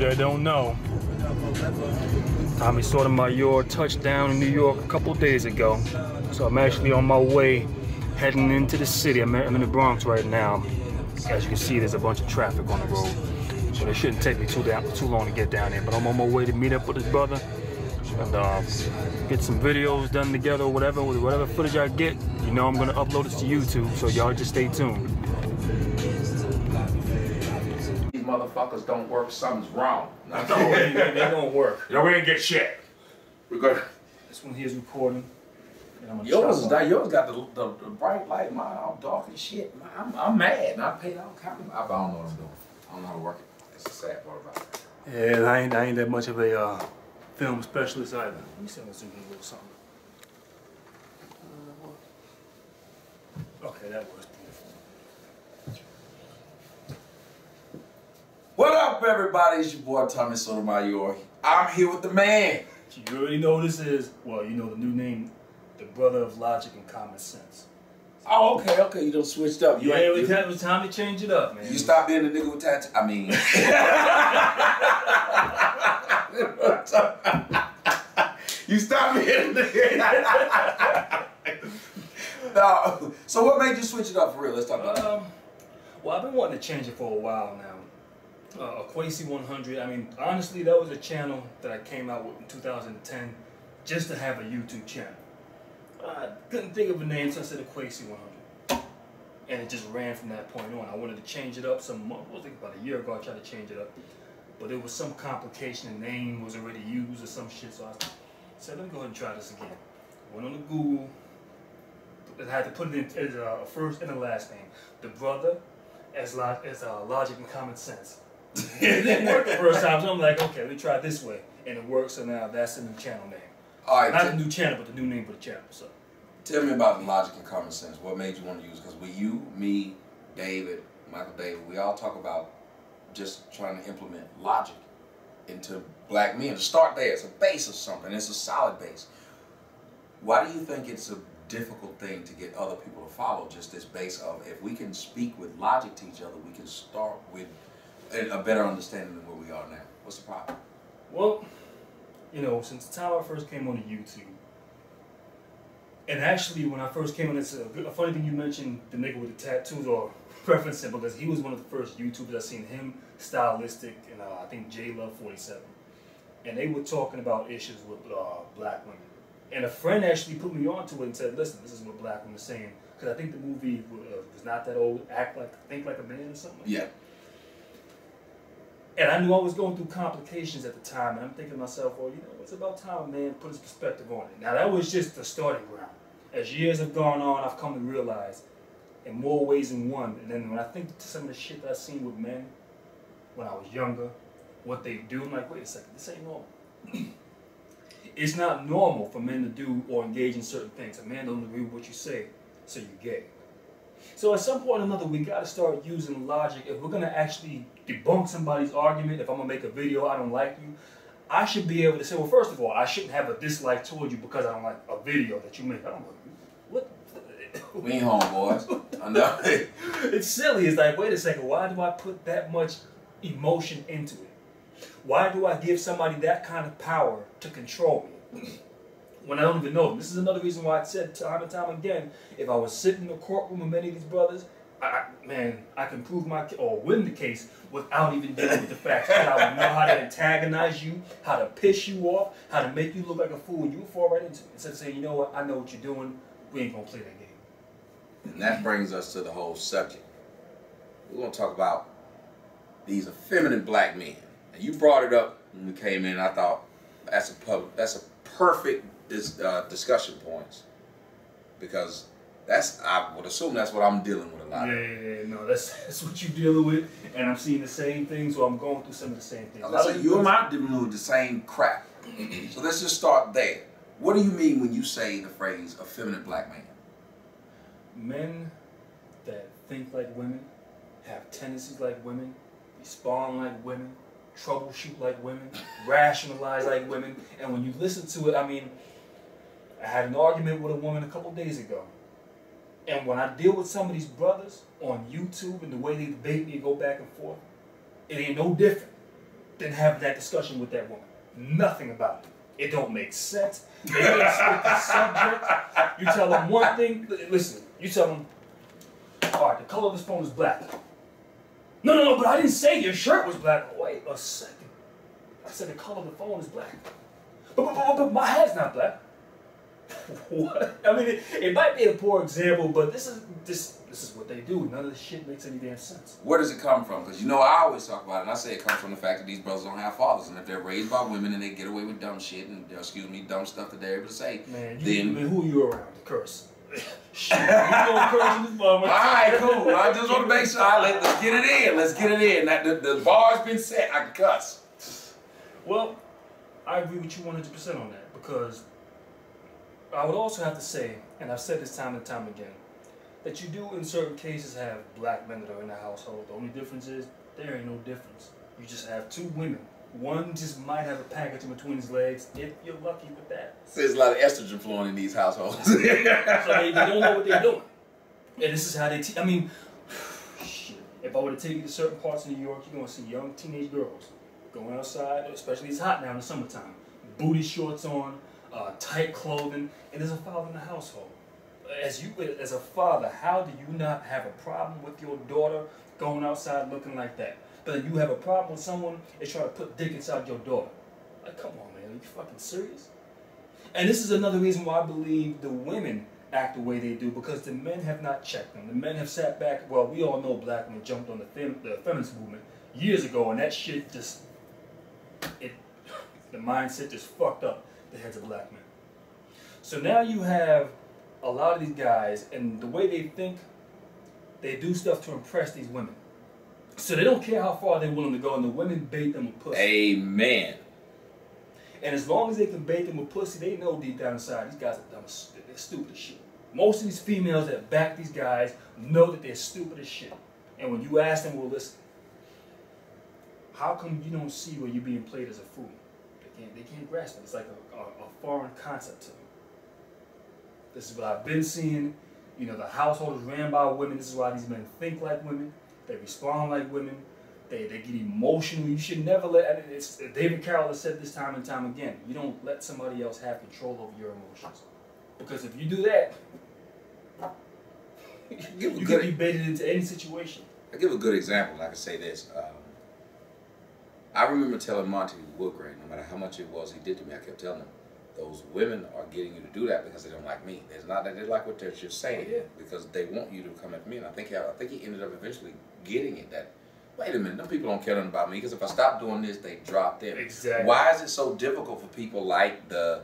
that don't know, Tommy Sotomayor touched down in New York a couple days ago. So I'm actually on my way heading into the city. I'm in the Bronx right now. As you can see, there's a bunch of traffic on the road. So it shouldn't take me too long to get down there. But I'm on my way to meet up with his brother and get some videos done together or whatever. With whatever footage I get, you know I'm going to upload it to YouTube. So y'all just stay tuned. These motherfuckers don't work, something's wrong. No, they don't work. You know, we ain't get shit. We're good. This one here's recording. Yours got the bright light, mine all dark as shit. I'm mad, and I paid all kind of. I don't know what I'm doing. I don't know how to work it. That's the sad part about it. Yeah, I ain't that much of a film specialist either. Let me see if I can zoom in a little something. Okay, that works beautiful. What up, everybody? It's your boy Tommy Sotomayor. I'm here with the man. You already know who this is. Well, you know the new name, the brother of logic and common sense. Oh, okay. You done switched up. It was time to change it up, man. You stopped being the nigga with tattoos. I mean, you stopped being the nigga. No. So what made you switch it up for real? Let's talk about that. Well, I've been wanting to change it for a while now. Akwesi100. I mean, honestly, that was a channel that I came out with in 2010 just to have a YouTube channel. I couldn't think of a name, so I said Akwesi100. And it just ran from that point on. I wanted to change it up about a year ago I tried to change it up. But there was some complication, the name was already used or some shit, so I said, let me go ahead and try this again. Went on to Google. I had to put it in as a first and a last name. The brother as logic and common sense. It didn't work the first time, so I'm like, okay, let me try it this way. And it works, so now that's the new channel name. All right, not the new channel, but the new name for the channel. So, tell me about the logic and common sense. What made you want to use? Because you, me, David, Michael David, we all talk about just trying to implement logic into black men. To start there, it's a base of something. It's a solid base. Why do you think it's a difficult thing to get other people to follow? Just this base of, if we can speak with logic to each other, we can start with a better understanding than where we are now. What's the problem? Well, you know, since the time I first came on YouTube, and actually when I first came on, it's a funny thing you mentioned the nigga with the tattoos, or reference him, because he was one of the first YouTubers I seen him, Stylistic, and I think JLove47. And they were talking about issues with black women. And a friend actually put me onto it and said, listen, this is what black women are saying. Because I think the movie was not that old, Think Like a Man or something like that. And I knew I was going through complications at the time, and I'm thinking to myself, well, you know, it's about time a man put his perspective on it. Now, that was just the starting ground. As years have gone on, I've come to realize, in more ways than one, and then when I think to some of the shit that I've seen with men when I was younger, what they do, I'm like, wait a second, this ain't normal. It's not normal for men to do or engage in certain things. A man don't agree with what you say, so you're gay. So at some point or another, we got to start using logic. If we're going to actually debunk somebody's argument, if I'm going to make a video, I don't like you, I should be able to say, well, first of all, I shouldn't have a dislike toward you because I don't like a video that you make. I don't like you. What? We ain't homeboys. I know. It's silly. It's like, wait a second, why do I put that much emotion into it? Why do I give somebody that kind of power to control me when I don't even know them? This is another reason why I said time and time again, if I was sitting in the courtroom with many of these brothers, I can prove or win the case without even dealing with the facts. I would know how to antagonize you, how to piss you off, how to make you look like a fool, and you would fall right into it. Instead of saying, you know what, I know what you're doing, we ain't gonna play that game. And that brings us to the whole subject. We're gonna talk about these effeminate black men. And you brought it up when we came in. I thought that's a perfect discussion points, because I would assume that's what I'm dealing with a lot. No, that's what you're dealing with, and I'm seeing the same things, so I'm going through some of the same things. So you and I dealing with the same crap. So let's just start there. What do you mean when you say the phrase effeminate black man? Men that think like women, have tendencies like women, respond like women, troubleshoot like women, rationalize like women, and when you listen to it, I mean, I had an argument with a woman a couple days ago, and when I deal with some of these brothers on YouTube and the way they debate me and go back and forth, it ain't no different. than having that discussion with that woman. Nothing about it. It don't make sense. They don't speak the subject. You tell them one thing. Listen, you tell them, all right, the color of this phone is black. No, but I didn't say your shirt was black. Wait a second. I said the color of the phone is black. But my hat's not black. What? I mean, it might be a poor example, but this is what they do. None of this shit makes any damn sense. Where does it come from? Because you know I always talk about it, and I say it comes from the fact that these brothers don't have fathers, and if they're raised by women and they get away with dumb shit and dumb stuff that they're able to say, man, then who are you around to curse? Shit, you gonna curse in this moment? All right, cool. I just want to make sure. Let's get it in. Let's get it in. The bar's been set. I can cuss. Well, I agree with you 100% on that, because I would also have to say, and I've said this time and time again, that you do in certain cases have black men that are in the household. The only difference is there ain't no difference. You just have two women. One just might have a package in between his legs, if you're lucky with that. So there's a lot of estrogen flowing in these households. So they don't know what they're doing. And this is how they I mean, shit. If I were to take you to certain parts of New York, you're going to see young teenage girls going outside, especially it's hot now in the summertime. Booty shorts on, tight clothing, and there's a father in the household. As a father, how do you not have a problem with your daughter going outside looking like that? But you have a problem with someone that's trying to put dick inside your daughter. Like, come on, man, are you fucking serious? And this is another reason why I believe the women act the way they do, because the men have not checked them. The men have sat back. Well, we all know black men jumped on the feminist movement years ago, and that shit just, the mindset just fucked up the heads of black men. So now you have a lot of these guys, and the way they think, they do stuff to impress these women. So they don't care how far they're willing to go, and the women bait them with pussy. Amen. And as long as they can bait them with pussy, they know deep down inside these guys are dumb as shit. They're stupid as shit. Most of these females that back these guys know that they're stupid as shit. And when you ask them, well, listen, how come you don't see where you're being played as a fool? They can't grasp it. It's like a foreign concept to them. This is what I've been seeing. You know, the household is ran by women. This is why these men think like women. They respond like women. They get emotional. You should never let, David Carroll has said this time and time again, you don't let somebody else have control over your emotions. Because if you do that, you can be baited into any situation. I'll give a good example. I can say this. I remember telling Monty Woodgrain, no matter how much it was he did to me, I kept telling him, those women are getting you to do that because they don't like me. It's not that they like what they're just saying, because they want you to come at me. And I think he ended up eventually getting it that, wait a minute, them people don't care nothing about me, because if I stop doing this, they drop them. Exactly. Why is it so difficult for people like the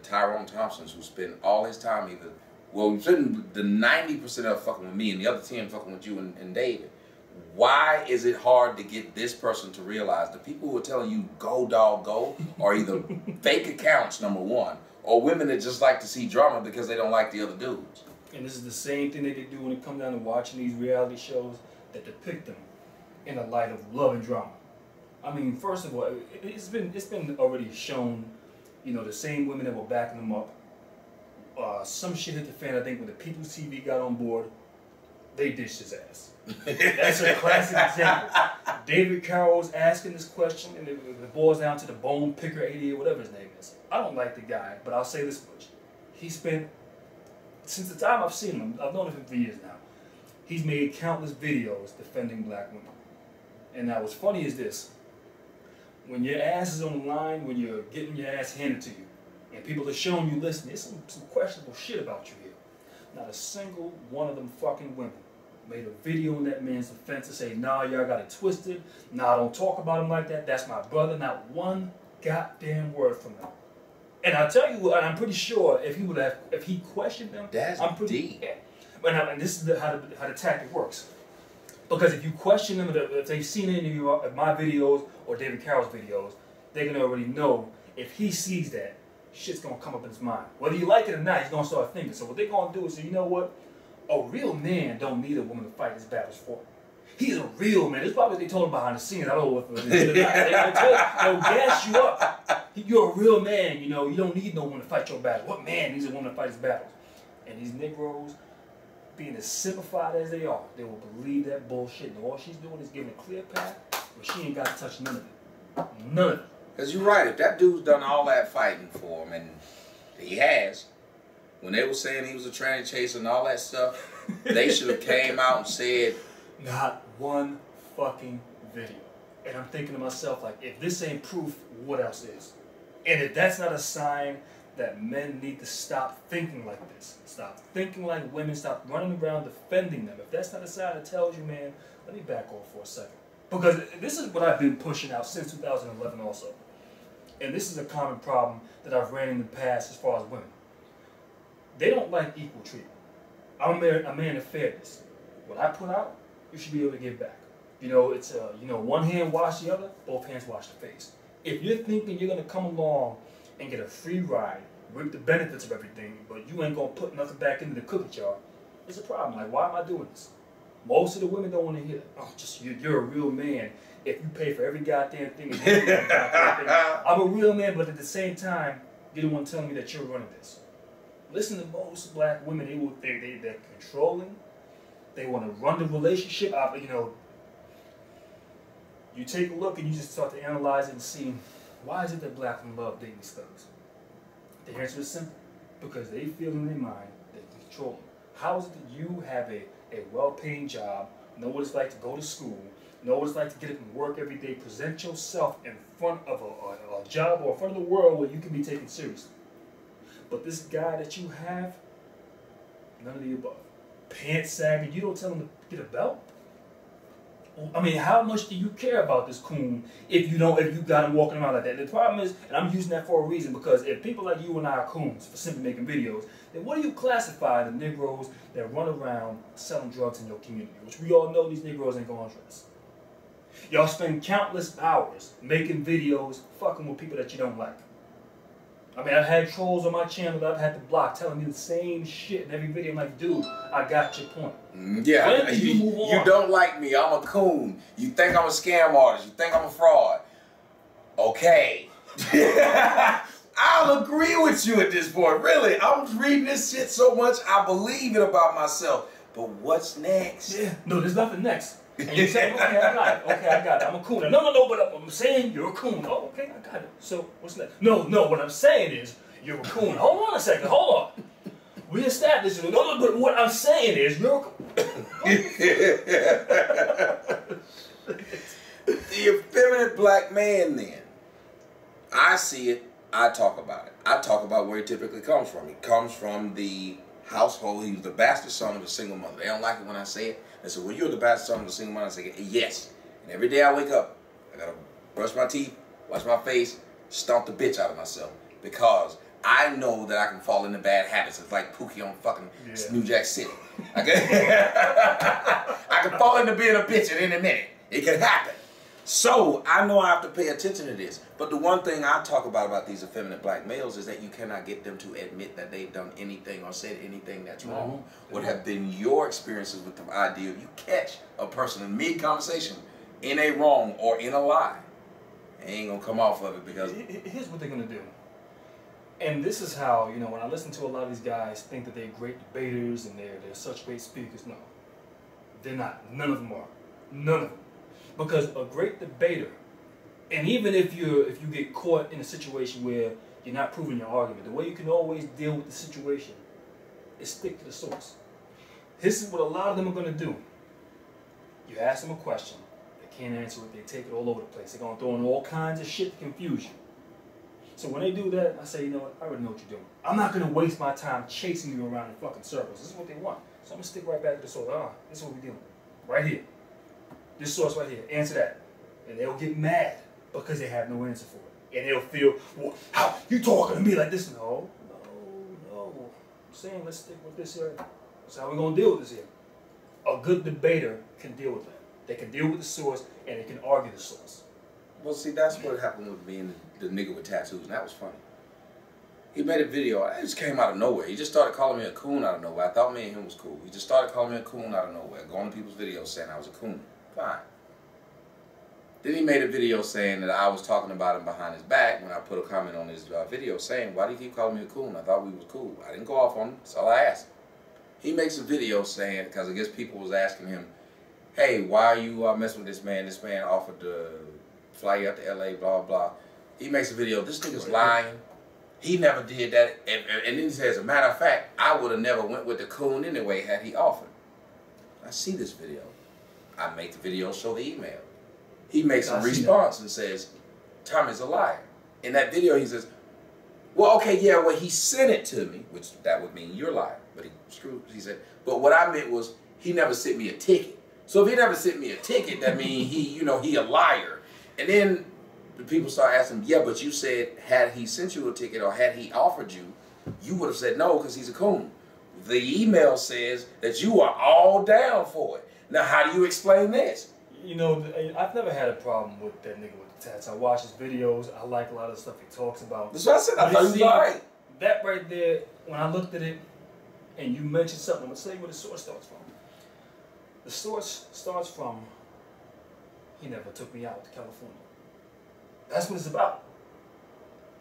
Tyrone Thompsons, who spend all his time either, well, spend the 90% of fucking with me and the other 10 fucking with you and David? Why is it hard to get this person to realize the people who are telling you go dog go are either fake accounts, number one, or women that just like to see drama because they don't like the other dudes? And this is the same thing that they do when it comes down to watching these reality shows that depict them in a light of love and drama. I mean, first of all, it's been already shown, you know, the same women that were backing them up. Some shit hit the fan, I think, when the People's TV got on board, they ditched his ass. That's a classic example. David Carroll was asking this question, and it boils down to the bone picker 80 or whatever his name is. I don't like the guy, but I'll say this much. He spent, since the time I've seen him, I've known him for years now, he's made countless videos defending black women. And now what's funny is this. When your ass is on the line, when you're getting your ass handed to you, and people are showing you, listen, there's some questionable shit about you here. Not a single one of them fucking women made a video in that man's defense to say, nah, y'all got it twisted. Nah, don't talk about him like that. That's my brother. Not one goddamn word from them. And I'll tell you, and I'm pretty sure if he questioned them, I'm pretty deep. Yeah. And this is how the tactic works. Because if you question them, if they've seen any of my videos or David Carroll's videos, they're gonna already know if he sees that, shit's gonna come up in his mind. Whether you like it or not, he's gonna start thinking. So what they're gonna do is say, you know what? A real man don't need a woman to fight his battles for. He's a real man. It's probably what they told him behind the scenes. I don't know if they did or not. They'll gas you up. You're a real man, you know. You don't need no woman to fight your battle. What man needs a woman to fight his battles? And these Negroes being as simplified as they are, they will believe that bullshit. And all she's doing is giving a clear path, but she ain't got to touch none of it. None of it. Because you're right. If that dude's done all that fighting for him, and he has, when they were saying he was a tranny chaser and all that stuff, they should have came out and said, not one fucking video. And I'm thinking to myself, like, if this ain't proof, what else is? And if that's not a sign that men need to stop thinking like this, stop thinking like women, stop running around defending them, if that's not a sign that tells you, man, let me back off for a second. Because this is what I've been pushing out since 2011 also. And this is a common problem that I've ran in the past as far as women. They don't like equal treatment. I'm a man of fairness. What I put out, you should be able to give back. You know, it's one hand wash the other, both hands wash the face. If you're thinking you're gonna come along and get a free ride, reap the benefits of everything, but you ain't gonna put nothing back into the cookie jar, it's a problem. Like, why am I doing this? Most of the women don't want to hear that. Oh, just you're a real man if you pay for every goddamn thing. I'm a real man, but at the same time, you're the one telling me that you're running this. Listen to most black women. They're controlling. They want to run the relationship. You take a look and you just start to analyze it and see, why is it that black women love dating these thugs? The answer is simple. Because they feel in their mind that they control them. How is it that you have a well-paying job, know what it's like to go to school, know what it's like to get up and work every day, present yourself in front of a job or in front of the world where you can be taken seriously? But this guy that you have, none of the above. Pants sagging, you don't tell him to get a belt? I mean, how much do you care about this coon if you got him walking around like that? The problem is, and I'm using that for a reason, because if people like you and I are coons for simply making videos, then what do you classify the Negroes that run around selling drugs in your community? Which we all know these Negroes ain't gonna dress. Y'all spend countless hours making videos, fucking with people that you don't like. I mean, I've had trolls on my channel that I've had to block telling me the same shit in every video. I'm like, dude, I got your point. Yeah, when did you move on? You don't like me. I'm a coon. You think I'm a scam artist. You think I'm a fraud. Okay. I'll agree with you at this point. Really, I'm reading this shit so much, I believe it about myself. But what's next? Yeah, no, there's nothing next. And you say, okay, I got it. Okay, I got it. I'm a coon. No, but I'm saying you're a coon. Oh, okay, I got it. So, what's next? No, what I'm saying is, you're a coon. Hold on a second. Hold on. We established it. No, but what I'm saying is, you're a coon. The effeminate black man, then. I see it. I talk about it. I talk about where he typically comes from. He comes from the household. He was the bastard son of a single mother. They don't like it when I say it. They say, well, you're the bastard son of a single mother. I say, yes. And every day I wake up, I gotta brush my teeth, wash my face, stomp the bitch out of myself. Because I know that I can fall into bad habits. It's like Pookie on fucking New Jack City. I can fall into being a bitch at any minute. It can happen. So I know I have to pay attention to this. But the one thing I talk about these effeminate black males is that you cannot get them to admit that they've done anything or said anything that's wrong. What have been your experiences with the idea of you catch a person in mid-conversation in a wrong or in a lie? They ain't gonna come off of it because... Here's what they're gonna do. And this is how, when I listen to a lot of these guys think that they're great debaters and they're such great speakers. No, they're not. None of them are. None of them. Because a great debater, and even if you get caught in a situation where you're not proving your argument, the way you can always deal with the situation is stick to the source. This is what a lot of them are going to do. You ask them a question, they can't answer it, they take it all over the place. They're going to throw in all kinds of shit to confuse you. So when they do that, I say, you know what, I already know what you're doing. I'm not going to waste my time chasing you around in fucking circles. This is what they want. So I'm going to stick right back to the source. This is what we're doing. Right here. This source right here, answer that. And they'll get mad because they have no answer for it. And they'll feel, well, how you talking to me like this? No. I'm saying let's stick with this here. That's how we're going to deal with this here. A good debater can deal with that. They can deal with the source and they can argue the source. Well, see, that's what happened with being the nigga with tattoos, and that was funny. He made a video, it just came out of nowhere. He just started calling me a coon out of nowhere. I thought me and him was cool. He just started calling me a coon out of nowhere, going to people's videos saying I was a coon. Fine. Then he made a video saying that I was talking about him behind his back when I put a comment on his video saying, why do you keep calling me a coon? I thought we was cool. I didn't go off on him. That's all I asked. He makes a video saying, because I guess people was asking him, hey, why are you messing with this man? This man offered to fly you out to LA, blah, blah. He makes a video, this nigga's lying. He never did that. And then he says, as a matter of fact, I would have never went with the coon anyway had he offered. I see this video. I make the video, show the email. He makes a response and says, Tommy's a liar. In that video, he says, well, okay, yeah, well, he sent it to me, which that would mean you're lying. But he said, but what I meant was he never sent me a ticket. So if he never sent me a ticket, that means he a liar. And then the people start asking, yeah, but you said had he sent you a ticket or had he offered you, you would have said no because he's a coon. The email says that you are all down for it. Now, how do you explain this? You know, I've never had a problem with that nigga with the tats. I watch his videos. I like a lot of the stuff he talks about. That's what I said. I thought he was all right. That right there, when I looked at it, and you mentioned something, I'm going to tell you where the source starts from. The source starts from, he never took me out to California. That's what it's about.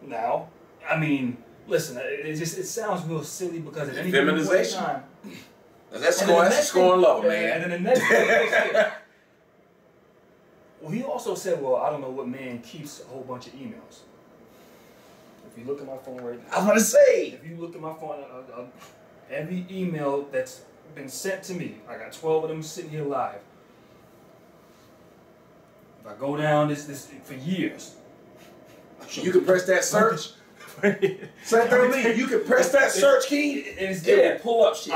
Now, I mean, listen, it sounds real silly because at any given point in time, that's a scoring level, man. And then the next thing, well, he also said, well, I don't know what man keeps a whole bunch of emails. If you look at my phone right now. I was going to say. If you look at my phone, every email that's been sent to me, I got 12 of them sitting here live. If I go down this for years. You can press that search. Same thing with me. You can press that search key. It will pull up shit.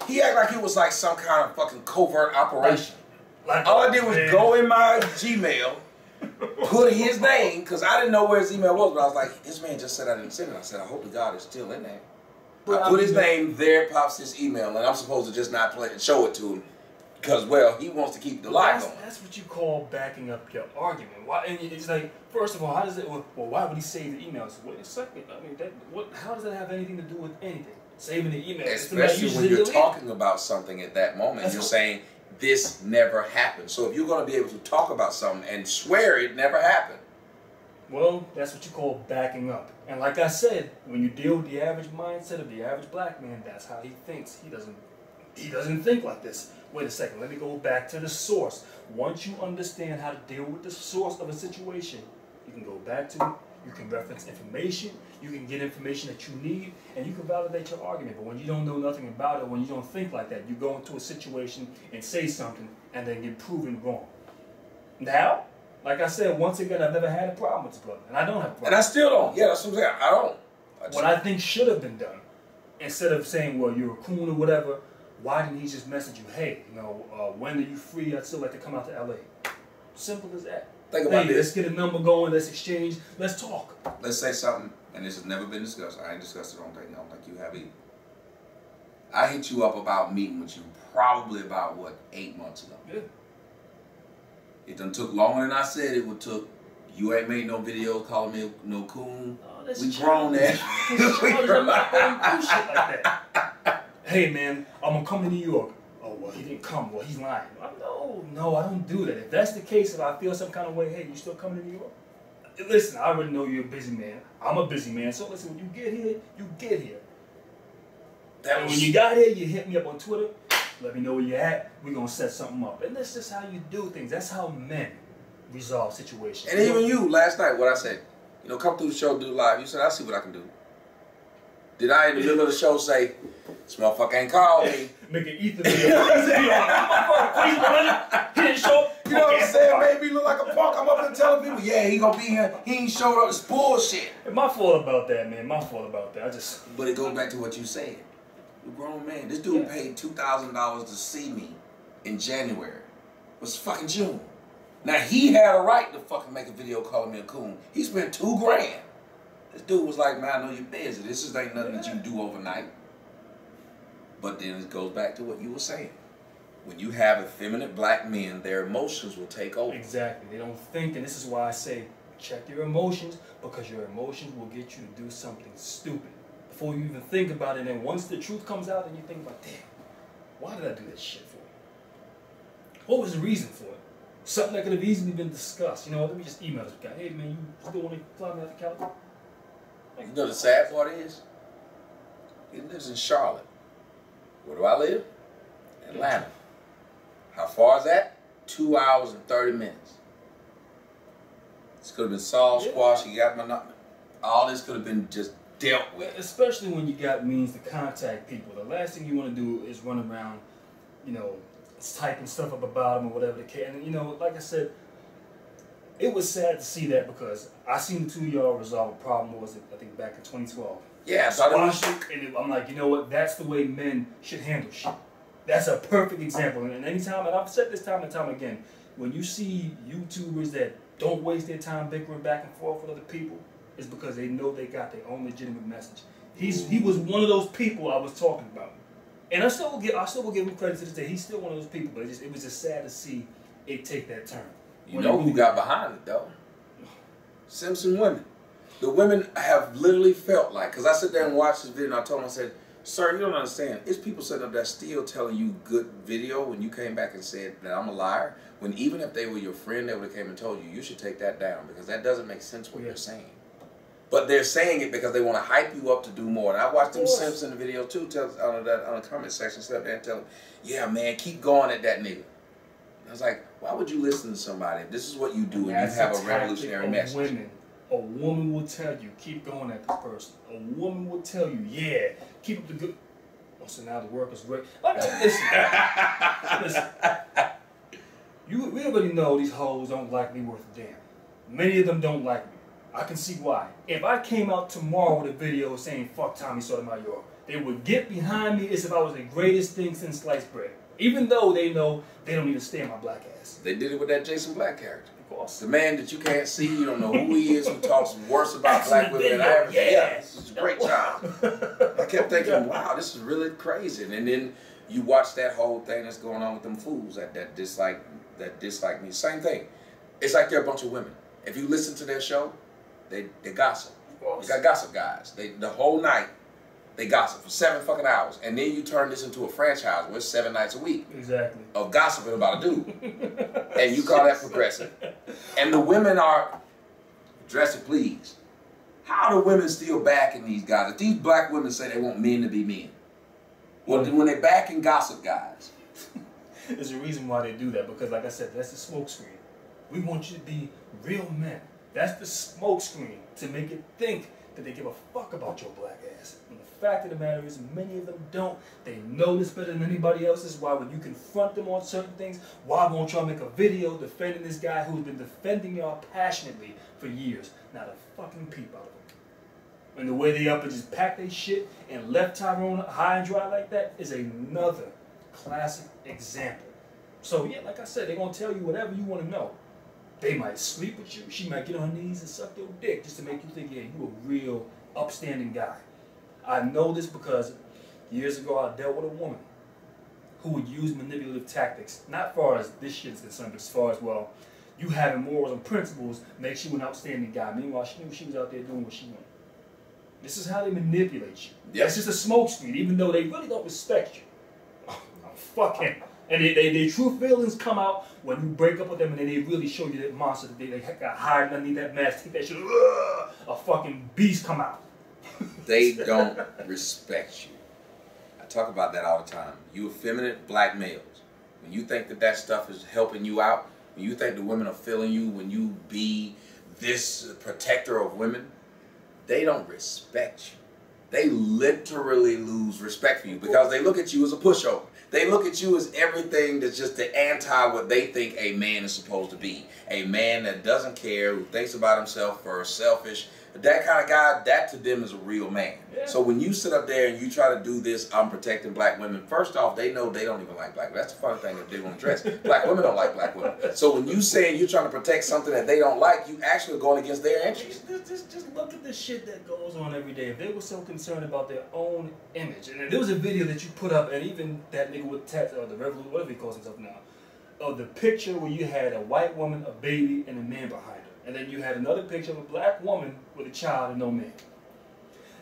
He acted like it was like some kind of fucking covert operation. All I did was go in my Gmail, put his name, because I didn't know where his email was, but I was like, this man just said I didn't send it. I said, I hope to God it's still in there. I put his name, there pops his email, and I'm supposed to just not play and show it to him, because, well, he wants to keep the lie going. That's what you call backing up your argument. Why? And it's like, first of all, how does it, well, why would he save the emails? Wait a second, I mean, how does that have anything to do with anything? Saving the emails. Especially when you're talking about something at that moment. You're saying, this never happened. So if you're going to be able to talk about something and swear it never happened. Well, that's what you call backing up. And like I said, when you deal with the average mindset of the average black man, that's how he thinks. He doesn't think like this. Wait a second, let me go back to the source. Once you understand how to deal with the source of a situation, you can go back to it, you can reference information, you can get information that you need, and you can validate your argument. But when you don't know nothing about it, when you don't think like that, you go into a situation and say something and then get proven wrong. Now, like I said, once again, I've never had a problem with this brother, and I don't have a problem. And I still don't. Yeah, that's what I'm saying. I don't. What I think should have been done, instead of saying, well, you're a coon or whatever, why didn't he just message you, hey, when are you free? I'd still like to come out to LA. Simple as that. Think about this. Let's get a number going, let's exchange, let's talk. Let's say something, and this has never been discussed. I ain't discussed it, I don't think you have either. I hit you up about meeting with you probably about, 8 months ago. Yeah. It done took longer than I said it would took. You ain't made no videos calling me no coon. Oh, we grown that. Hey man, I'm gonna come to New York. Oh well, he didn't come. Well, he's lying. No, I don't do that. If that's the case, if I feel some kind of way, hey, you still coming to New York? Listen, I already know you're a busy man. I'm a busy man. So listen, when you get here, you get here. When you got here, you hit me up on Twitter. Let me know where you're at. We're going to set something up. And that's just how you do things. That's how men resolve situations. And even you, last night, what I said, come through the show, do live. You said, I'll see what I can do. Did I, in the middle of the show, say, this motherfucker ain't called me? Make an ether video. He didn't show up. You know what I'm saying? Made me look like a punk. I'm up there telling people, yeah, he going to be here. He ain't showed up. It's bullshit. My fault about that, man. My fault about that. But it goes back to what you said. A grown man. This dude paid $2,000 to see me in January. It was fucking June. Now he had a right to fucking make a video calling me a coon. He spent $2,000. This dude was like, man, I know you're busy. This just ain't nothing that you do overnight. But then it goes back to what you were saying. When you have effeminate black men, their emotions will take over. Exactly. They don't think, and this is why I say check your emotions, because your emotions will get you to do something stupid before you even think about it. And once the truth comes out, then you think about, damn, why did I do that shit for? What was the reason for it? Something that could have easily been discussed. Let me just email this guy. Hey, man, you still want to fly me out to California? You know the sad part is? He lives in Charlotte. Where do I live? Atlanta. How far is that? 2 hours and 30 minutes. This could have been solved, squashed. You got my number. All this could have been just dealt with. Especially when you got means to contact people. The last thing you want to do is run around, you know, typing stuff up about them or whatever the case. And, you know, like I said, it was sad to see that because I seen the two of y'all resolve a problem, what was it, I think back in 2012. Yeah, and I'm like, you know what, that's the way men should handle shit. That's a perfect example. And anytime, and I've said this time and time again, when you see YouTubers that don't waste their time bickering back and forth with other people, it's because they know they got their own legitimate message. He was one of those people I was talking about. And I still will give him credit to this day. He's still one of those people, but it was just sad to see it take that turn. You know who got behind it, though? Simpson women. The women have literally felt like, because I sit there and watch this video and I told them, I said, sir, you don't understand. It's people sitting up there still telling you good video when you came back and said that I'm a liar, when even if they were your friend, they would have came and told you, you should take that down because that doesn't make sense what you're saying. But they're saying it because they want to hype you up to do more. And I watched them Simpson video too, on the comment section, sit up there and tell them, yeah, man, keep going at that nigga. I was like, why would you listen to somebody if this is what you do and you have a revolutionary message? Women. A woman will tell you, keep going at this person. A woman will tell you, yeah, keep up the good. Oh, so now the work is great. Like, listen. We already know these hoes don't like me worth a damn. Many of them don't like me. I can see why. If I came out tomorrow with a video saying, fuck Tommy Sotomayor, they would get behind me as if I was the greatest thing since sliced bread. Even though they know they don't need to stay in my black ass. They did it with that Jason Black character. Of course. The man that you can't see, you don't know who he is, who talks worse about black women than I ever. Yeah, it's a great job. I kept thinking, wow, this is really crazy. And then you watch that whole thing that's going on with them fools that dislike me. Same thing. It's like they're a bunch of women. If you listen to their show, they gossip. You got gossip guys. The whole night they gossip for 7 fucking hours, and then you turn this into a franchise where it's 7 nights a week of gossiping about a dude, and you call that progressive. And the women are dressing please. How are the women still backing these guys? If these black women say they want men to be men, well, then when they backing gossip guys, there's a reason why they do that because, like I said, that's the smoke screen. We want you to be real men. That's the smoke screen to make it think that they give a fuck about your black ass. And the fact of the matter is, many of them don't. They know this better than anybody else. This is why when you confront them on certain things, why won't y'all make a video defending this guy who's been defending y'all passionately for years? Not a fucking peep out of him. And the way they up and just packed their shit and left Tyrone high and dry like that is another classic example. So yeah, like I said, they're gonna tell you whatever you want to know. They might sleep with you. She might get on her knees and suck your dick just to make you think, yeah, you a real upstanding guy. I know this because years ago I dealt with a woman who would use manipulative tactics, not as far as this shit is concerned, but as far as, well, you having morals and principles makes you an outstanding guy. Meanwhile, she knew she was out there doing what she wanted. This is how they manipulate you. Yep. It's just a smokescreen, even though they really don't respect you. Oh, fuck him. And their true feelings come out when you break up with them and then they really show you that monster that they got hired underneath that mask. Take that shit, a fucking beast come out. They don't respect you. I talk about that all the time. You effeminate black males. When you think that stuff is helping you out, when you think the women are feeling you, when you be this protector of women, they don't respect you. They literally lose respect for you because they look at you as a pushover. They look at you as everything that's just the anti what they think a man is supposed to be. A man that doesn't care, who thinks about himself first, selfish. That kind of guy, that to them is a real man. Yeah. So when you sit up there and you try to do this, I'm protecting black women, first off, they know they don't even like black women. That's the funny thing that they want to address. Black women don't like black women. So when you saying you're trying to protect something that they don't like, you actually are going against their interests. Just look at the shit that goes on every day. If they were so concerned about their own image, and there was a video that you put up, and even that nigga with tats, or the revolution, whatever he calls himself now, of the picture where you had a white woman, a baby, and a man behind her. And then you had another picture of a black woman with a child and no man.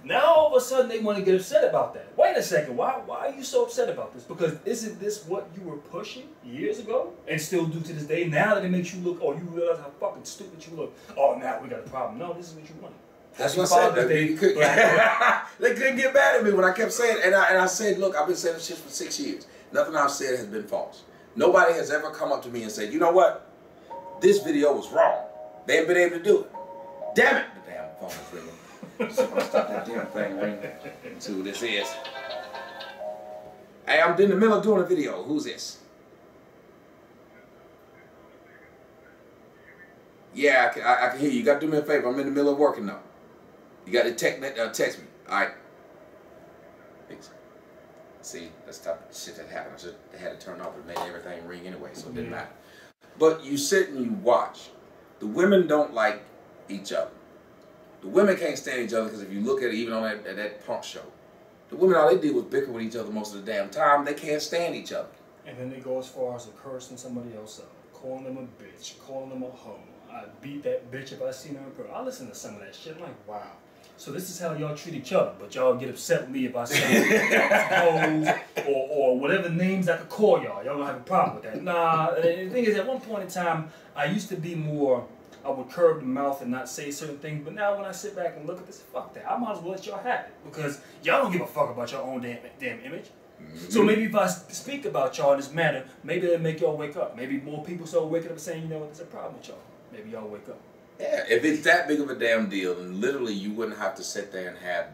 Now all of a sudden they want to get upset about that. Wait a second, why are you so upset about this? Because isn't this what you were pushing years ago and still do to this day? Now that it makes you look, oh, you realize how fucking stupid you look. Oh, now we got a problem. No, this is what you wanted. That's what I said. They couldn't get mad at me when I kept saying it. And I said, look, I've been saying this shit for 6 years. Nothing I've said has been false. Nobody has ever come up to me and said, you know what? This video was wrong. They haven't been able to do it. Damn it! The damn phone is ringing. So I'm gonna stop that damn thing ringing. See who this is. Hey, I'm in the middle of doing a video. Who's this? Yeah, I can hear you. You got to do me a favor. I'm in the middle of working now. You got to text me. All right. Thanks. See, that's the type of shit that happened. I just had to turn off. It made everything ring anyway, so it didn't matter. But you sit and you watch. The women don't like each other. The women can't stand each other because if you look at it, even on that punk show, the women, all they did was bicker with each other most of the damn time. They can't stand each other. And then they go as far as cursing somebody else up, calling them a bitch, calling them a hoe. I beat that bitch if I seen her in person. I listen to some of that shit. I'm like, wow. So this is how y'all treat each other, but y'all get upset with me if I say hoes or whatever names I could call y'all. Y'all don't have a problem with that. Nah, the thing is, at one point in time, I used to be more, I would curb the mouth and not say certain things, but now when I sit back and look at this, fuck that. I might as well let y'all have it, because y'all don't give a fuck about your own damn image. So maybe if I speak about y'all in this manner, maybe it'll make y'all wake up. Maybe more people start waking up and saying, you know what, there's a problem with y'all. Maybe y'all wake up. Yeah, if it's that big of a damn deal, then literally you wouldn't have to sit there and have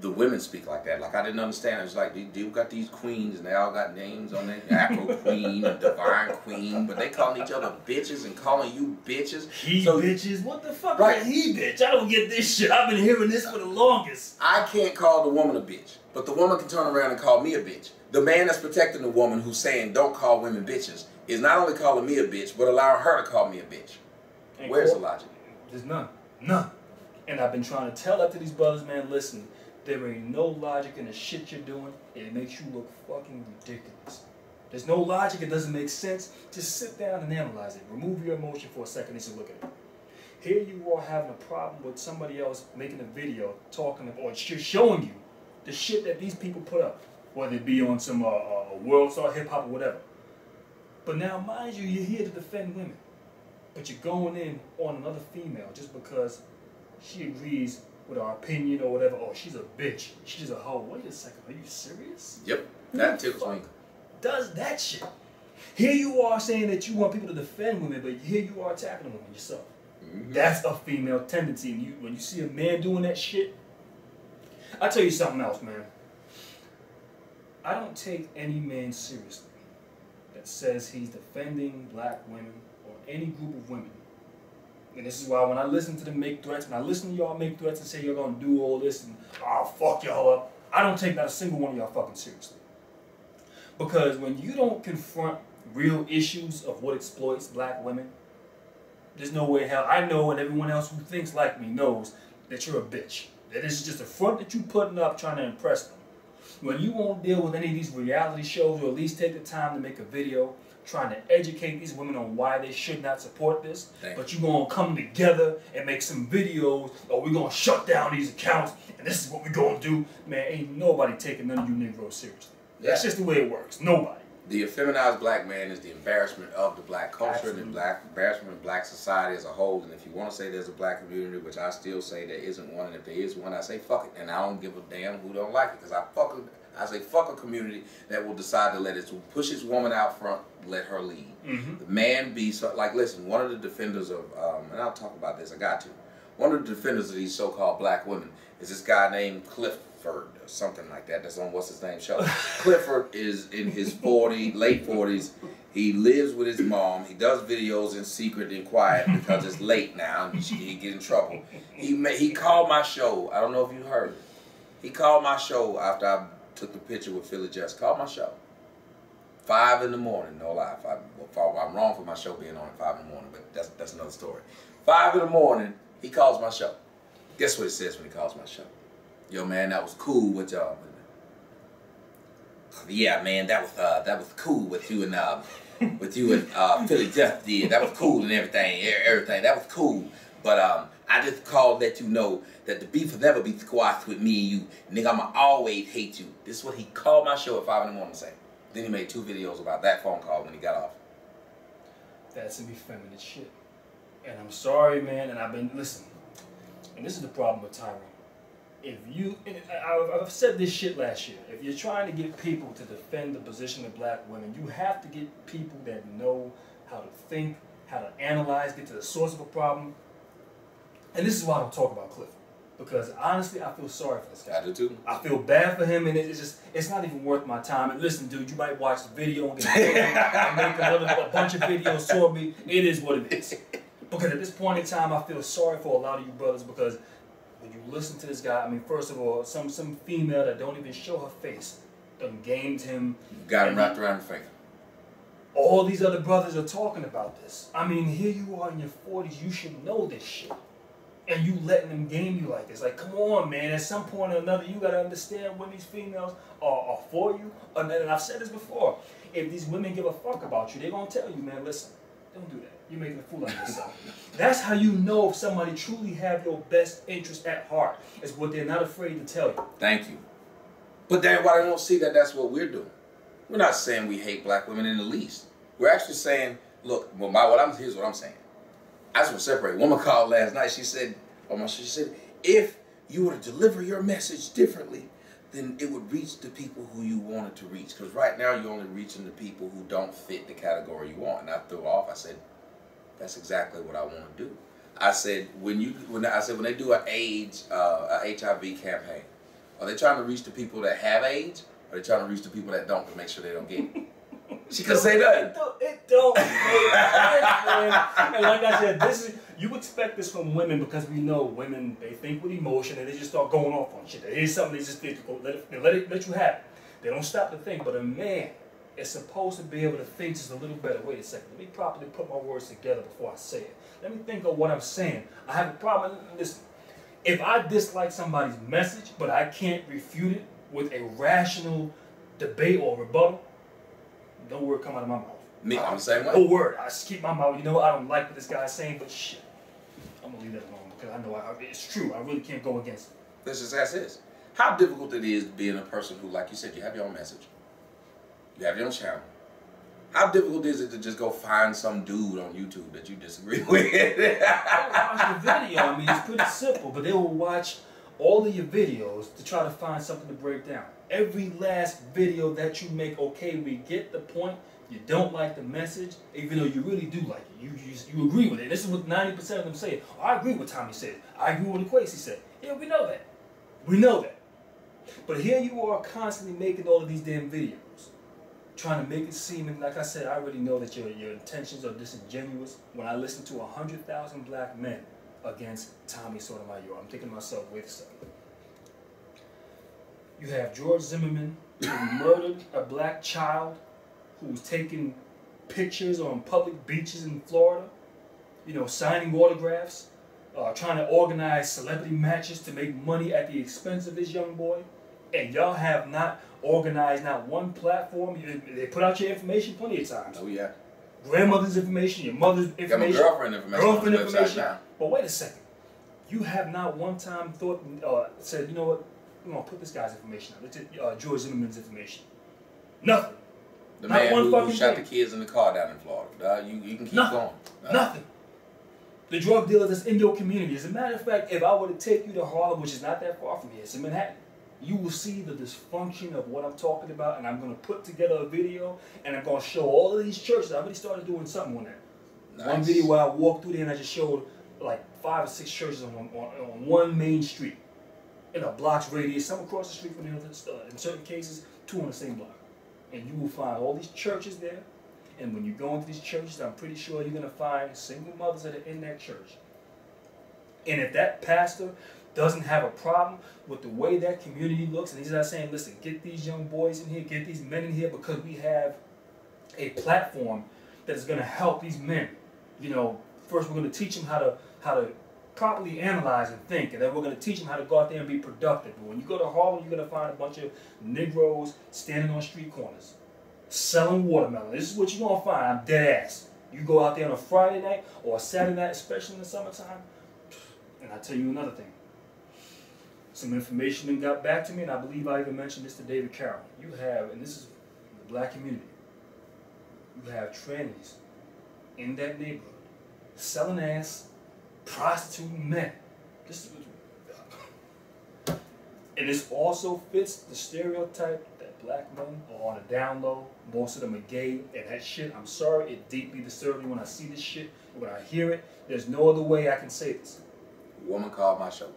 the women speak like that. Like, I didn't understand. It's like, you got these queens, and they all got names on there. Afro Queen, and Divine Queen, but they calling each other bitches and calling you bitches. Bitches? What the fuck is he bitch? I don't get this shit. I've been hearing this for the longest. I can't call the woman a bitch, but the woman can turn around and call me a bitch. The man that's protecting the woman who's saying don't call women bitches is not only calling me a bitch, but allowing her to call me a bitch. Where's the logic? There's none. None. And I've been trying to tell that to these brothers, man, listen, there ain't no logic in the shit you're doing. It makes you look fucking ridiculous. There's no logic. It doesn't make sense. Just sit down and analyze it. Remove your emotion for a second and just look at it. Here you are having a problem with somebody else making a video talking or just showing you the shit that these people put up, whether it be on some world star hip hop or whatever. But now, mind you, you're here to defend women. But you're going in on another female just because she agrees with our opinion or whatever. Oh, she's a bitch. She's a hoe. Wait a second. Are you serious? Yep. That tickles me. Does that shit? Here you are saying that you want people to defend women, but here you are attacking a woman yourself. That's a female tendency. And when you see a man doing that shit, I'll tell you something else, man. I don't take any man seriously that says he's defending black women or any group of women. And this is why when I listen to them make threats, when I listen to y'all make threats and say you're going to do all this and I'll fuck y'all up, I don't take not a single one of y'all fucking seriously. Because when you don't confront real issues of what exploits black women, there's no way in hell, I know and everyone else who thinks like me knows that you're a bitch. That this is just a front that you're putting up trying to impress them. When you won't deal with any of these reality shows or at least take the time to make a video trying to educate these women on why they should not support this, but you're going to come together and make some videos, or we're going to shut down these accounts, and this is what we're going to do. Man, ain't nobody taking none of you Negroes seriously. That's just the way it works. Nobody. The effeminized black man is the embarrassment of the black culture and the embarrassment of black society as a whole. And if you want to say there's a black community, which I still say there isn't one, and if there is one, I say fuck it. And I don't give a damn who don't like it, because I say fuck a community that will decide to let it push its woman out front, let her lead. The man be so, like, listen, one of the defenders of and I'll talk about this, I got to. One of the defenders of these so-called black women is this guy named Clifford or something like that. That's on what's his name show. Clifford is in his late 40s. He lives with his mom. He does videos in secret and quiet because it's late now and he get in trouble. He called my show. I don't know if you heard it. He called my show after I took the picture with Philly Jess. Called my show. 5 in the morning, no lie. I'm wrong for my show being on at 5 in the morning, but that's another story. 5 in the morning, he calls my show. Guess what it says when he calls my show? Yo, man, that was cool with y'all. Yeah, man, that was cool with you and Philly Jeff did. That was cool and everything. That was cool. But I just called to let you know that the beef will never be squashed with me and you. Nigga, I'ma always hate you. This is what he called my show at 5 in the morning to say. Then he made 2 videos about that phone call when he got off. That's some effeminate shit. And I'm sorry, man, and I've been, listen, and this is the problem with Tyrone. If you, and I've said this shit last year, if you're trying to get people to defend the position of black women, you have to get people that know how to think, how to analyze, get to the source of a problem. And this is why I don't talk about Clifford. Because honestly, I feel sorry for this guy. I do too. I feel bad for him, and it's not even worth my time. And listen, dude, you might watch the video and get and make a bunch of videos toward me. It is what it is. Because at this point in time, I feel sorry for a lot of you brothers, because when you listen to this guy, I mean, first of all, some female that don't even show her face done gamed him. Got him wrapped around the finger. All these other brothers are talking about this. I mean, here you are in your 40s, you should know this shit. And you letting them game you like this. Like, come on, man. At some point or another, you got to understand when these females are for you. And I've said this before. If these women give a fuck about you, they're going to tell you, man, listen, don't do that. You're making a fool out of yourself. That's how you know if somebody truly have your best interest at heart. Is what they're not afraid to tell you. Thank you. But then why they don't see that that's what we're doing. We're not saying we hate black women in the least. We're actually saying, look, here's what I'm saying. I just want to separate. One woman called last night. She said, if you were to deliver your message differently, then it would reach the people who you wanted to reach. Because right now you're only reaching the people who don't fit the category you want. And I threw off. I said, that's exactly what I want to do. I said, when they do an AIDS, HIV campaign, are they trying to reach the people that have AIDS, or are they trying to reach the people that don't to make sure they don't get it? She couldn't say that. It don't make sense, man. And like I said, you expect this from women, because we know women, they think with emotion and they just start going off on shit. Here's something they just let you have it. They don't stop to think. But a man is supposed to be able to think just a little better. Wait a second. Let me properly put my words together before I say it. Let me think of what I'm saying. I have a problem. Listen, if I dislike somebody's message, but I can't refute it with a rational debate or rebuttal, no word come out of my mouth. Me, I'm the same way. No word. I just keep my mouth. You know, I don't like what this guy's saying, but shit, I'm gonna leave that alone, because I know it's true. I really can't go against it. This is as is. How difficult it is being a person who, like you said, you have your own message, you have your own channel. How difficult is it to just go find some dude on YouTube that you disagree with? They'll watch the video. I mean, it's pretty simple, but they will watch all of your videos to try to find something to break down. Every last video that you make, okay, we get the point. You don't like the message, even though you really do like it. You agree with it. This is what 90% of them say. Oh, I agree with what Tommy said. I agree with what Akwesi said. Yeah, we know that. We know that. But here you are constantly making all of these damn videos, trying to make it seem, and like I said, I already know that your intentions are disingenuous. When I listen to 100,000 black men against Tommy Sotomayor, I'm thinking to myself, wait a second. You have George Zimmerman, who murdered a black child, who was taking pictures on public beaches in Florida, you know, signing autographs, trying to organize celebrity matches to make money at the expense of this young boy. And y'all have not organized not one platform. They put out your information plenty of times. Oh, yeah. Grandmother's information, your mother's information. Got my girlfriend information. But wait a second. You have not one time thought, said, you know what, we're going to put this guy's information out. Let's take George Zimmerman's information. Nothing. The not man one who shot the kids in the car down in Florida. You can keep going. Nothing. The drug dealer that's in your community. As a matter of fact, if I were to take you to Harlem, which is not that far from here, it's in Manhattan, you will see the dysfunction of what I'm talking about, and I'm going to put together a video, and I'm going to show all of these churches. I already started doing something on that. Nice. One video where I walked through there and I just showed like 5 or 6 churches on one main street in a block's radius, some across the street from the other, in certain cases, 2 on the same block. And you will find all these churches there, and when you go into these churches, I'm pretty sure you're going to find single mothers that are in that church. And if that pastor doesn't have a problem with the way that community looks, and he's not saying, listen, get these young boys in here, get these men in here, because we have a platform that is going to help these men. You know, first we're going to teach them how to properly analyze and think, and then we're going to teach them how to go out there and be productive. But when you go to Harlem, you're going to find a bunch of Negroes standing on street corners, selling watermelon. This is what you're going to find. I'm dead ass. You go out there on a Friday night or a Saturday night, especially in the summertime, and I'll tell you another thing. Some information that got back to me, and I believe I even mentioned this to David Carroll. You have, and this is the black community, you have trannies in that neighborhood selling ass, prostituting men, And this also fits the stereotype that black men are on a down low. Most of them are gay, and that shit, I'm sorry, it deeply disturbs me when I see this shit, when I hear it. There's no other way I can say this. A woman called my show.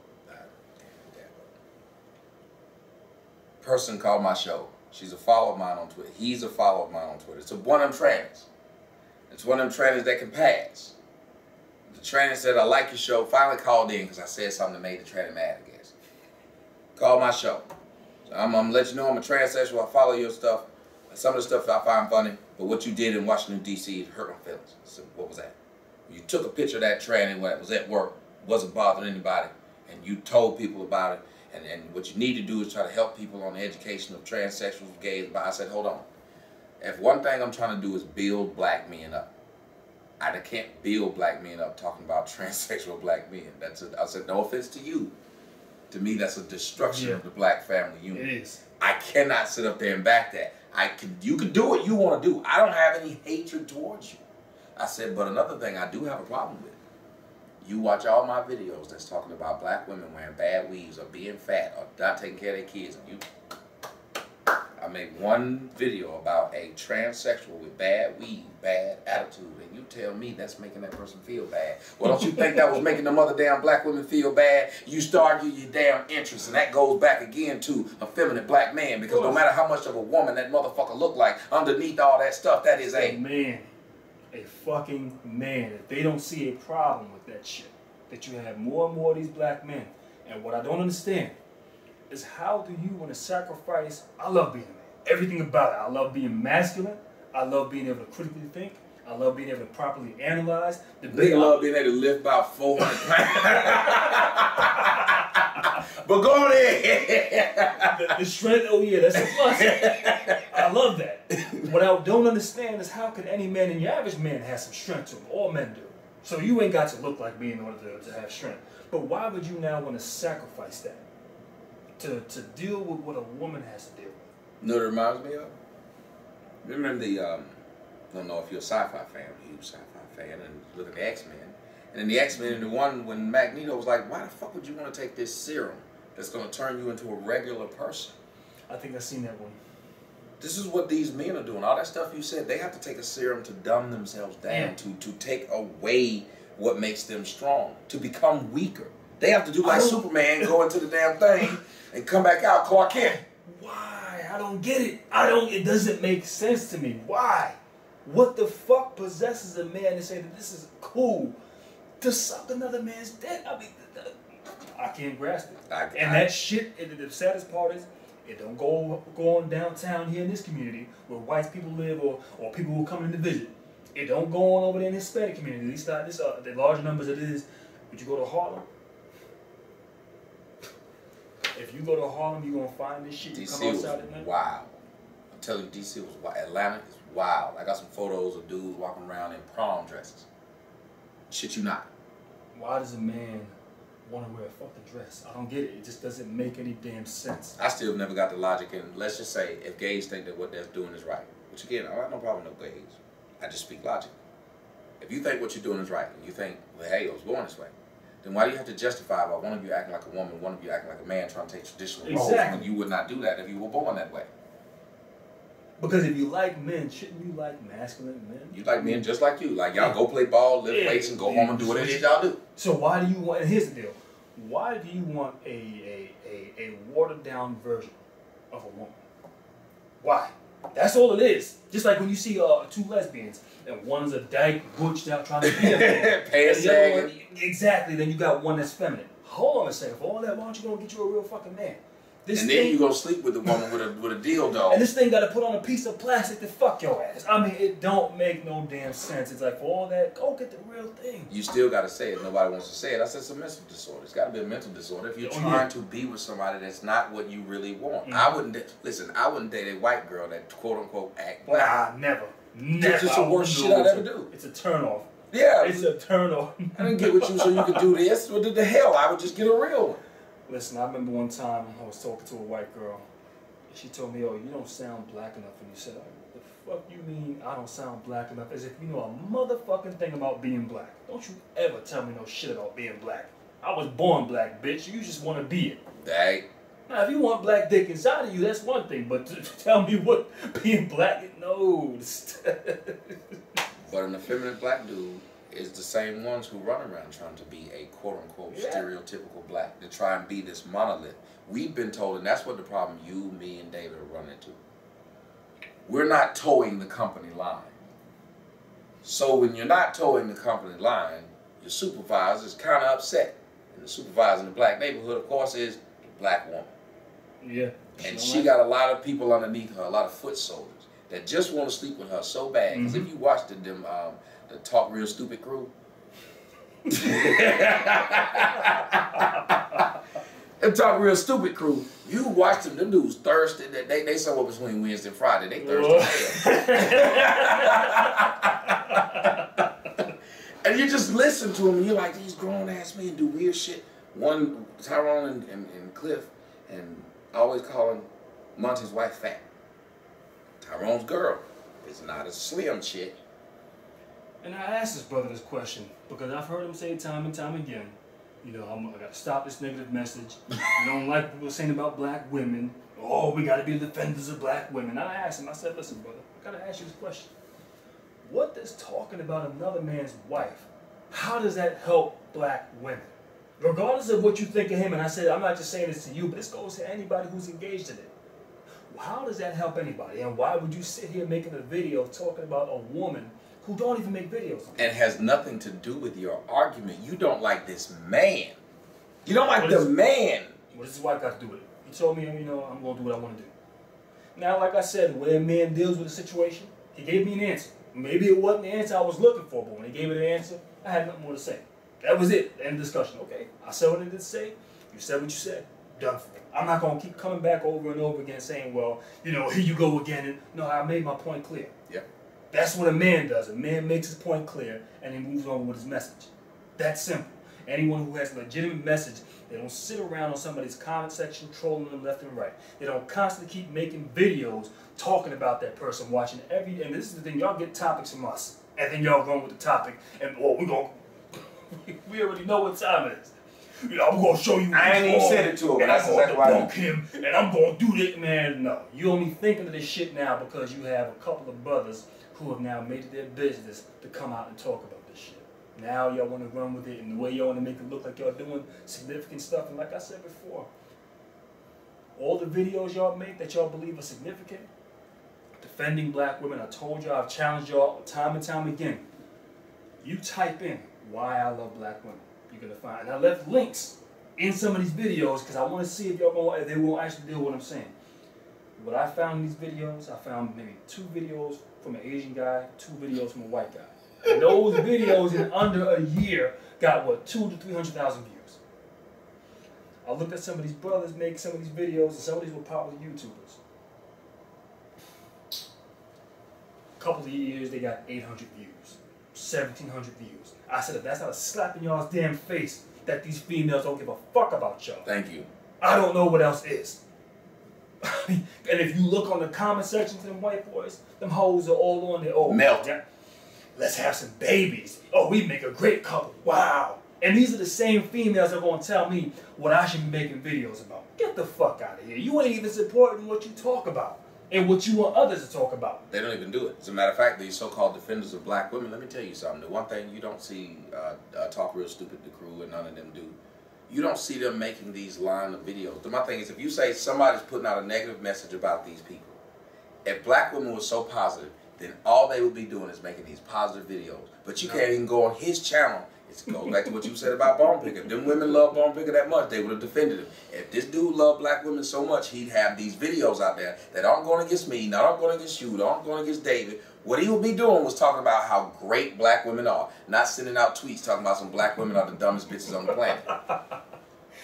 Person called my show. She's a follower of mine on Twitter. He's a follower of mine on Twitter. It's one of them trannies. It's one of them trannies that can pass. The tranny said, I like your show. Finally called in because I said something that made the tranny mad, I guess. Called my show. So I'm going to let you know I'm a transsexual. I follow your stuff. Some of the stuff I find funny, but what you did in Washington, D.C. hurt my feelings. I said, what was that? You took a picture of that tranny when it was at work, wasn't bothering anybody, and you told people about it. And what you need to do is try to help people on the education of transsexuals, gays. But I said, hold on. If one thing I'm trying to do is build black men up, I can't build black men up talking about transsexual black men. I said, no offense to you. To me, that's a destruction of the black family unit. It is. I cannot sit up there and back that. You can do what you want to do. I don't have any hatred towards you. I said, but another thing I do have a problem with. You watch all my videos that's talking about black women wearing bad weaves or being fat or not taking care of their kids. I made one video about a transsexual with bad weave, bad attitude, and you tell me that's making that person feel bad. Well, don't you think that was making them other damn black women feel bad? You start your damn interest, and that goes back again to a feminine black man, because no matter how much of a woman that motherfucker look like, underneath all that stuff, that is a man. A fucking man. If they don't see a problem with that shit, that you have more and more of these black men. And what I don't understand is, how do you want to sacrifice? I love being a man. Everything about it. I love being masculine. I love being able to critically think. I love being able to properly analyze. Nigga love being able to lift about 400 pounds. But go ahead. The strength, oh yeah, that's a plus. I love that. What I don't understand is, how can any man, and your average man, have some strength to him? All men do. So you ain't got to look like me in order to have strength. But why would you now want to sacrifice that to deal with what a woman has to deal with? You know what it reminds me of? Remember I don't know if you're a sci-fi fan, a huge sci-fi fan, and look at the X-Men. And in the X-Men, the one when Magneto was like, why the fuck would you want to take this serum that's going to turn you into a regular person? I think I've seen that one. This is what these men are doing. All that stuff you said, they have to take a serum to dumb themselves down, to take away what makes them strong, to become weaker. They have to do like Superman, go into the damn thing and come back out Clark Kent. Why? I don't get it. It doesn't make sense to me. Why? What the fuck possesses a man to say that this is cool to suck another man's dick? I mean, I can't grasp it. And that shit, the saddest part is, it don't go on downtown here in this community where white people live, or people who come in to visit. It don't go on over there in the Hispanic community. At least the large numbers it is. Would you go to Harlem? If you go to Harlem, you're gonna find this shit. DC was wild. I'm telling you, DC was wild. Atlanta is wild. I got some photos of dudes walking around in prom dresses. Shit you not. Why does a man want to wear a fucking dress? I don't get it. It just doesn't make any damn sense. I still never got the logic. And let's just say, if gays think that what they're doing is right, which again, I have no problem with no gays. I just speak logic. If you think what you're doing is right, and you think, well, hey, I was born this way, then why do you have to justify by one of you acting like a woman, one of you acting like a man, trying to take traditional roles when you would not do that if you were born that way? Because if you like men, shouldn't you like masculine men? You like men just like you. Like, y'all go play ball, lift weights, and go home and do what it is y'all do. So why do you want, and here's the deal, why do you want a watered down version of a woman? Why? That's all it is. Just like when you see two lesbians, and one's a dyke, butched out, trying to be a man. Pants sagging. Exactly, then you got one that's feminine. Hold on a second, for all that, why don't you go get you a real fucking man? And then you go sleep with the woman with a dildo. And this thing got to put on a piece of plastic to fuck your ass. I mean, it don't make no damn sense. It's like, for all that, go get the real thing. You still got to say it. Nobody wants to say it. I said it's a mental disorder. It's got to be a mental disorder. If you're trying to be with somebody that's not what you really want. I wouldn't date a white girl that quote unquote act black. Nah, never. Never. It's just the worst shit I'd ever do. It's a turn off. Yeah. It's a turn off. I didn't get with you so you could do this. What the hell? I would just get a real one. Listen, I remember one time I was talking to a white girl, and she told me, "Oh, you don't sound black enough." And you said, "The fuck you mean I don't sound black enough?" As if you know a motherfucking thing about being black. Don't you ever tell me no shit about being black. I was born black, bitch. You just want to be it. Dang. Now, if you want black dick inside of you, that's one thing. But to tell me what being black, no. But an effeminate black dude is the same ones who run around trying to be a quote-unquote stereotypical black, to try and be this monolith. We've been told, and that's what the problem you, me, and David are running into. We're not towing the company line. So when you're not towing the company line, your supervisor is kind of upset. And the supervisor in the black neighborhood, of course, is a black woman. Yeah. And she got a lot of people underneath her, a lot of foot soldiers, that just want to sleep with her so bad. Because if you watch the Talk Real Stupid crew, the Talk Real Stupid crew, you watch them dudes thirsty. They somewhere between Wednesday and Friday. They thirsty. And you just listen to them, and you're like, these grown ass men do weird shit. One, Tyrone and Cliff, and always calling Monty's wife fat. Tyrone's girl is not a slim chick. And I asked this brother this question because I've heard him say time and time again, you know, I got to stop this negative message. You don't like what people saying about black women. Oh, we got to be defenders of black women. I asked him, I said, listen, brother, I got to ask you this question. What does talking about another man's wife, how does that help black women? Regardless of what you think of him, and I said, I'm not just saying this to you, but this goes to anybody who's engaged in it. How does that help anybody? And why would you sit here making a video talking about a woman who don't even make videos? And has nothing to do with your argument. You don't like this man. You don't like the man. What does his wife got to do with it? He told me, you know, I'm going to do what I want to do. Now, like I said, the way a man deals with a situation, he gave me an answer. Maybe it wasn't the answer I was looking for, but when he gave me the answer, I had nothing more to say. That was it. End of discussion. Okay, I said what I did say. You said what you said. Done for. I'm not going to keep coming back over and over again saying, well, you know, here you go again. And, no, I made my point clear. Yep. That's what a man does. A man makes his point clear and he moves on with his message. That's simple. Anyone who has a legitimate message, they don't sit around on somebody's comment section trolling them left and right. They don't constantly keep making videos talking about that person, watching every, and this is the thing, y'all get topics from us, and then y'all run with the topic, and we already know what time it is. You know, I'm going to show you. I ain't even said it to him. And I'm going to dunk him, and I'm going to do this, man. No, you only thinking of this shit now because you have a couple of brothers who have now made it their business to come out and talk about this shit. Now y'all want to run with it, and the way y'all want to make it look like y'all doing significant stuff. And like I said before, all the videos y'all make that y'all believe are significant, defending black women, I told y'all, I've challenged y'all time and time again. You type in why I love black women, you're gonna find. And I left links in some of these videos because I want to see if y'all if they won't actually deal with what I'm saying. What I found in these videos, I found maybe 2 videos from an Asian guy, 2 videos from a white guy. And those videos in under a year got what, 200,000 to 300,000 views. I looked at some of these brothers make some of these videos, and some of these were popular YouTubers. A couple of years, they got 800 views, 1,700 views. I said, if that's not a slap in y'all's damn face that these females don't give a fuck about y'all. Thank you. I don't know what else is. And if you look on the comment section to them white boys, them hoes are all on there. Oh, melt. Yeah. Let's have some babies. Oh, we make a great couple. Wow. And these are the same females that are going to tell me what I should be making videos about. Get the fuck out of here. You ain't even supporting what you talk about and what you want others to talk about. They don't even do it. As a matter of fact, these so-called defenders of black women, let me tell you something. The one thing you don't see Talk Real Stupid, the crew, and none of them do, you don't see them making these line of videos. My thing is, if you say somebody's putting out a negative message about these people, if black women were so positive, then all they would be doing is making these positive videos. But you can't even go on his channel. It goes back to what you said about Bone Picker. If them women love Bone Picker that much, they would have defended him. If this dude loved black women so much, he'd have these videos out there that aren't going against me, not aren't going against you, aren't going against David. What he would be doing was talking about how great black women are, not sending out tweets talking about some black women are the dumbest bitches on the planet.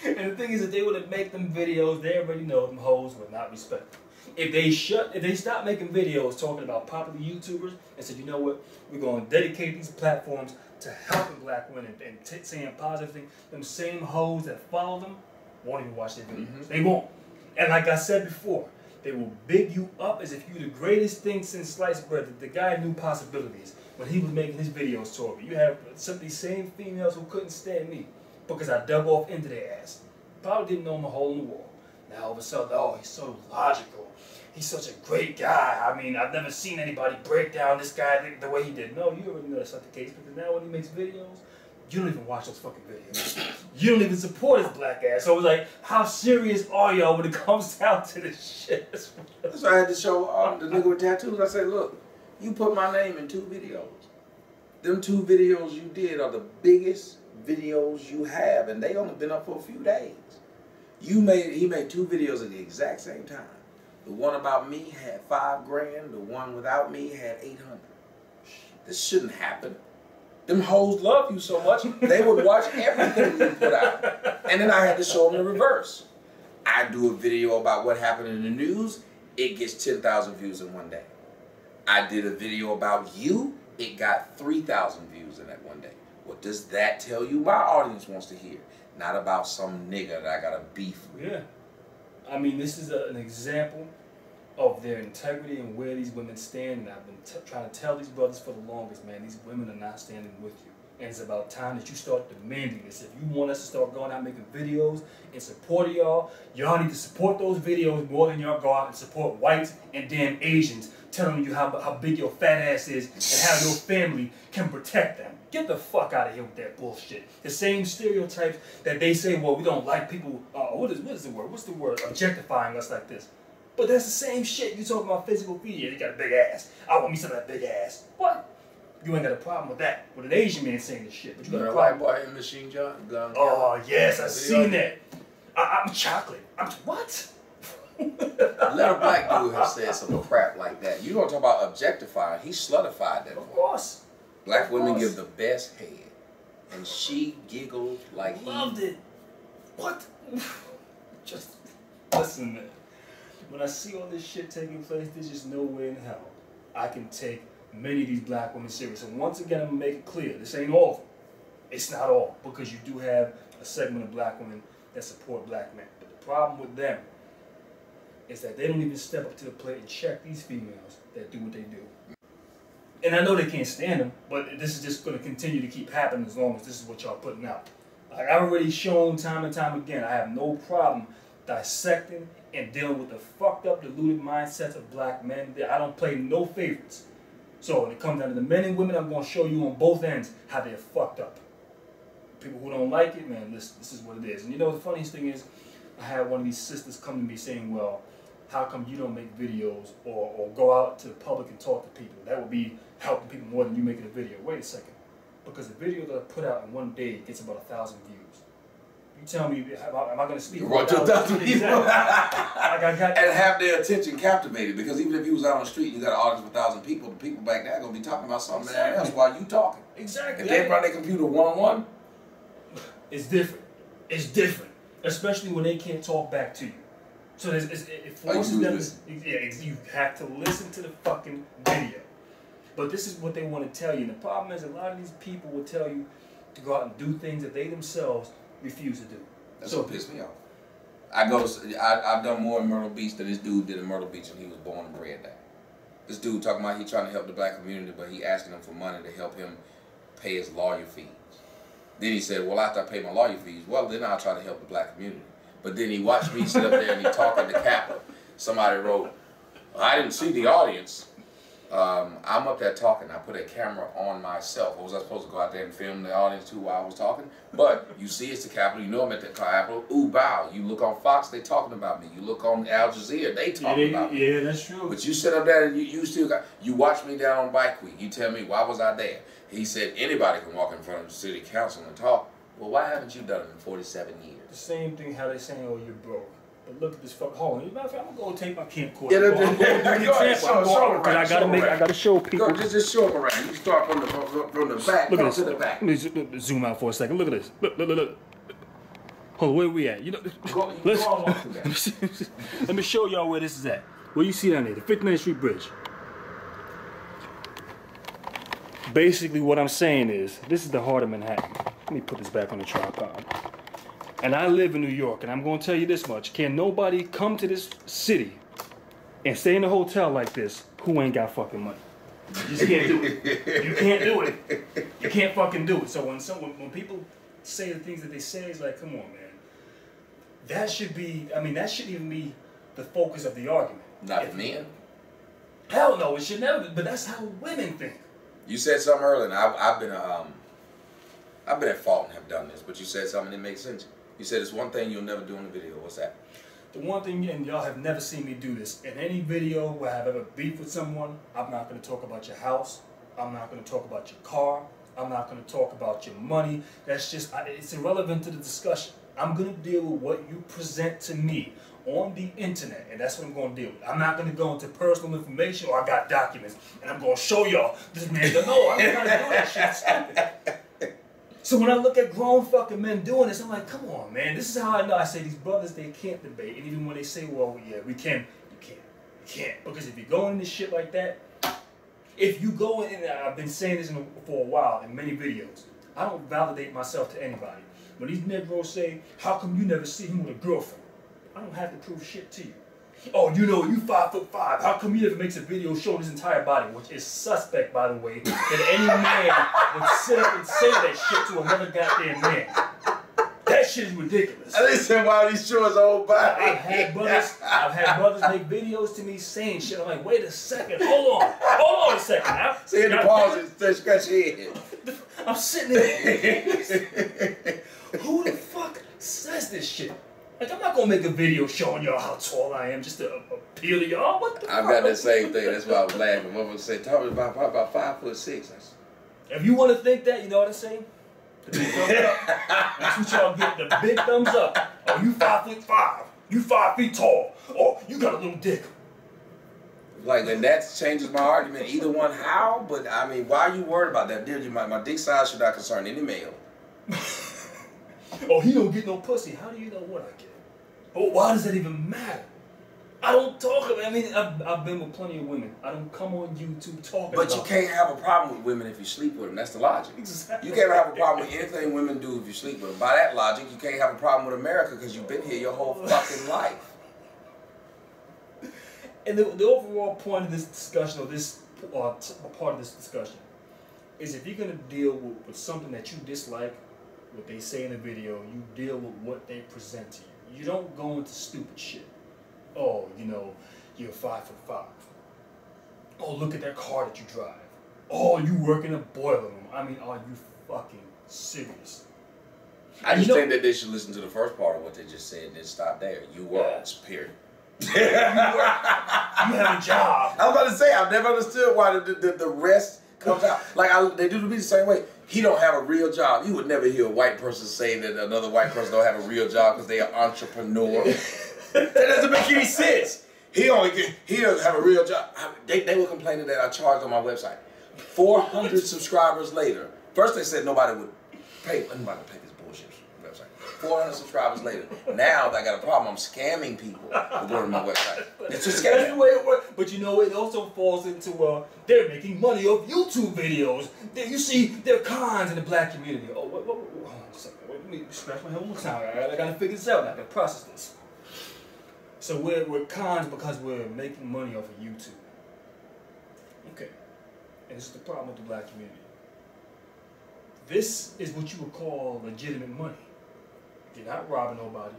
And the thing is, that they would have made them videos, they already know them hoes would not respect them. If they stop making videos talking about popular YouTubers and said, you know what, we're going to dedicate these platforms to helping black women and saying positive things, them same hoes that follow them won't even watch their videos. They won't. And like I said before, they will big you up as if you're the greatest thing since sliced bread. The guy knew possibilities when he was making his videos toward me. You have some of these same females who couldn't stand me because I dug off into their ass. Probably didn't know him a hole in the wall. Now all of a sudden, oh, he's so logical. He's such a great guy. I mean, I've never seen anybody break down this guy the way he did. No, you already know that's not the case, because now when he makes videos, you don't even watch those fucking videos. You don't even support his black ass. So it's like, how serious are y'all when it comes down to this shit? That's why I had to show the nigga with tattoos. I said, look, you put my name in 2 videos. Them 2 videos you did are the biggest videos you have, and they only been up for a few days. He made 2 videos at the exact same time. The one about me had $5 grand. The one without me had 800. This shouldn't happen. Them hoes love you so much, they would watch everything you put out. And then I had to show them the reverse. I do a video about what happened in the news, it gets 10,000 views in one day. I did a video about you, it got 3,000 views in that one day. What does that tell you my audience wants to hear? Not about some nigga that I got a beef with. Yeah. I mean, this is an example of their integrity and where these women stand. And I've been trying to tell these brothers for the longest, man, these women are not standing with you. And it's about time that you start demanding this. If you want us to start going out making videos in support of y'all, y'all need to support those videos more than y'all go out and support whites and damn Asians, telling you how big your fat ass is and how your family can protect them. Get the fuck out of here with that bullshit. The same stereotypes that they say, well, we don't like people, what is the word? What's the word? Objectifying us like this. But that's the same shit. You talking about physical features. You got a big ass. I want me some of that big ass. What? You ain't got a problem with that. With an Asian man saying this shit. But you got a white boy in machine gun. Oh, yes, I've seen that. I'm chocolate. What? Let a black dude have said some crap like that. You don't talk about objectifying. He slutified that. Of course. Black women give the best head. And she giggled like he loved it. What? Just listen, man. When I see all this shit taking place, there's just no way in hell I can take many of these black women serious. And once again, I'm going to make it clear, this ain't all of them. It's not all, because you do have a segment of black women that support black men. But the problem with them is that they don't even step up to the plate and check these females that do what they do. And I know they can't stand them, but this is just going to continue to keep happening as long as this is what y'all putting out. Like I've already shown time and time again, I have no problem dissecting and dealing with the fucked up, deluded mindsets of black men. I don't play no favorites. So when it comes down to the men and women, I'm going to show you on both ends how they're fucked up. People who don't like it, man, this is what it is. And you know the funniest thing is, I had one of these sisters come to me saying, well, how come you don't make videos or go out to the public and talk to people? That would be helping people more than you making a video. Wait a second. Because the video that I put out in one day gets about 1,000 views. You tell me, am I going to speak? Right to 1,000 people. Exactly. And have their attention captivated. Because even if you was out on the street and you got an audience of 1,000 people, the people back there are going to be talking about something else while you talking. Exactly. If they run their computer one-on-one, it's different. It's different. Especially when they can't talk back to you. So it forces them to, you have to listen to the fucking video. But this is what they want to tell you. And the problem is a lot of these people will tell you to go out and do things that they themselves refuse to do. That's what pissed me off. I've done more in Myrtle Beach than this dude did in Myrtle Beach, and he was born and bred there. This dude talking about he trying to help the black community, but he asking them for money to help him pay his lawyer fees. Then he said, well, after I pay my lawyer fees, well, then I'll try to help the black community. But then he watched me sit up there and he talk at the Capitol. Somebody wrote, I didn't see the audience. I'm up there talking. I put a camera on myself. Was I supposed to go out there and film the audience too while I was talking? But you see it's the Capitol. You know I'm at the Capitol. Ooh, bow. You look on Fox, they talking about me. You look on Al Jazeera, they talking about me. Yeah, that's true. But you sit up there and you still got, you watch me down on Bike Week. You tell me, why was I there? He said, anybody can walk in front of the city council and talk. Well, why haven't you done it in 47 years? The same thing how they saying, oh, you're broke. But look at this fuck. Hold on. I'm going to go take my camcorder. Yeah, I'm going to do an example. Because I got to show people. Go, just show them around. You start from the back, look at this. To the back. Let me zoom out for a second. Look at this. Look. Hold on, where we at? You know, let me show y'all where this is at. Where you see down there, the 59th Street Bridge. Basically, what I'm saying is, this is the heart of Manhattan. Let me put this back on the tripod. And I live in New York, and I'm going to tell you this much. Can nobody come to this city and stay in a hotel like this who ain't got fucking money? You just can't do it. You can't do it. You can't fucking do it. So when people say the things that they say, it's like, come on, man. That should be, I mean, that shouldn't even be the focus of the argument. Not for men. Hell no, it should never be, but that's how women think. You said something earlier, and I've been at fault and have done this, but you said something that makes sense. You said it's one thing you'll never do in a video. What's that? The one thing, and y'all have never seen me do this, in any video where I've ever beef with someone, I'm not going to talk about your house, I'm not going to talk about your car, I'm not going to talk about your money. That's just, it's irrelevant to the discussion. I'm going to deal with what you present to me on the internet, and that's what I'm going to deal with. I'm not going to go into personal information, or I got documents, and I'm going to show y'all this man. No, I'm not going to do that shit. It's stupid. So when I look at grown fucking men doing this, I'm like, come on, man. This is how I know. I say these brothers, they can't debate. And even when they say, well, yeah, we can, you can't. Because if you go into shit like that, if you go in, and I've been saying this for a while in many videos, I don't validate myself to anybody. When these Negroes say, how come you never see him with a girlfriend? I don't have to prove shit to you. Oh, you know, you 5'5". How come you never makes a video showing his entire body? Which is suspect, by the way, that any man would sit up and say that shit to another goddamn man. That shit is ridiculous. I listen while he's showing his whole body. I've had brothers make videos to me saying shit. I'm like, wait a second, hold on a second. See the pause and scratch your head. I'm sitting there. Who the fuck says this shit? Like, I'm not gonna make a video showing y'all how tall I am just to appeal to y'all. What the fuck? I've got that same thing. That's why I was laughing. Motherfucker said, talk about 5'6". If you want to think that, you know what I'm saying? The big thumbs up. That's what y'all get. The big thumbs up. Oh, you 5'5". You 5 feet tall. Oh, you got a little dick. Like, and that changes my argument. Either one, how? But I mean, why are you worried about that? Dude, my dick size should not concern any male. Oh, he don't get no pussy. How do you know what I get? Oh, why does that even matter? I don't talk about. I mean, I've been with plenty of women. I don't come on YouTube talking. But you can't have a problem with women if you sleep with them. That's the logic. Exactly. You can't have a problem with anything women do if you sleep with them. By that logic, you can't have a problem with America because you've been here your whole fucking life. And the overall point of this discussion, or this part of this discussion, is if you're gonna deal with something that you dislike, what they say in the video, you deal with what they present to you. You don't go into stupid shit. Oh, you know, you're 5'5". Oh, look at that car that you drive. Oh, you work in a boiler room. I mean, are you fucking serious? I just think that they should listen to the first part of what they just said and then stop there. You work, period. You have a job. I was about to say, I've never understood why the rest comes out. Like, they do to me the same way. He don't have a real job. You would never hear a white person say that another white person don't have a real job because they are an entrepreneur. That doesn't make any sense. He doesn't have a real job. They were complaining that I charged on my website. 400 subscribers later. First they said nobody would pay. Nobody would pay this bullshit website. 400 subscribers later. Now I got a problem. I'm scamming people to go to my website. It's just That's the way it works. But you know, it also falls into they're making money off YouTube videos. You see, there are cons in the black community. Oh, hold on a second. Let me scratch my head one more time. I gotta figure this out. I gotta process this. So we're cons because we're making money off of YouTube. Okay. And this is the problem with the black community. This is what you would call legitimate money. You're not robbing nobody.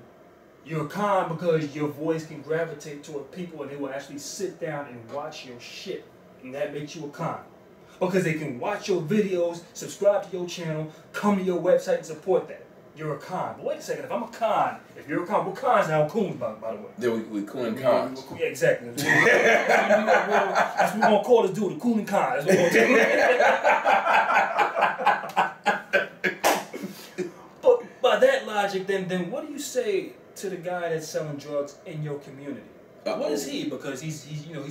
You're a con because your voice can gravitate toward people and they will actually sit down and watch your shit. And that makes you a con. Because they can watch your videos, subscribe to your channel, come to your website and support that. You're a con. But wait a second, if I'm a con, if you're a con, we're cons now, coons, by the way. Yeah, we coon and cons. Yeah, exactly. That's what we're going to call this dude, the coon and con. That's what we're going to do. But by that logic, then what do you say to the guy that's selling drugs in your community? What is he? Because he's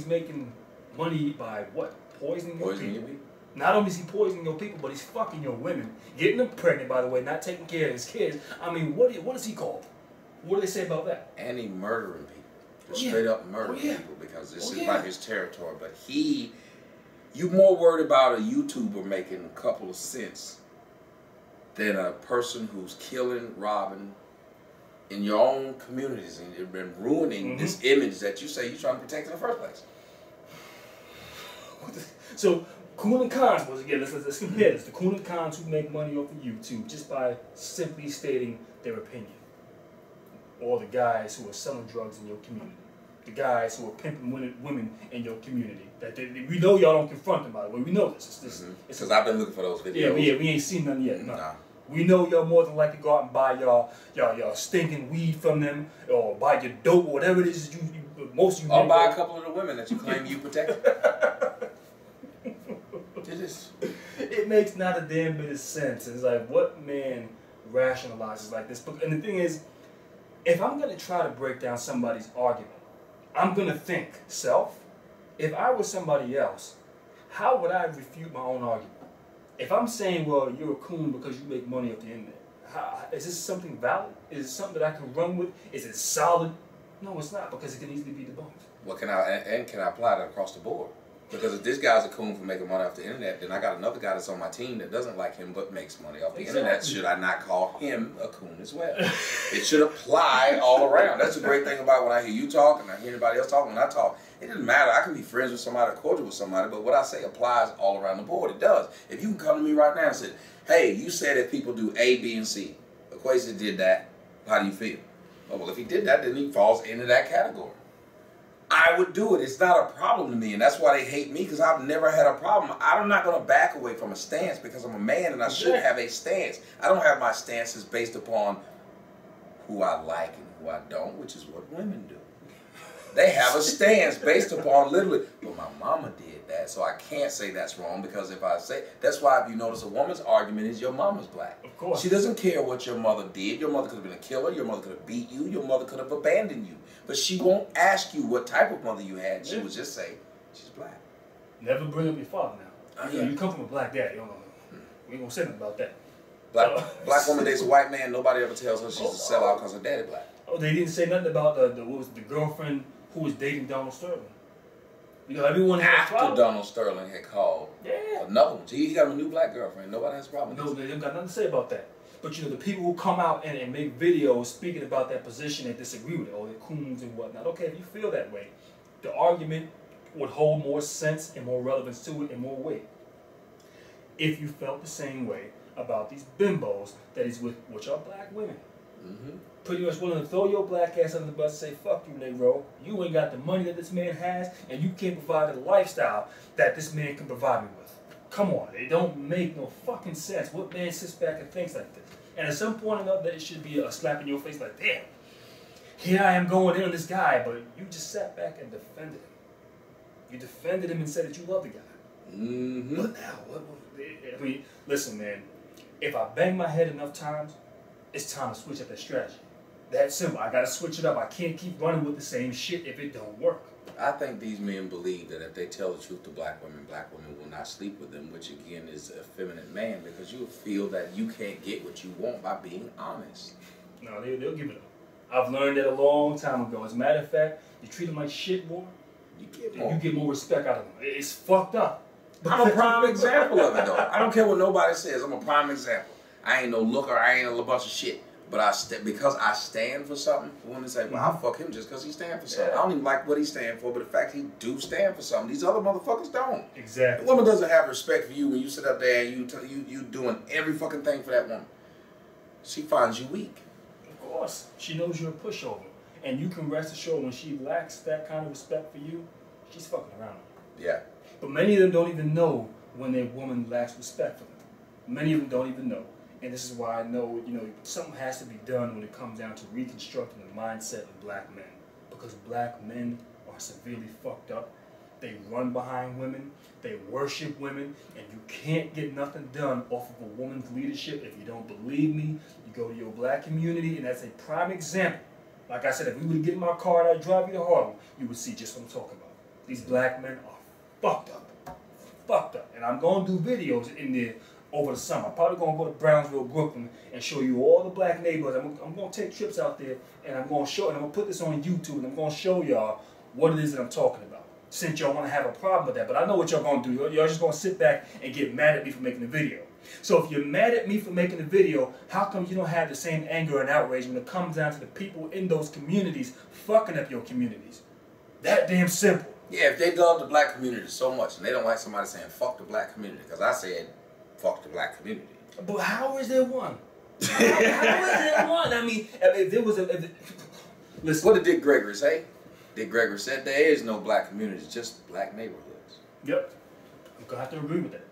making money by what? Poisoning your people. Not only is he poisoning your people, but he's fucking your women, getting them pregnant, by the way, not taking care of his kids. I mean, what is he called? What do they say about that? And he murdering people. Straight up murdering people because this is like his territory. But you more worried about a YouTuber making a couple of cents than a person who's killing, robbing in your own communities and ruining this image that you say you're trying to protect in the first place. So, Coon and cons, once again, let's compare this. The coon and cons who make money off of YouTube just by simply stating their opinion. Or the guys who are selling drugs in your community. The guys who are pimping women in your community. We know y'all don't confront them, by the way. We know this. Because I've been looking for those videos. Yeah, we ain't seen none yet. No. Nah. We know y'all more than likely go out and buy y'all stinking weed from them, or buy your dope, or whatever it is most of you. Or buy a couple of the women that you claim you protect. It makes not a damn bit of sense. It's like, what man rationalizes like this? And the thing is, if I'm going to try to break down somebody's argument, I'm going to think, self, if I was somebody else, how would I refute my own argument? If I'm saying, well, you're a coon because you make money off the internet, is this something valid? Is it something that I can run with? Is it solid? No, it's not, because it can easily be debunked. Well, can I apply that across the board? Because if this guy's a coon for making money off the internet, then I got another guy that's on my team that doesn't like him but makes money off the internet. Should I not call him a coon as well? It should apply all around. That's the great thing about when I hear you talk and I hear anybody else talk. When I talk, it doesn't matter. I can be friends with somebody or cordial with somebody, but what I say applies all around the board. It does. If you can come to me right now and say, hey, you said that people do A, B, and C. Akwesi did that. How do you feel? Oh, well, if he did that, then he falls into that category. I would do it. It's not a problem to me, and that's why they hate me, because I've never had a problem. I'm not going to back away from a stance because I'm a man and I should have a stance. I don't have my stances based upon who I like and who I don't, which is what women do. They have a stance based upon literally, well, my mama did that, so I can't say that's wrong, because if I say, that's why if you notice a woman's argument is your mama's black. Of course. She doesn't care what your mother did. Your mother could have been a killer. Your mother could have beat you. Your mother could have abandoned you. But she won't ask you what type of mother you had. She would just say, she's black. Never bring up your father now. You come from a black daddy. We ain't gonna say nothing about that. Black woman dates a white man. Nobody ever tells her she's a sellout because her daddy black. Oh, they didn't say nothing about the girlfriend who was dating Donald Sterling. You know, everyone had a problem. After Donald Sterling had called another one. He got a new black girlfriend. Nobody has a problem with this. No, they don't got nothing to say about that. But you know, the people who come out and make videos speaking about that position and disagree with it, or they're coons and whatnot. Okay, if you feel that way, the argument would hold more sense and more relevance to it and more weight. If you felt the same way about these bimbos that is with which are black women. Pretty much willing to throw your black ass under the bus and say, fuck you, Negro. You ain't got the money that this man has, and you can't provide the lifestyle that this man can provide me with. Come on, it don't make no fucking sense. What man sits back and thinks like this? And at some point or another, it should be a slap in your face like, damn, here I am going in on this guy, but you just sat back and defended him. You defended him and said that you love the guy. What now? I mean, listen, man, if I bang my head enough times, it's time to switch up that strategy. That simple. I gotta switch it up. I can't keep running with the same shit if it don't work. I think these men believe that if they tell the truth to black women will not sleep with them, which again is a feminine man, because you feel that you can't get what you want by being honest. No, they'll give it up. I've learned that a long time ago. As a matter of fact, you treat them like shit more, you get more respect out of them. It's fucked up. I'm a prime example of it, though. I don't care what nobody says. I'm a prime example. I ain't no looker. I ain't a bunch of shit. But because I stand for something, women say, well, I'll fuck him just because he stands for something. I don't even like what he stands for, but the fact he do stand for something, these other motherfuckers don't. Exactly. The woman doesn't have respect for you when you sit up there and you doing every fucking thing for that woman. She finds you weak. Of course. She knows you're a pushover. And you can rest assured when she lacks that kind of respect for you, she's fucking around. Yeah. But many of them don't even know when their woman lacks respect for them. Many of them don't even know. And this is why I know, something has to be done when it comes down to reconstructing the mindset of black men. Because black men are severely fucked up. They run behind women. They worship women. And you can't get nothing done off of a woman's leadership. If you don't believe me, you go to your black community, and that's a prime example. Like I said, if we were to get in my car and I'd drive you to Harlem, you would see just what I'm talking about. These black men are fucked up. Fucked up. And I'm going to do videos in there over the summer. I'm probably going to go to Brownsville, Brooklyn, and show you all the black neighborhoods. I'm going to take trips out there, and I'm going to show, and I'm going to put this on YouTube, and I'm going to show y'all what it is that I'm talking about. Since y'all want to have a problem with that, but I know what y'all going to do. Y'all just going to sit back and get mad at me for making the video. So if you're mad at me for making the video, how come you don't have the same anger and outrage when it comes down to the people in those communities fucking up your communities? That damn simple. Yeah, if they love the black community so much and they don't like somebody saying fuck the black community, because I said fuck the black community. But how is there one? How is there one? I mean, if there was a... listen. What did Dick Gregory say? Dick Gregory said there is no black communities, just black neighborhoods. Yep. I'm going to have to agree with that.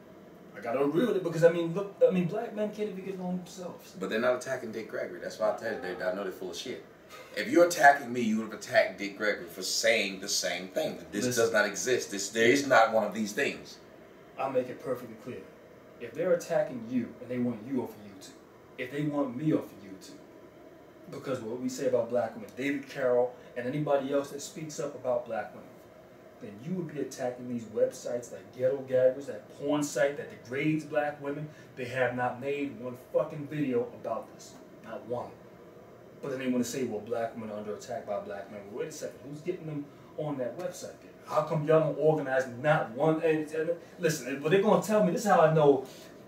I got to agree with it because, I mean, look, I mean, black men can't even get along themselves. But they're not attacking Dick Gregory. That's why I tell you, I know they're full of shit. If you're attacking me, you would have attacked Dick Gregory for saying the same thing. This does not exist. There is not one of these things. I'll make it perfectly clear. If they're attacking you and they want you off of YouTube, if they want me off of YouTube, because what we say about black women, David Carroll and anybody else that speaks up about black women, then you would be attacking these websites like Ghetto Gaggers, that porn site that degrades black women. They have not made one fucking video about this. Not one. But then they want to say, well, black women are under attack by black men. Well, wait a second, who's getting them on that website then? How come y'all don't organize not one? And listen, but they're going to tell me, this is how I know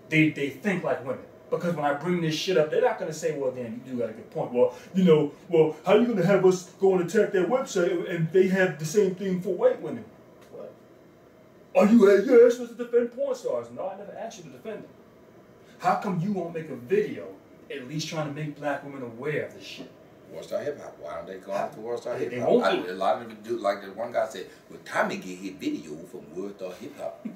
they think like women. Because when I bring this shit up, they're not going to say, well, damn, you do got a good point. Well, you know, well, how are you going to have us go and attack that website and they have the same thing for white women? What? Are you asking us to defend porn stars? No, I never asked you to defend them. How come you won't make a video at least trying to make black women aware of this shit? World Star Hip Hop. Why don't they go after World Star Hip They Hop? won't A lot of them do, like the one guy said, well, Tommy get his video from World Star Hip Hop.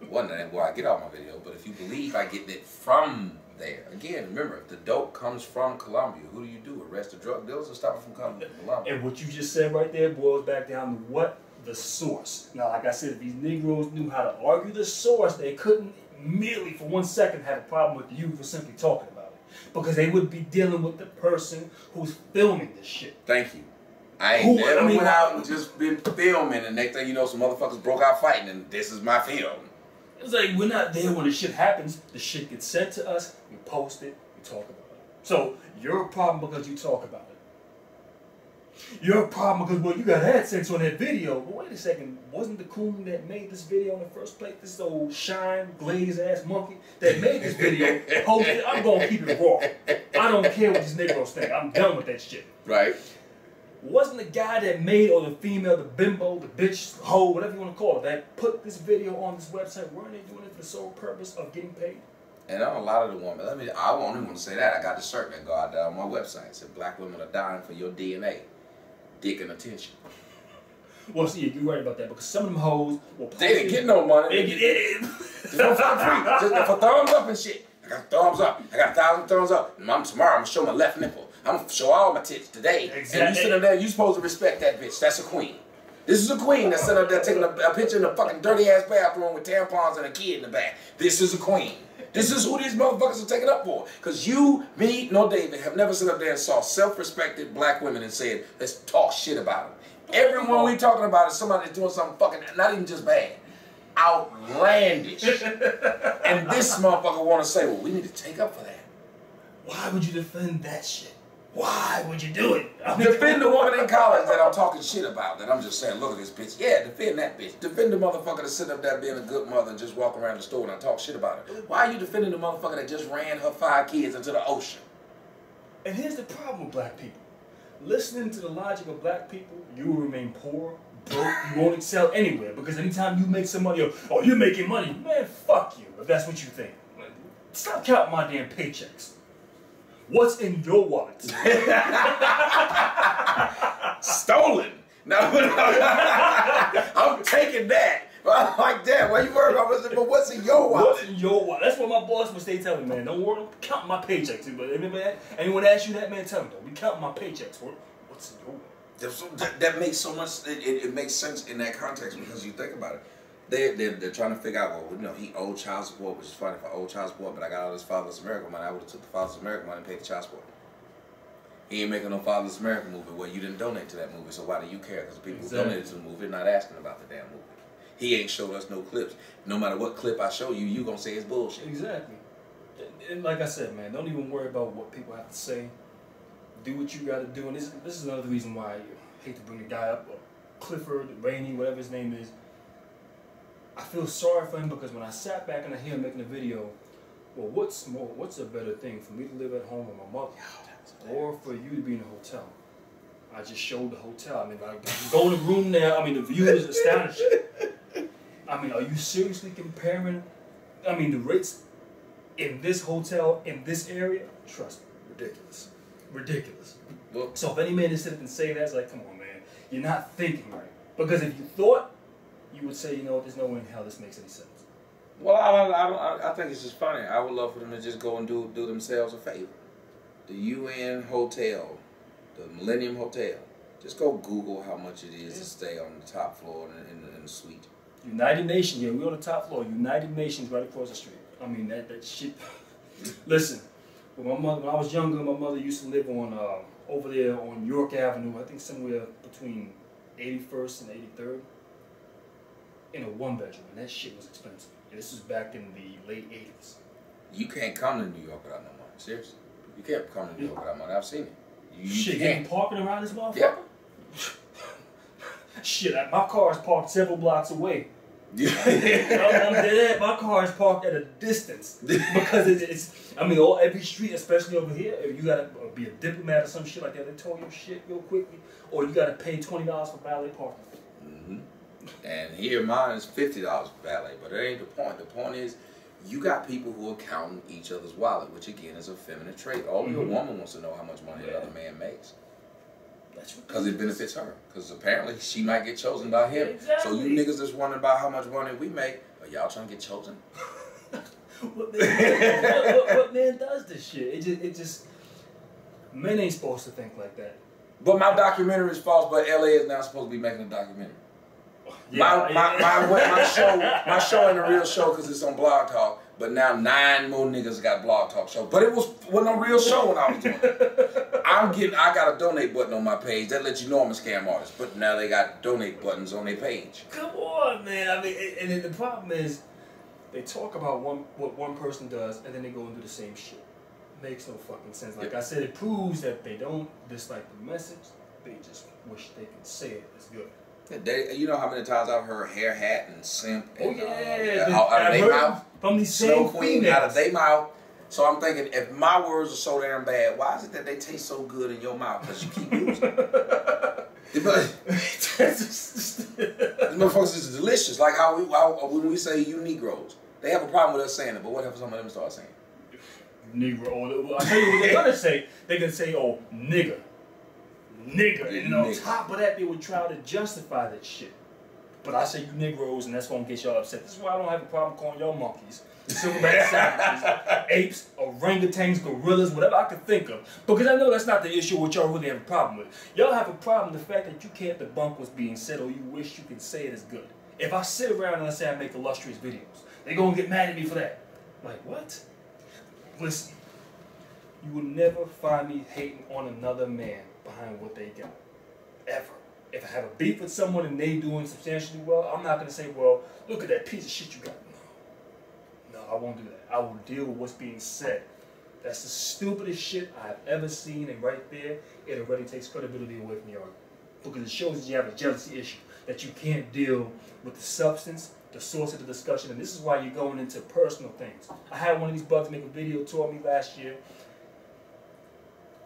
One of them where I get all my video, but if you believe I get it from there. Again, remember, if the dope comes from Colombia, who do you do? Arrest the drug dealers or stop it from coming from Colombia? And what you just said right there boils back down to what? The source. Now, like I said, if these Negroes knew how to argue the source, they couldn't merely for 1 second have a problem with you for simply talking about it. Because they would be dealing with the person who's filming this shit. Thank you. I ain't never went out and just been filming and next thing you know some motherfuckers broke out fighting and this is my film. It's like we're not there when the shit happens. The shit gets sent to us, we post it, we talk about it. So you're a problem because you talk about it. You're a problem because, well, you got AdSense on that video. But wait a second, wasn't the coon that made this video in the first place, this old shine, glaze ass monkey that made this video, posted it? I'm gonna keep it raw. I don't care what these Negroes think. I'm done with that shit. Right. Wasn't the guy that made, or the female, the bimbo, the bitch, the hoe, whatever you want to call it, that put this video on this website, weren't they doing it for the sole purpose of getting paid? And on a lot of the women, I won't even want to say that. I got the shirt that go out there on my website. It said, black women are dying for your DNA. Dick and attention. Well, see, you're right about that, because some of them hoes will post they didn't get no money. They get it. Just for free. Just for thumbs up and shit. I got thumbs up. I got 1,000 thumbs up. And tomorrow I'm going to show my left nipple. I'm going to show all my tits today. Exactly. And you sit up there, you supposed to respect that bitch. That's a queen. This is a queen that's sitting up there taking a picture in a fucking dirty ass bathroom with tampons and a kid in the back. This is a queen. This is who these motherfuckers are taking up for. Because you, me, nor David have never sit up there and saw self-respected black women and said, let's talk shit about them. Everyone we talking about is somebody that's doing something fucking, not even just bad, outlandish. And this motherfucker want to say, well, we need to take up for that. Why would you defend that shit? Why would you do it? I mean, defend the woman in college that I'm talking shit about, that I'm just saying, look at this bitch. Yeah, defend that bitch. Defend the motherfucker that's sitting up there being a good mother and just walk around the store and I talk shit about her. Why are you defending the motherfucker that just ran her 5 kids into the ocean? And here's the problem with black people. Listening to the logic of black people, you will remain poor, broke, you won't excel anywhere. Because anytime you make some money, oh, you're making money. Man, fuck you, if that's what you think. Stop counting my damn paychecks. What's in your wallet? Stolen. No, I'm taking that. I'm like that. Why you worried about it? But what's in your wallet? What's in your wallet? That's what my boss would stay telling me, man. Don't worry, I'm counting my paychecks. But anyone asks you that, man, tell them, don't be counting my paychecks. What's in your wallet? That makes so much. It makes sense in that context because you think about it. They're trying to figure out, well, you know, he owed child support, which is funny for old child support, but I got all this Fatherless America money. I would have took the Fatherless America money and paid the child support. He ain't making no Fatherless America movie. Well, you didn't donate to that movie, so why do you care? Because the people who donated to the movie are not asking about the damn movie. He ain't showed us no clips. No matter what clip I show you, you gonna say it's bullshit. Exactly. And like I said, man, don't even worry about what people have to say. Do what you gotta do. And this is another reason why I hate to bring the guy up, Clifford, Rainey, whatever his name is. I feel sorry for him because when I sat back and I hear him making a video, well, what's a better thing, for me to live at home with my mother or for you to be in a hotel? I just showed the hotel. I mean, I go in the room now. I mean, the view is astonishing. I mean, are you seriously comparing? I mean, the rates in this hotel in this area? Trust me, ridiculous, ridiculous. Well, so if any man is sitting and say that, it's like, come on, man, you're not thinking right. Because if you thought, you would say, you know, there's no way in hell this makes any sense. Well, I think it's just funny. I would love for them to just go and do themselves a favor. The UN Hotel, the Millennium Hotel. Just go Google how much it is to stay on the top floor in the suite. United Nations, yeah, we're on the top floor. United Nations right across the street. I mean, that shit. Listen, when I was younger, my mother used to live on over there on York Avenue, I think somewhere between 81st and 83rd, in a one-bedroom, and that shit was expensive. And this was back in the late 80s. You can't come to New York without no money. Seriously. You can't come to New York without money. I've seen it. You shit, getting parking around this motherfucker? Yeah. Shit, my car is parked several blocks away. I'm dead. My car is parked at a distance because it's. I mean, every street, especially over here, if you gotta be a diplomat or some shit like that, they tow your shit real quickly, or you gotta pay $20 for valet parking. Mm-hmm. And here, mine is $50 for valet, but that ain't the point. The point is, you got people who are counting each other's wallet, which again is a feminine trait. Only a woman wants to know how much money another man makes. Because it benefits her. Because apparently she might get chosen by him. Exactly. So you niggas just wondering about how much money we make, are y'all trying to get chosen? what man does this shit? It just men ain't supposed to think like that. But my documentary is false, but LA is now supposed to be making a documentary. Yeah, my show ain't a real show because it's on Blog Talk, but now 9 more niggas got Blog Talk show. But it wasn't a real show when I was doing it. I got a donate button on my page that lets you know I'm a scam artist, but now they got donate buttons on their page. Come on, man. I mean, and the problem is they talk about what one person does and then they go and do the same shit. Makes no fucking sense. Like I said, it proves that they don't dislike the message. They just wish they could say it as good. You know how many times I've heard hair hat and simp and out of their mouth, from these Snow same Queen females. out of their mouth. So I'm thinking, if my words are so damn bad, why is it that they taste so good in your mouth? Because you keep using them. These motherfuckers is delicious. Like how when we say you Negroes, they have a problem with us saying it. But what if some of them start saying it? Negro. I tell you what they're gonna say. They're gonna say, "Oh, nigga." Nigga, and on top of that, they would try to justify that shit. But I say you Negroes, and that's gonna get y'all upset. This is why I don't have a problem calling y'all monkeys, silverback savages, apes, orangutans, gorillas, whatever I can think of. Because I know that's not the issue what y'all really have a problem with. Y'all have a problem with the fact that you can't debunk what's being said, or you wish you could say it as good. If I sit around and I say I make illustrious videos, they gonna get mad at me for that. Like what? Listen, you will never find me hating on another man behind what they got, ever. If I have a beef with someone and they doing substantially well, I'm not gonna say, well, look at that piece of shit you got. No, I won't do that. I will deal with what's being said. That's the stupidest shit I've ever seen, and right there, it already takes credibility away from your argument. Because it shows that you have a jealousy issue, that you can't deal with the substance, the source of the discussion, and this is why you're going into personal things. I had one of these brothers make a video toward me last year,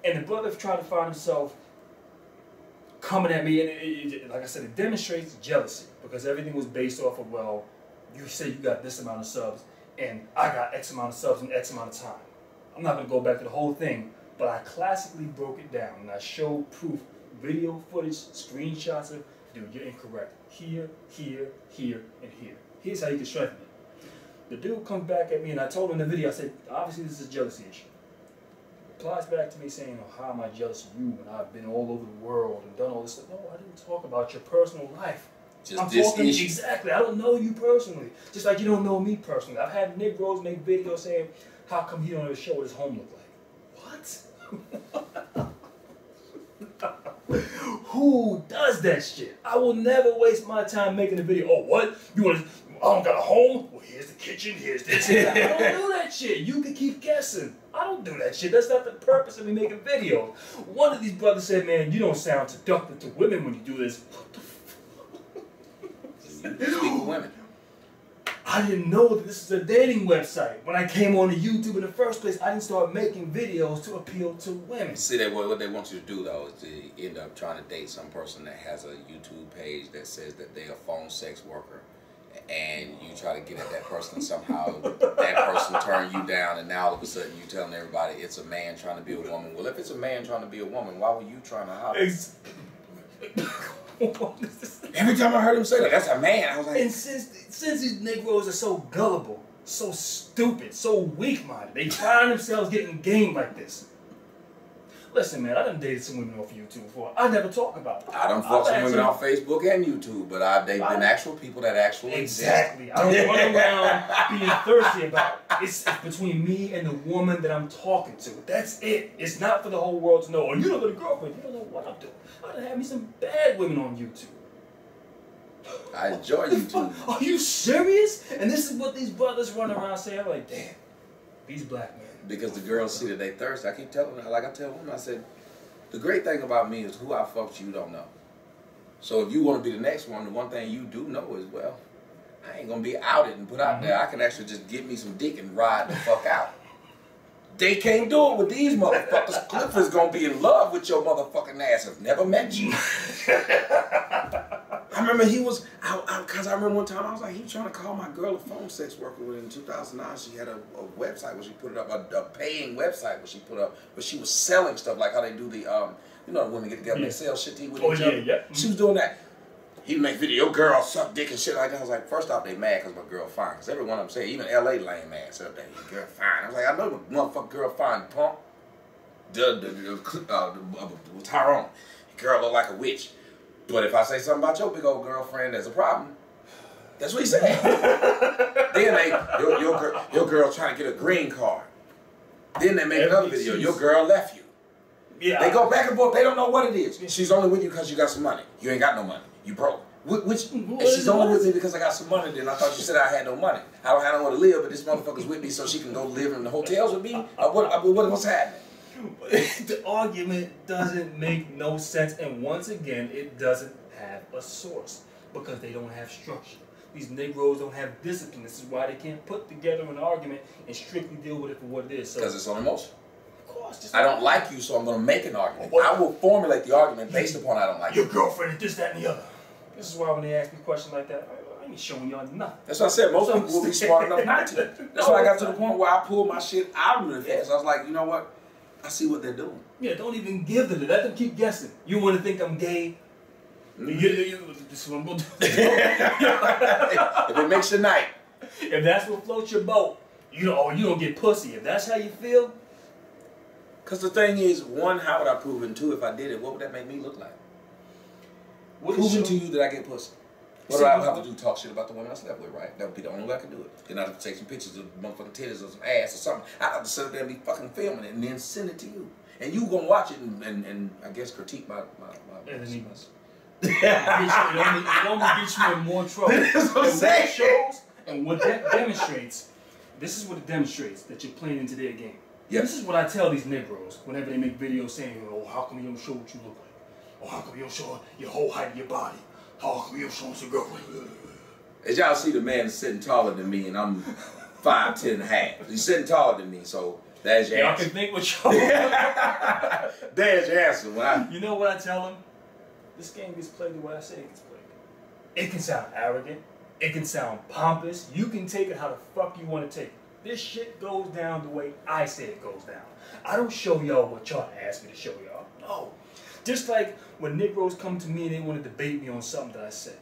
and the brother tried to find himself coming at me, and like I said, it demonstrates jealousy, because everything was based off of, well, you say you got this amount of subs, and I got X amount of subs in X amount of time. I'm not going to go back to the whole thing, but I classically broke it down, and I showed proof, video footage, screenshots of, dude, you're incorrect. Here, here, here, and here. Here's how you can strengthen it. The dude comes back at me, and I told him in the video, I said, obviously this is a jealousy issue. Replies back to me saying, oh, how am I jealous of you when I've been all over the world and done all this stuff? No, I didn't talk about your personal life. I'm talking exactly. I don't know you personally. Just like you don't know me personally. I've had Negroes make videos saying, how come he don't ever show what his home look like? What? Who does that shit? I will never waste my time making a video. Oh, what? You want to, I don't got a home? Well, here's the kitchen, here's this. I don't do that shit. You can keep guessing. I don't do that shit. That's not the purpose of me making videos. One of these brothers said, man, you don't sound seductive to women when you do this. What the fuck? Speak to women. I didn't know that this is a dating website. When I came on to YouTube in the first place, I didn't start making videos to appeal to women. See, what they want you to do, though, is to end up trying to date some person that has a YouTube page that says that they're a phone sex worker. And you try to get at that person somehow, that person turn you down, and now all of a sudden you telling everybody it's a man trying to be a woman. Well, if it's a man trying to be a woman, why were you trying to holler? Every time I heard him say that, that's a man. I was like, and since these Negroes are so gullible, so stupid, so weak-minded, they find themselves getting game like this. Listen, man, I done dated some women off YouTube before. I never talk about it. I done fucked some women on Facebook and YouTube, but they've been actual people that actually exactly. I don't run around being thirsty about it. It's between me and the woman that I'm talking to. That's it. It's not for the whole world to know. Oh, you don't got a girlfriend. You don't know what I'm doing. I done had me some bad women on YouTube. I enjoy YouTube. Are you serious? And this is what these brothers run around saying. I'm like, damn, these black men. Because the girls see that they thirsty. I keep telling them, like I tell them, I said, the great thing about me is who I fucked you don't know. So if you want to be the next one, the one thing you do know is, well, I ain't going to be outed and put out there. I can actually just get me some dick and ride the fuck out. They can't do it with these motherfuckers. Cliff is going to be in love with your motherfucking ass. I've never met you. I remember he was, because I remember one time I was like, he was trying to call my girl a phone sex worker. In 2009, she had a website where she put it up, a paying website where she put up, where she was selling stuff like how they do the, you know, when they get together and they sell shit to you with each other. Yeah. She was doing that. He'd make video, your girl suck dick and shit like that. I was like, first off, they mad because my girl fine. Because every one of them say, even LA lame ass up there, your girl fine. I was like, I know the motherfucking girl fine, punk. Tyrone, your girl look like a witch. But if I say something about your big old girlfriend, there's a problem. That's what he said. Then your girl trying to get a green card. Then they make another video, your girl left you. Yeah. They go back and forth, they don't know what it is. She's only with you because you got some money. You ain't got no money. You broke. She's only with me because I got some money. Then I thought you said I had no money. I don't have nowhere to live, but this motherfucker's with me so she can go live in the hotels with me. What's happening? The argument doesn't make no sense, and once again, it doesn't have a source because they don't have structure. These Negroes don't have discipline. This is why they can't put together an argument and strictly deal with it for what it is. Because it's on emotion. Of course. I don't like you, so I'm going to make an argument. I will formulate the argument based upon I don't like you. Your girlfriend is this, that, and the other. This is why when they ask me questions like that, I ain't showing y'all nothing. That's what I said. Most people will be smart enough not to. That's why I got to the point where I pulled my shit out of the fence. I was like, you know what? I see what they're doing. Yeah, don't even give them. Let them keep guessing. You want to think I'm gay? This is what I'm going to do. If it makes your night. If that's what floats your boat, you don't get pussy. If that's how you feel. Because the thing is, one, how would I prove it? And two, if I did it, what would that make me look like? Proving to you that I get pussy. What do I have to do? Talk shit about the women I slept with, right? That would be the only way I could do it. Then I'd have to take some pictures of motherfucking titties or some ass or something. I'd have to sit up there and be fucking filming it and then send it to you. And you gonna watch it and I guess critique my it only gets you in more trouble. That's what I'm saying. Shows, and what that demonstrates, this is what it demonstrates, that you're playing into their game. Yes. This is what I tell these Negroes whenever they make videos saying, oh, how come you don't show what you look like? Oh, how come you don't show your whole height of your body? How come you don't show us a girlfriend? As y'all see, the man is sitting taller than me, and I'm 5'10" and a half. He's sitting taller than me, so there's your answer. Y'all can think what y'all There's your answer. You know what I tell them? This game gets played the way I say it gets played. It can sound arrogant. It can sound pompous. You can take it how the fuck you want to take it. This shit goes down the way I say it goes down. I don't show y'all what y'all asked me to show y'all. No. Just like when Negroes come to me and they want to debate me on something that I say.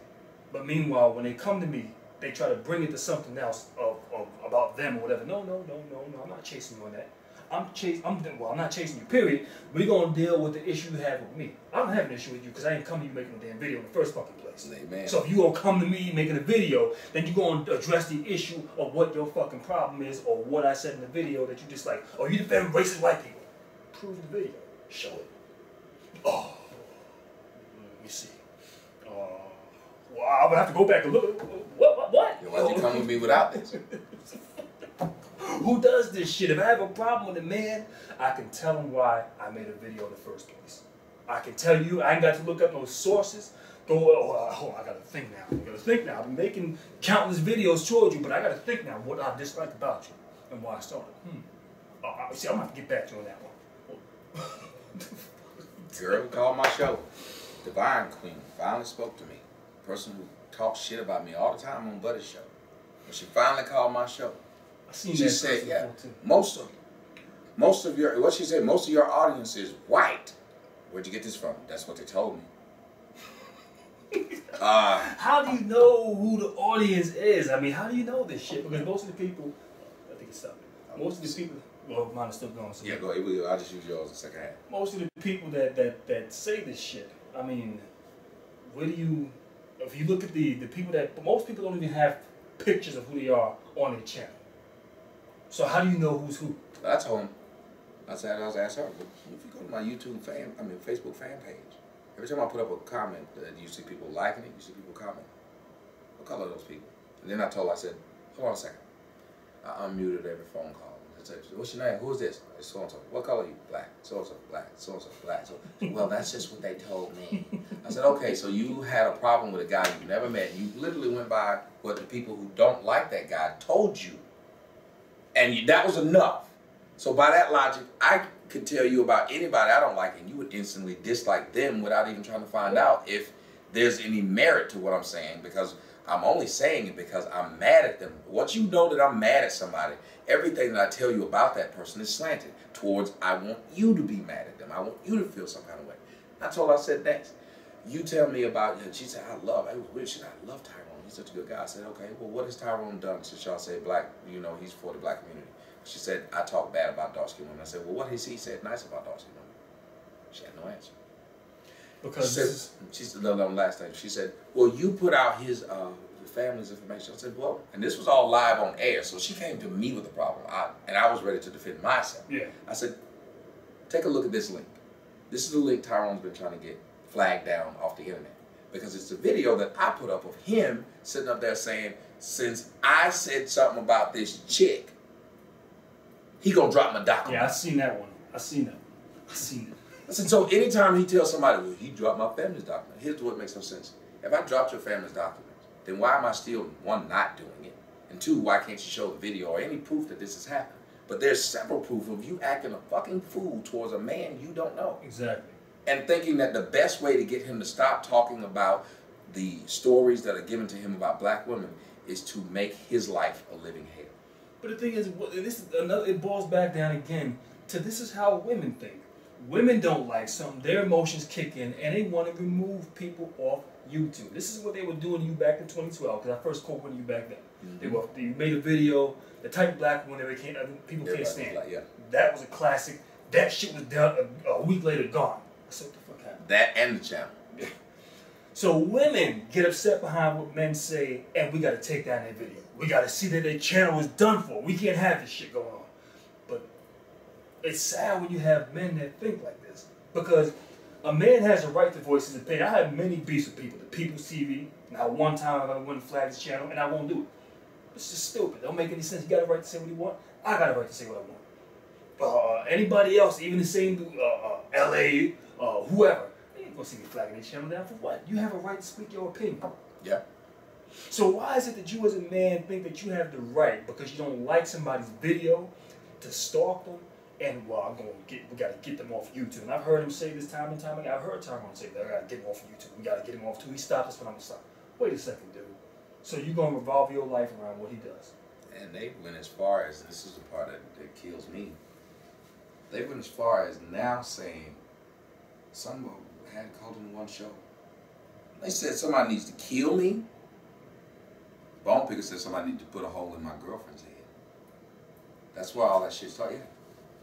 But meanwhile, when they come to me, they try to bring it to something else about them or whatever. No, I'm not chasing you on that. I'm not chasing you, period. We're going to deal with the issue you have with me. I don't have an issue with you because I ain't come to you making a damn video in the first fucking place. Amen. So if you going to come to me making a video, then you're going to address the issue of what your fucking problem is or what I said in the video that you just like, oh, you defend racist white people. Prove the video. Show it. Oh, let me see. Well, I would have to go back and look. What? Why don't you come with me without this? Who does this shit? If I have a problem with a man, I can tell him why I made a video in the first place. I can tell you, I ain't got to look up no sources go, oh, I gotta think now. I gotta think now. I've been making countless videos towards you, but I gotta think now what I disliked about you and why I started. See, I'm gonna have to get back to you on that one. Girl called my show. Divine Queen finally spoke to me. Person who talks shit about me all the time on Buddy's show. When she finally called my show, she said, "Yeah, most of your what she said, most of your audience is white." Where'd you get this from? That's what they told me. How do you know who the audience is? I mean, how do you know this shit? Because most of the people, I think it's stopped. Most of these people, well, mine is still going. So yeah, go ahead. I'll just use yours in second half. Most of the people that say this shit, I mean, where do you? If you look at the people most people don't even have pictures of who they are on their channel. So how do you know who's who? I told him. I said, I was asking her, if you go to my Facebook fan page, every time I put up a comment, you see people liking it, you see people commenting. What color are those people? And then I told her, I said, hold on a second. I unmuted every phone call. I said, what's your name? Who is this? It's so-and-so. What color are you? Black. So-and-so, black. So-and-so, black. So, well, that's just what they told me. I said, okay, so you had a problem with a guy you never met. You literally went by what the people who don't like that guy told you. And that was enough. So by that logic, I could tell you about anybody I don't like, and you would instantly dislike them without even trying to find out if there's any merit to what I'm saying, because I'm only saying it because I'm mad at them. Once you know that I'm mad at somebody, everything that I tell you about that person is slanted towards I want you to be mad at them. I want you to feel some kind of way. I told her, I said, next, you tell me about, she said, it was weird. She said, I love Tyrone. He's such a good guy. I said, okay, well, what has Tyrone done since y'all say black, he's for the black community? She said, I talk bad about dark-skinned women. I said, well, what has he said nice about dark-skinned women? She had no answer. Because she said, no, last thing. She said, well, you put out his family's information. I said, well, and this was all live on air, so she came to me with a problem. And I was ready to defend myself. Yeah. I said, take a look at this link. This is the link Tyrone's been trying to get flagged down off the internet. Because it's a video that I put up of him sitting up there saying, since I said something about this chick, he gonna drop my document. Yeah, I seen that one. I seen it. I said, so anytime he tells somebody, well, he dropped my family's document, here's what makes no sense. If I dropped your family's document, then why am I still, one, not doing it? And two, why can't you show the video or any proof that this has happened? But there's several proof of you acting a fucking fool towards a man you don't know. Exactly. And thinking that the best way to get him to stop talking about the stories that are given to him about black women is to make his life a living hell. But the thing is, it boils back down again to this is how women think. Women don't like something, their emotions kick in, and they want to remove people off YouTube. This is what they were doing to you back in 2012, because I first spoke with you back then. Mm-hmm. They made a video, the type of black woman that people can't stand. Like, yeah. That was a classic. That shit was done a week later, gone. So what the fuck happened? That and the channel. So women get upset behind what men say, and we got to take down their video. We got to see that their channel is done for. We can't have this shit going on. But it's sad when you have men that think like this, because a man has a right to voice his opinion. I have many beefs with people. The People's TV. Not one time I wouldn't flag this channel, and I won't do it. It's just stupid. Don't make any sense. You got a right to say what you want. I got a right to say what I want. Anybody else, even the same LA, whoever, they ain't gonna see me flagging this channel down for what? You have a right to speak your opinion. Yeah. So why is it that you as a man think that you have the right, because you don't like somebody's video, to stalk them? And well, we gotta get them off YouTube. And I've heard him say this time and time again. I've heard Tyrone say that I gotta get him off YouTube. We gotta get him off too. He stopped us when I'm gonna stop. Wait a second, dude. So you're gonna revolve your life around what he does. And they went as far as, this is the part that kills me. They went as far as now saying, someone had called in one show. They said somebody needs to kill me. Bone Picker said somebody needs to put a hole in my girlfriend's head. That's why all that shit started. Yeah.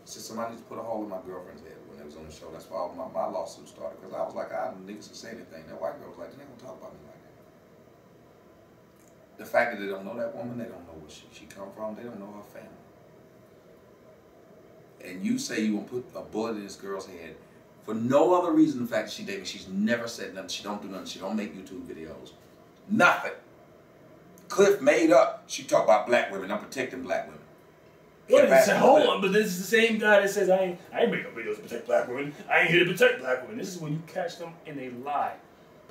Said somebody needs to put a hole in my girlfriend's head when they was on the show. That's why all my lawsuit started. Because I was like, niggas can say anything. That white girl was like, they ain't gonna talk about me like that. The fact that they don't know that woman, they don't know where she come from, they don't know her family. And you say you gonna put a bullet in this girl's head for no other reason than the fact that she dated me. She's never said nothing. She don't do nothing. She don't make YouTube videos. Nothing. Cliff made up. She talk about black women. I'm protecting black women. Hold on, but this is the same guy that says I ain't making no videos to protect black women. I ain't here to protect black women. This is when you catch them in a lie.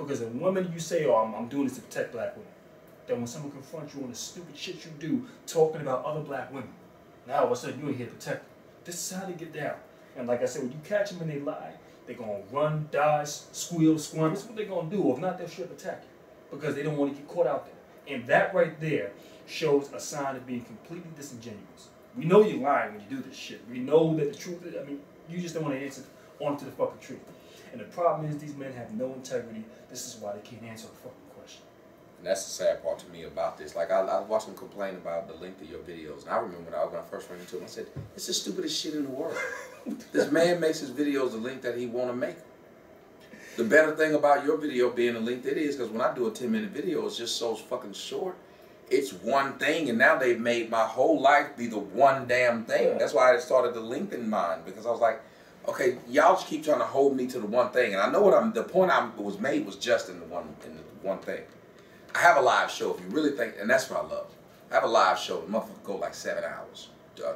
Because the woman you say, oh, I'm doing this to protect black women. Then when someone confronts you on the stupid shit you do, talking about other black women, now all of a sudden you're here to protect them. This is how they get down. And like I said, when you catch them and they lie, they're going to run, dodge, squeal, squirm. That's what they're going to do. If not, they'll straight attack you. Because they don't want to get caught out there. And that right there shows a sign of being completely disingenuous. We know you're lying when you do this shit. We know that the truth is, I mean, you just don't want to answer on to the fucking truth. And the problem is these men have no integrity. This is why they can't answer a fucking question. And that's the sad part to me about this. Like, I watched them complain about the length of your videos. And I remember when I first ran into him, I said, it's the stupidest shit in the world. This man makes his videos the length that he want to make them. The better thing about your video being the length it is, because when I do a 10-minute video, it's just so fucking short. It's one thing, and now they've made my whole life be the one damn thing. Yeah. That's why I started to lengthen mine, because I was like, okay, y'all just keep trying to hold me to the one thing. And I know the point I was made was just in the one thing. I have a live show, if you really think, and that's what I love. I have a live show. The motherfucker go like 7 hours,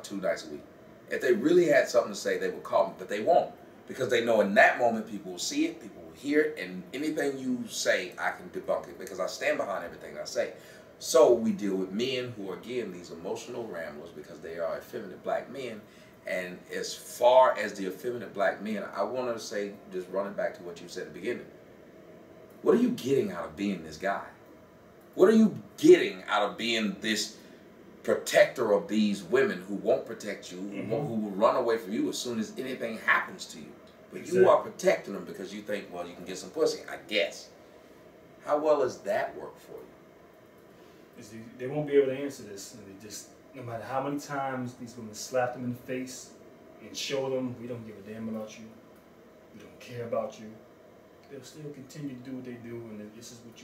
2 nights a week. If they really had something to say, they would call me, but they won't. Because they know in that moment, people will see it, people will hear it, and anything you say, I can debunk it, because I stand behind everything I say. So we deal with men who are, again, these emotional ramblers, because they are effeminate black men. And as far as the effeminate black men, I want to say, just running back to what you said at the beginning, what are you getting out of being this guy? What are you getting out of being this protector of these women who won't protect you, who will run away from you as soon as anything happens to you? But exactly. You are protecting them because you think, well, you can get some pussy, I guess. How well does that work for you? They won't be able to answer this. And they just, no matter how many times these women slap them in the face and show them, we don't give a damn about you, we don't care about you, they'll still continue to do what they do, and this is what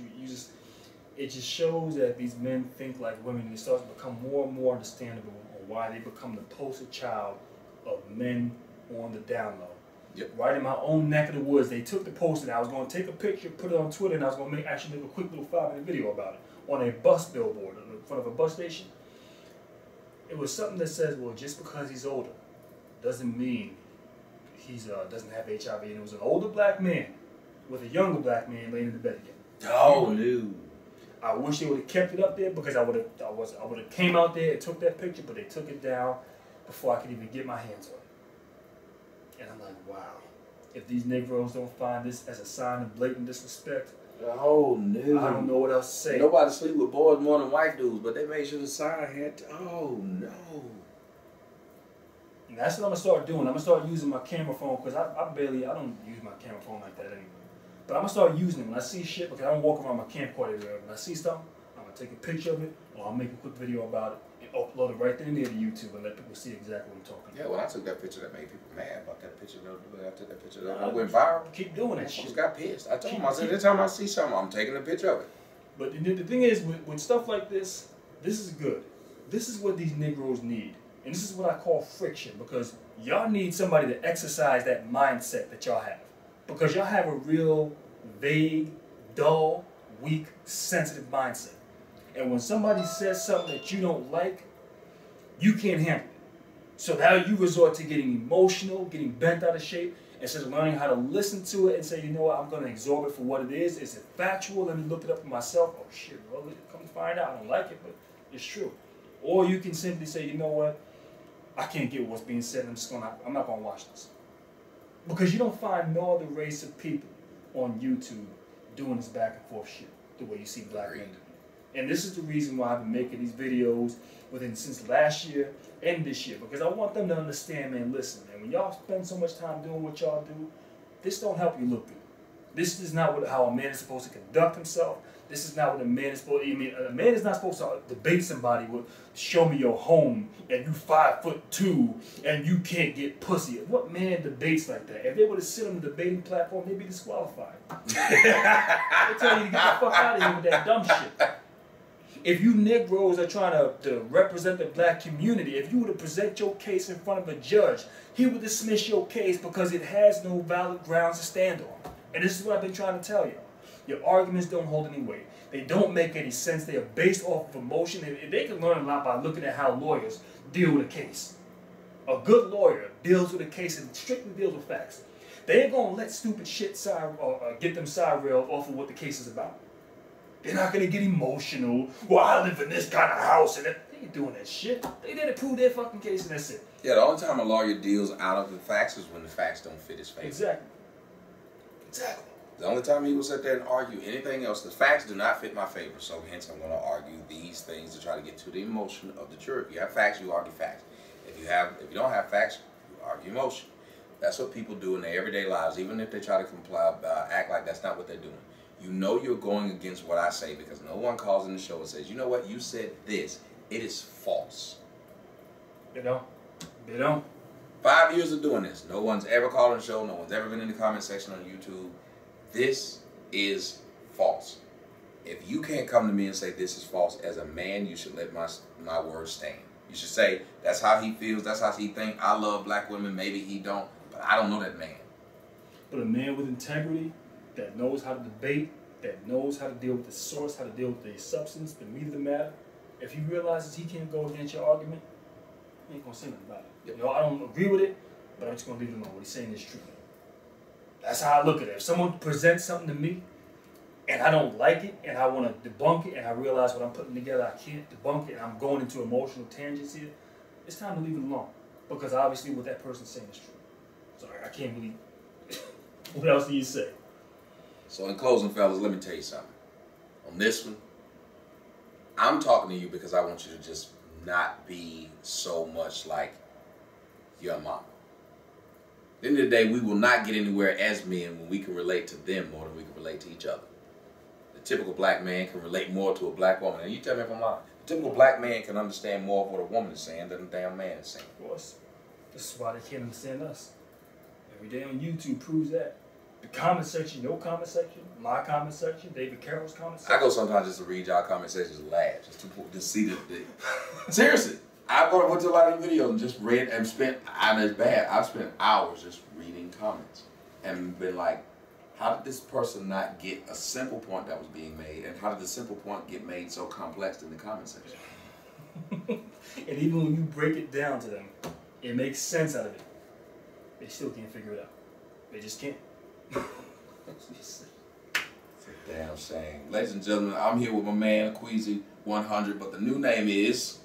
it just shows that these men think like women, and it starts to become more and more understandable on why they become the poster child of men on the down low. Yep. Right in my own neck of the woods, they took the poster, and I was going to take a picture, put it on Twitter, and I was going to actually make a quick little 5-minute video about it on a bus billboard in front of a bus station. It was something that says, well, just because he's older doesn't mean he doesn't have HIV. And it was an older black man with a younger black man laying in the bed again. Oh, no. I wish they would have kept it up there, because I would have came out there and took that picture, but they took it down before I could even get my hands on it. And I'm like, wow. If these Negroes don't find this as a sign of blatant disrespect, oh no! I don't know what else to say. Nobody sleep with boys more than white dudes, but they made sure the sign had to, oh no. And that's what I'm gonna start doing. I'm gonna start using my camera phone, because I don't use my camera phone like that anymore. But I'm gonna start using it when I see shit, because I don't walk around my camcorder everywhere. When I see something, I'm gonna take a picture of it, or I'll make a quick video about it and upload it right there to YouTube and let people see exactly what I'm talking about. Yeah, when I took that picture, that made people mad about that picture. I took that picture, I went viral. Keep doing that shit. I just got pissed. I told them, I said, every time I see something, I'm taking a picture of it. But the thing is, with stuff like this is good. This is what these Negroes need. And this is what I call friction, because y'all need somebody to exercise that mindset that y'all have. Because y'all have a real vague, dull, weak, sensitive mindset. And when somebody says something that you don't like, you can't handle it. So now you resort to getting emotional, getting bent out of shape, instead of learning how to listen to it and say, you know what, I'm going to absorb it for what it is. Is it factual? Let me look it up for myself. Oh shit, well, come to find out, I don't like it, but it's true. Or you can simply say, you know what, I can't get what's being said, I'm not going to watch this. Because you don't find no other race of people on YouTube doing this back and forth shit the way you see black men do. And this is the reason why I've been making these videos since last year and this year, because I want them to understand, man, listen, man, when y'all spend so much time doing what y'all do, this don't help you look good. This is not how a man is supposed to conduct himself. This is not what a man is supposed to, a man is not supposed to debate somebody with, show me your home, and you 5'2", and you can't get pussy. What man debates like that? If they were to sit on the debating platform, they'd be disqualified. They tell you to get the fuck out of here with that dumb shit. If you Negroes are trying to represent the black community, if you were to present your case in front of a judge, he would dismiss your case because it has no valid grounds to stand on. And this is what I've been trying to tell you. Your arguments don't hold any weight. They don't make any sense. They are based off of emotion. They can learn a lot by looking at how lawyers deal with a case. A good lawyer deals with a case and strictly deals with facts. They ain't gonna let stupid shit side or get them side railed off of what the case is about. They're not gonna get emotional. Well, I live in this kind of house, and they ain't doing that shit. They did to prove their fucking case, and that's it. Yeah, the only time a lawyer deals out of the facts is when the facts don't fit his favor. Exactly. Exactly. The only time he will sit there and argue anything else, the facts do not fit my favor, so hence I'm going to argue these things to try to get to the emotion of the jury. If you have facts, you argue facts. If you don't have facts, you argue emotion. That's what people do in their everyday lives, even if they try to comply, act like that's not what they're doing. You know you're going against what I say because no one calls in the show and says, you know what, you said this. It is false. You know? They don't. 5 years of doing this. No one's ever called on the show. No one's ever been in the comment section on YouTube. This is false. If you can't come to me and say this is false, as a man, you should let my words stand. You should say, that's how he feels, that's how he thinks. I love black women, maybe he don't, but I don't know that man. But a man with integrity, that knows how to debate, that knows how to deal with the source, how to deal with the substance, the meat of the matter, if he realizes he can't go against your argument, he ain't gonna say nothing about it. Yep. You know, I don't agree with it, but I'm just gonna leave it alone. What he's saying is true. That's how I look at it. If someone presents something to me, and I don't like it, and I want to debunk it, and I realize what I'm putting together, I can't debunk it, and I'm going into emotional tangents here, it's time to leave it alone. Because obviously what that person's saying is true. Sorry, I can't believe what else do you say? So in closing, fellas, let me tell you something. On this one, I'm talking to you because I want you to just not be so much like your mama. At the end of the day, we will not get anywhere as men when we can relate to them more than we can relate to each other. The typical black man can relate more to a black woman. And you tell me if I'm lying. The typical black man can understand more of what a woman is saying than a damn man is saying. Of course. This is why they can't understand us. Every day on YouTube proves that. The comment section, your comment section, my comment section, David Carroll's comment section. I go sometimes just to read y'all comment sections and laugh, just to see the seriously. I've went to a lot of videos and just read and spent, it's bad, I've spent hours just reading comments and been like, how did this person not get a simple point that was being made, and how did the simple point get made so complex in the comment section? And even when you break it down to them, it makes sense out of it. They still can't figure it out. They just can't. It's a damn shame. Ladies and gentlemen, I'm here with my man Akwesi100, but the new name is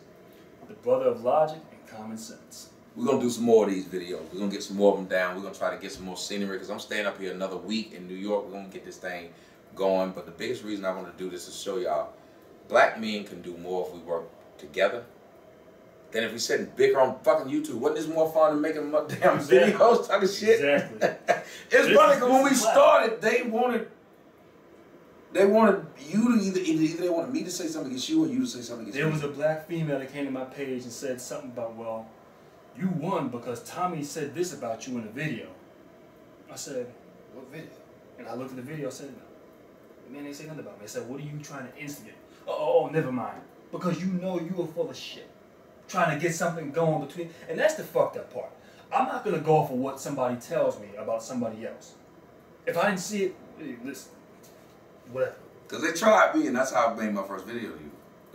The Brother of Logic and Common Sense. We're going to do some more of these videos. We're going to get some more of them down. We're going to try to get some more scenery because I'm staying up here another week in New York. We're going to get this thing going. But the biggest reason I want to do this is show y'all black men can do more if we work together than if we sit and bicker on fucking YouTube. Wasn't this more fun than making damn videos talking shit? Exactly. It's funny because when we started, they wanted you to either they wanted me to say something against you or you to say something against me. There was a black female that came to my page and said something about, well, you won because Tommy said this about you in a video. I said, what video? And I looked at the video and said, no. Man, they say nothing about me. I said, what are you trying to instigate? Oh, never mind. Because you know you are full of shit. Trying to get something going between. And that's the fucked up part. I'm not going to go off of what somebody tells me about somebody else. If I didn't see it, listen, whatever. Because they tried me, and that's how I made my first video to you.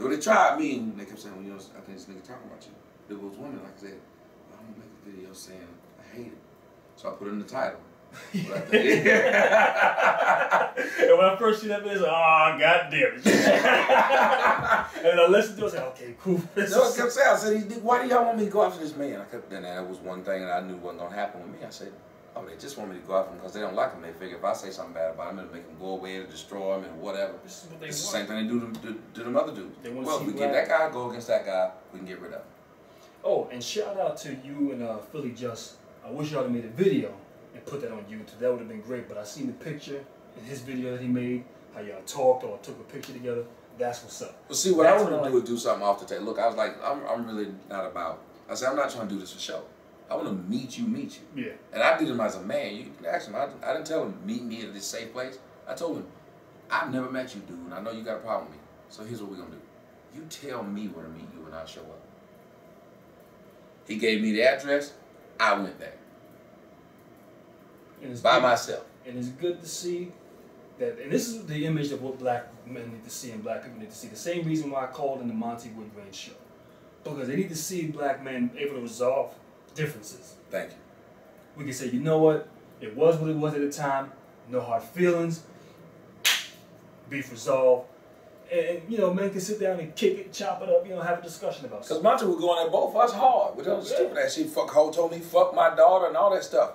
They tried me, and they kept saying, well, you know, I think this nigga talking about you. There was women, like I said, I'm going to make a video saying I hate it. So I put it in the title. And when I first see that video, I was like, oh, god damn it. And I listened to it, I said, okay, cool. No, I kept saying, I said, why do y'all want me to go after this man? And that was one thing that I knew wasn't going to happen with me. I said, oh, they just want me to go after him because they don't like him. They figure if I say something bad about him, it'll make him go away or destroy him and whatever. It's the same thing they do to them other dudes. Well, if we get that guy, go against that guy, we can get rid of him. Oh, and shout out to you and Philly Just. I wish y'all had made a video and put that on YouTube. That would have been great. But I seen the picture in his video that he made, how y'all talked or took a picture together. That's what's up. Well, see, what I want to do is do something off the table. Look, I was like, I'm really not about. I said, I'm not trying to do this for show. I want to meet you. Yeah. And I did him as a man. You can ask him. I didn't tell him meet me at this safe place. I told him, I've never met you, dude, and I know you got a problem with me. So here's what we're gonna do. You tell me where to meet you, and I'll show up. He gave me the address. I went there. By myself. And it's good to see that, and this is the image of what black men need to see and black people need to see. The same reason why I called in the Monty Woodgrain show. Because they need to see black men able to resolve differences. Thank you. We can say, you know what? It was what it was at the time. No hard feelings. Beef resolved. And you know, men can sit down and kick it, chop it up, you know, have a discussion about Because stuff. Monty was going at both of us hard. With all the stupid ass shit. Fuck Ho told me, fuck my daughter and all that stuff.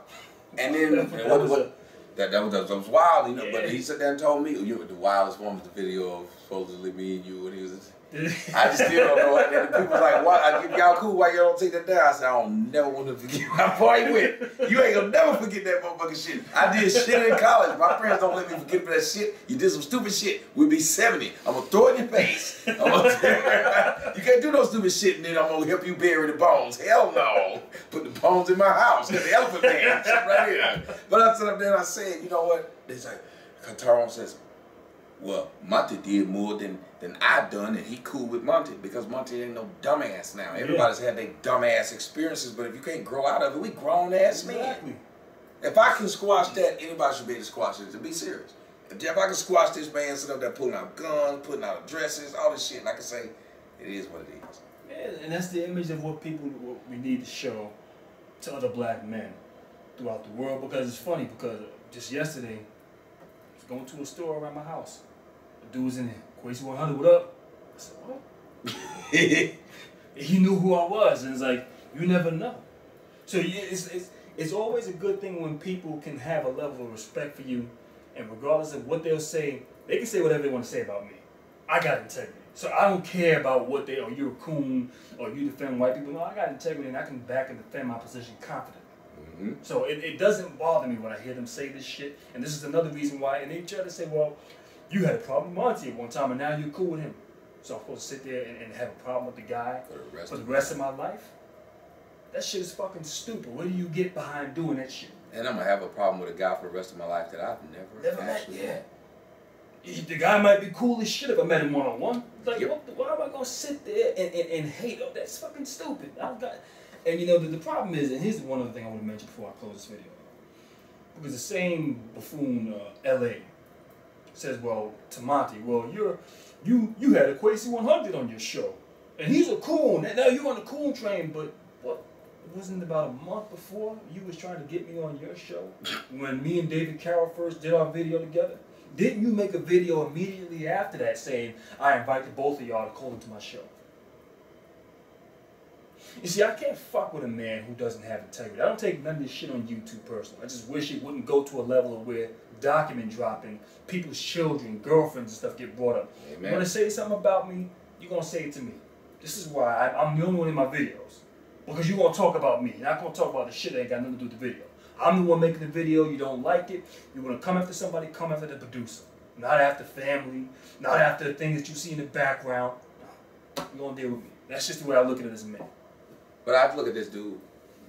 And then that was wild, you know. But he sat there and told me, you know, the wildest one was the video of supposedly me and you when he was. I just still don't know. And then the people was like, "What? I give y'all cool. Why y'all don't take that down?" I said, "I don't never want to forget how far he went. You ain't gonna never forget that motherfucking shit. I did shit in college. My friends don't let me forget that shit. You did some stupid shit. We'll be 70. I'm gonna throw it in your face. You can't do no stupid shit, and then I'm gonna help you bury the bones. Hell no. Put the bones in my house. Got the elephant man right here." But I stood up there and I said, "You know what?" They say, Tyrone says, "Well, Monty did more than I done, and he cool with Monty because Monty ain't no dumbass now. Everybody's had their dumbass experiences, but if you can't grow out of it, we grown ass men. If I can squash that, anybody should be able to squash it. To be serious, if I can squash this man sitting up there pulling out guns, putting out addresses, all this shit, and I can say, it is what it is." Yeah, and that's the image of what we need to show to other black men throughout the world. Because it's funny, because just yesterday, I was going to a store around my house. The dude was in there. Akwesi100, what up? I said, what? He knew who I was, and it's like, you never know. So yeah, it's always a good thing when people can have a level of respect for you, and regardless of what they'll say, they can say whatever they want to say about me. I got integrity. So I don't care about what you're a coon, or you defend white people. No, I got integrity, and I can back and defend my position confidently. So it doesn't bother me when I hear them say this shit, and this is another reason why, and they try to say, well, you had a problem with Monty at one time, and now you're cool with him. So I'm supposed to sit there and have a problem with the guy for the rest of my life? That shit is fucking stupid. What do you get behind doing that shit? And I'm going to have a problem with a guy for the rest of my life that I've never actually met. The guy might be cool as shit if I met him one-on-one. Like, why am I going to sit there and hate? Oh, that's fucking stupid. And you know, the problem is, and here's one other thing I want to mention before I close this video. Because the same buffoon, L.A., says, well, to Monty, well, you had Akwesi100 on your show, and he's a coon. Now you're on the coon train, but what? Wasn't it about a month before you was trying to get me on your show when me and David Carroll first did our video together? Didn't you make a video immediately after that saying, I invited both of y'all to call into my show? You see, I can't fuck with a man who doesn't have integrity. I don't take none of this shit on YouTube personally. I just wish it wouldn't go to a level of where document dropping, people's children, girlfriends and stuff get brought up. Amen. You want to say something about me, you're going to say it to me. This is why I'm the only one in my videos. Because you're going to talk about me. You're not going to talk about the shit that ain't got nothing to do with the video. I'm the one making the video, you don't like it, you want to come after somebody, come after the producer. Not after family, not after the things that you see in the background. No, you're going to deal with me. That's just the way I look at it as a man. But I look at this dude,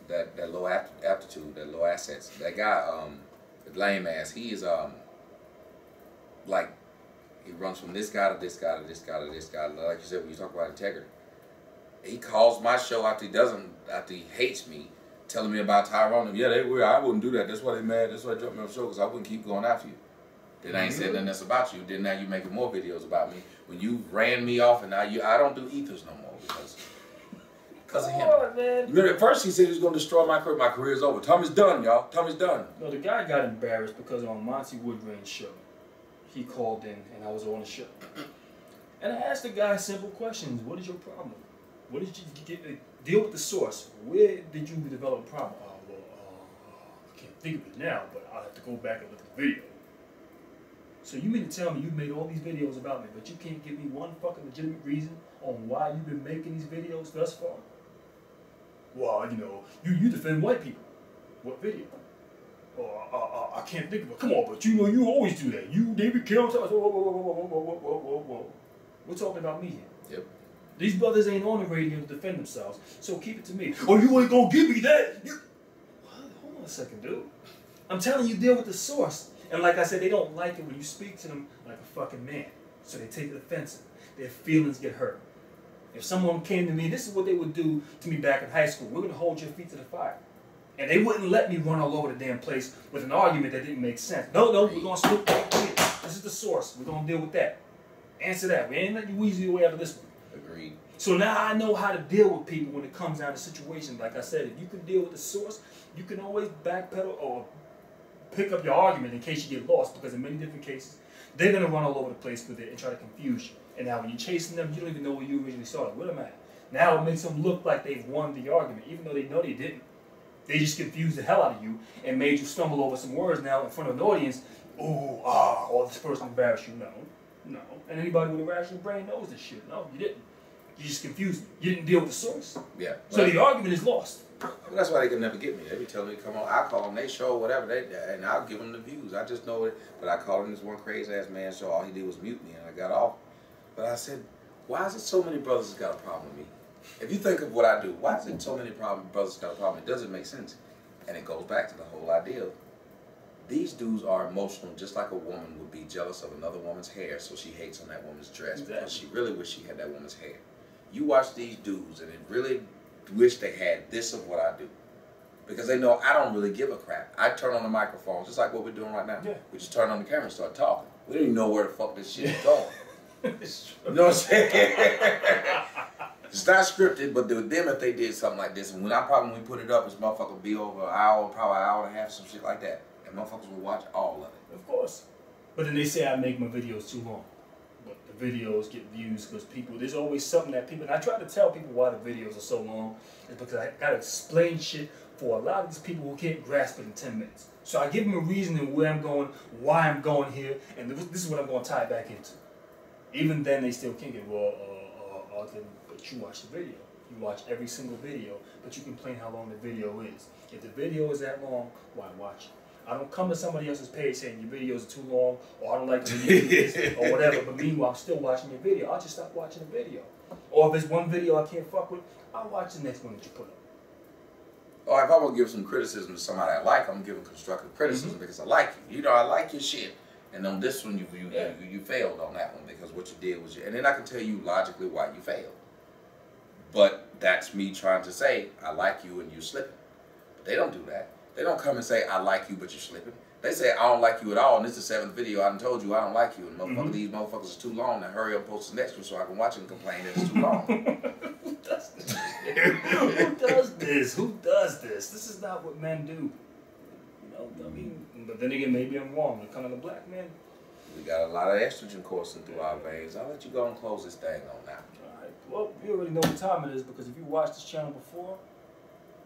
that low aptitude, that low assets. That guy, the lame ass, he is, like, he runs from this guy to this guy to this guy to this guy. Like you said, when you talk about integrity. He calls my show after he hates me, telling me about Tyrone. Yeah, they were. I wouldn't do that. That's why they mad. That's why they dropped me off the show, because I wouldn't keep going after you. Then I ain't said nothing else about you. Then now you making more videos about me. When you ran me off, and now I don't do ethers no more because of him. Man. Remember, at first he said he was going to destroy my career. My career's over. Tommy's done, y'all. Tommy's done. No, the guy got embarrassed because on Monty Woodring's show, he called in and I was on the show. And I asked the guy simple questions. What is your problem? What did you deal with the source? Where did you develop a problem? I can't think of it now, but I'll have to go back and look at the video. So you mean to tell me you made all these videos about me, but you can't give me one fucking legitimate reason on why you've been making these videos thus far? Well, you know, you defend white people. What video? I can't think of it. Come on, but you know you always do that. You, David Carroll, whoa. We're talking about me here. Yep. These brothers ain't on the radio to defend themselves, so keep it to me. Oh, you ain't gonna give me that? Hold on a second, dude. I'm telling you, deal with the source. And like I said, they don't like it when you speak to them like a fucking man. So they take it offensive. Their feelings get hurt. If someone came to me, this is what they would do to me back in high school. We're going to hold your feet to the fire. And they wouldn't let me run all over the damn place with an argument that didn't make sense. No, we're going to split right here. This is the source. We're going to deal with that. Answer that. We ain't letting you weasel your way out of this one. Agreed. So now I know how to deal with people when it comes down to situations. Like I said, if you can deal with the source, you can always backpedal or pick up your argument in case you get lost, because in many different cases, they're going to run all over the place with it and try to confuse you. And now when you're chasing them, you don't even know where you originally started. What am I? Now it makes them look like they've won the argument, even though they know they didn't. They just confused the hell out of you and made you stumble over some words now in front of an audience. Ooh, ah, or this person embarrassed you. No. And anybody with a rational brain knows this shit. No, you didn't. You just confused me. You didn't deal with the source. Yeah. So the argument is lost. Well, that's why they can never get me. They be telling me, come on, I call them, they show whatever, and I'll give them the views. I just know it. But I called him this one crazy ass man show. All he did was mute me, and I got off. But I said, why is it so many brothers got a problem with me? If you think of what I do, why is it so many brothers got a problem? It doesn't make sense. And it goes back to the whole idea of these dudes are emotional, just like a woman would be jealous of another woman's hair, so she hates on that woman's dress because she really wish she had that woman's hair. You watch these dudes, and they really wish they had this of what I do. Because they know I don't really give a crap. I turn on the microphone, just like what we're doing right now. Yeah. We just turn on the camera and start talking. We don't even know where the fuck this shit is going. You know what I'm saying? It's not scripted, but with them, if they did something like this, and when we put it up, this motherfucker would be over an hour, probably an hour and a half, some shit like that. And motherfuckers will watch all of it. Of course. But then they say I make my videos too long. But the videos get views because there's always something that people, and I try to tell people why the videos are so long, is because I gotta explain shit for a lot of these people who can't grasp it in 10 minutes. So I give them a reason and where I'm going, why I'm going here, and this is what I'm going to tie it back into. Even then, they still can't get, well, but you watch the video. You watch every single video, but you complain how long the video is. If the video is that long, why watch it? I don't come to somebody else's page saying your videos are too long, or I don't like the video, or whatever, but meanwhile, I'm still watching your video. I'll just stop watching the video. Or if it's one video I can't fuck with, I'll watch the next one that you put up. Or if I want to give some criticism to somebody I like, I'm giving constructive criticism because I like you. You know, I like your shit. And on this one, you failed on that one because what you did was, and then I can tell you logically why you failed. But that's me trying to say, I like you and you're slipping. But they don't do that. They don't come and say, I like you, but you're slipping. They say, I don't like you at all, and this is the 7th video. I done told you I don't like you, and these motherfuckers are too long. Now hurry up and post the next one so I can watch it and complain that it's too long. Who does this? Who does this? Who does this? This is not what men do. You know, I mean, but then again, maybe I'm wrong. You're kind of a black man. We got a lot of estrogen coursing through our veins. I'll let you go and close this thing on now. All right. Well, you already know what time it is because if you watched this channel before,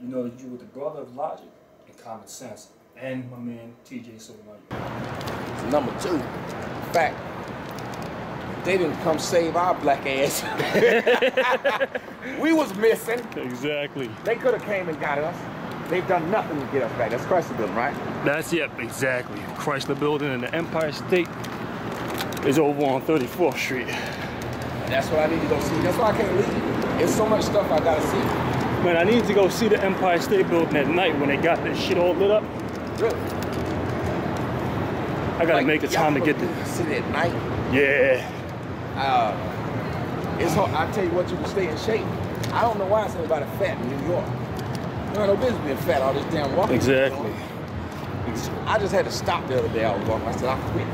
you know that you were the brother of logic and common sense. And my man, TJ Sotomayor. Number 2, fact, they didn't come save our black ass. We was missing. Exactly. They could have came and got us. They've done nothing to get us back. That's Chrysler Building, right? That's, yep, exactly. Chrysler Building and the Empire State is over on 34th Street. And that's what I need to go see. That's why I can't leave. There's so much stuff I gotta see. Man, I need to go see the Empire State Building at night when they got that shit all lit up. Really? I gotta make the time to get there. See it at night? Yeah. It's hard. I tell you what, you can stay in shape. I don't know why it's anybody fat in New York. You know, no business being fat all this damn walking. Exactly. I just had to stop the other day. I was walking. I said, I quit.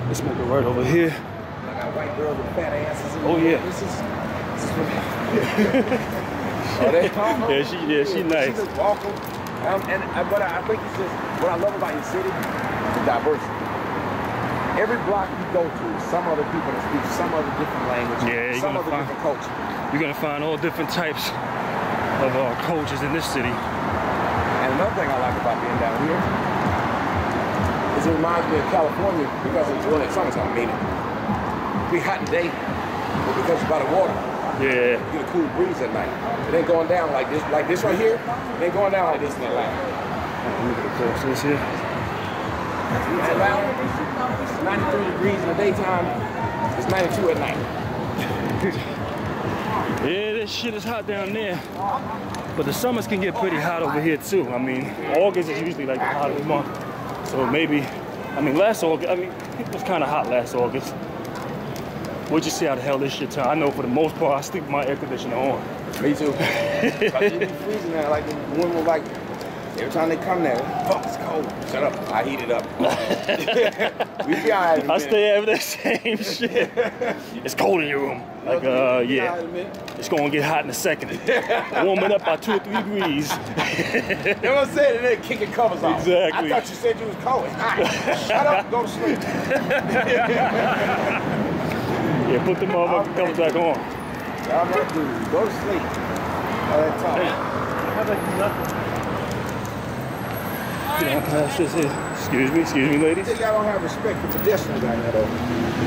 Let's make it right over here. I got white girls with fat asses. Oh yeah. This is oh, they yeah, she nice. She just walking. But I think it's just what I love about your city, the diversity. Every block you go to, some other people that speak some other different language, some other different culture. You're gonna find all different types of cultures in this city. And another thing I like about being down here is it reminds me of California because it's when it's summertime. I mean, it'll be hot today, but because it's by the water, yeah, you get a cool breeze at night. It ain't going down like this right here. It ain't going down like this in Atlanta. Look at the closest here. It's Atlanta. It's 93 degrees in the daytime. It's 92 at night. Yeah, this shit is hot down there. But the summers can get pretty hot over here too. I mean, August is usually like the hottest month. So maybe, I mean, last August, I mean, it was kind of hot last August. We'll just see how the hell this shit turns. I know for the most part, I sleep with my air conditioner on. Me too. It be freezing now, like the wind was like Every time they come there, fuck, it's cold. Shut up, I heat it up. We be all right in a minute. I stay having that same shit. It's cold in your room. Like, yeah. It's gonna get hot in a second. Warming up by 2 or 3 degrees. They gonna say they kicking covers off. Exactly. I thought you said you was cold. It's hot. Shut up, go to sleep. Yeah, put the motherfucking covers back on. Y'all better do this. Go to sleep. All that time. How about nothing? Get on past this here. Excuse me, ladies. Y'all don't have respect for pedestrians out there, though.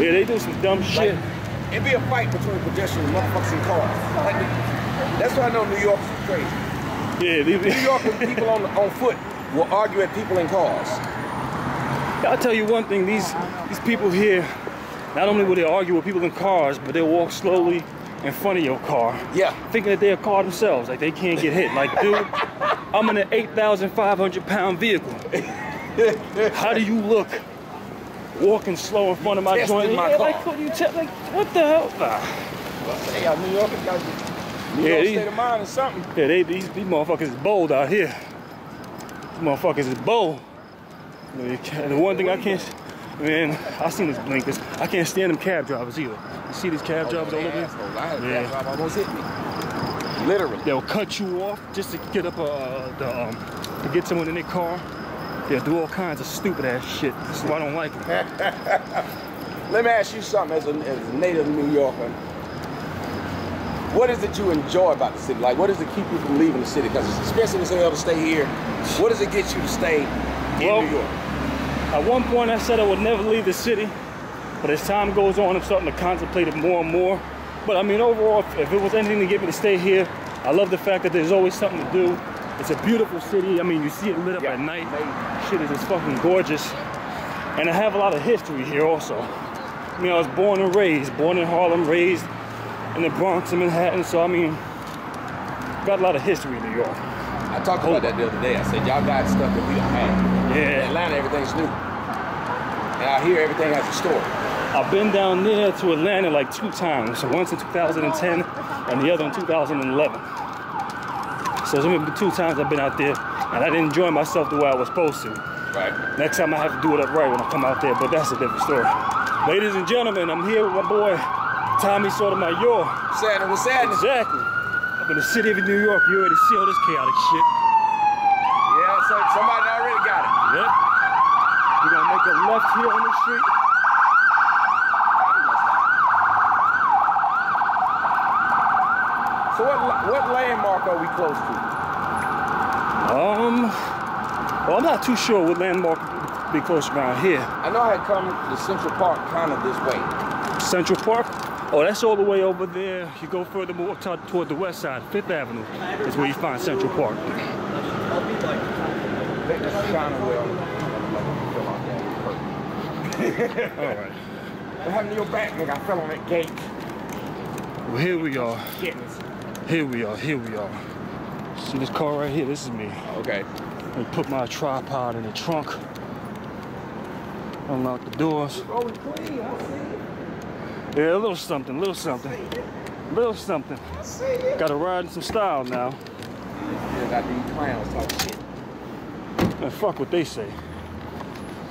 Yeah, they do some dumb shit. Like, it'd be a fight between pedestrians and motherfuckers in cars. Like, that's why I know New York is crazy. Yeah, New York, when people on foot will argue at people in cars. I'll tell you one thing, these people here, not only will they argue with people in cars, but they'll walk slowly in front of your car. Yeah. Thinking that they're a car themselves, like they can't get hit. Like, dude, I'm in an 8,500-pound vehicle. How do you look walking slow in front of my joint? My car. Like, what you tell? Like, what the hell? Nah. Hey, y'all New Yorkers got New York state of mind or something. Yeah, these motherfuckers is bold out here. These motherfuckers is bold. The one thing I can't, man, I seen this blinkers. I can't stand them cab drivers either. You see these cab drivers all over here? I had a cab driver almost hit me. Literally. They'll cut you off just to get up to get someone in their car. They'll do all kinds of stupid ass shit. That's why I don't like them. Let me ask you something as a native New Yorker. What is it you enjoy about the city? Like, what does it keep you from leaving the city? Because it's expensive as hell to stay here. What does it get you to stay in New York? At one point I said I would never leave the city, but as time goes on, I'm starting to contemplate it more and more. But I mean, overall, if it was anything to get me to stay here, I love the fact that there's always something to do. It's a beautiful city. I mean, you see it lit up at night. Shit is just fucking gorgeous. And I have a lot of history here also. I mean, I was born and raised, born in Harlem, raised in the Bronx and Manhattan. So, I mean, got a lot of history in New York. I talked about that the other day. I said, y'all got stuff that we don't have. Yeah. In Atlanta, everything's new. And out here, everything has a story. I've been down there to Atlanta like 2 times. So once in 2010 and the other in 2011. So it's only been 2 times I've been out there, and I didn't enjoy myself the way I was supposed to. Right. Next time I have to do it up right when I come out there, but that's a different story. Ladies and gentlemen, I'm here with my boy, Tommy Sotomayor. Sadness with sadness. Exactly. Up in the city of New York, you already see all this chaotic shit. Yeah, so somebody already got it. Yep. We're gonna make a left here on the street. So what landmark are we close to? Well, I'm not too sure what landmark would be close around here. I know I had come to Central Park kind of this way. Central Park? Oh, that's all the way over there. You go further more toward the west side, 5th Avenue is where you find Central Park. That's kind of where All right. What happened to your back, nigga? I fell on that gate. Well, here we are. Here we are. See this car right here? This is me. Okay. I put my tripod in the trunk. Unlock the doors. Rolling clean, I see it. Yeah, a little something. I see it. Got to ride in some style now. Yeah, got these clowns talking shit. And fuck what they say.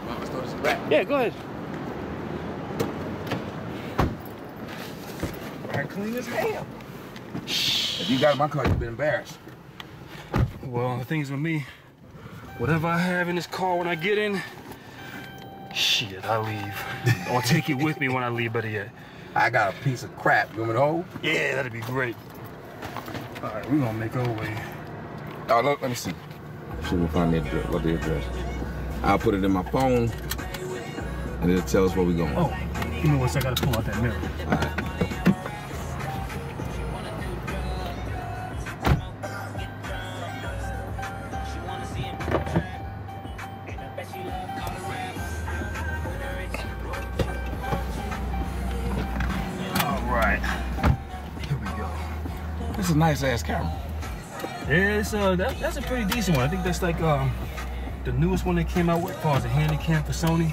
Let's throw this back. Yeah, go ahead. Right, clean as hell. If you got in my car, you've been embarrassed. Well, the thing's with me, whatever I have in this car when I get in, shit, I leave. Or take it with me when I leave, better yet. I got a piece of crap. You want me to hold? Yeah, that'd be great. All right, we're gonna make our way. Oh, look, let me see. See, we'll find the address. What the address? I'll put it in my phone, and it'll tell us where we're going. Oh, give me 1 second. I gotta pull out that mirror. All right. This is a nice ass camera. Yeah, it's, that's a pretty decent one. I think that's like the newest one they came out with, as far as a handy cam for Sony.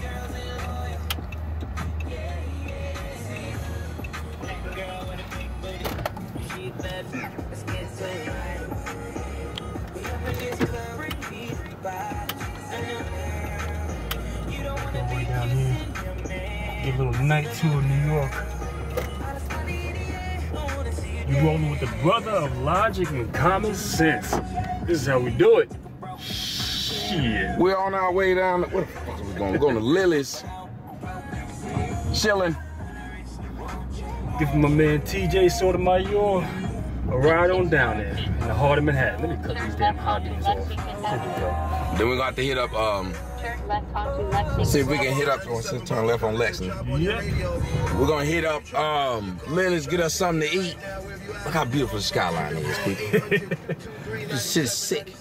down here. Get a little night tour of New York. You rolling with the brother of logic and common sense. This is how we do it. Shit. We're on our way down. Where the fuck are we going? We're going to Lily's. Chilling. Give my man TJ Sotomayor a ride on down there in the heart of Manhattan. Let me cut these damn hot beans off. There we go. Then we're going to have to hit up, see if we can hit up, turn left on Lexington. Yeah. We're going to hit up Lily's, get us something to eat. Look how beautiful the skyline is, people. This shit is sick.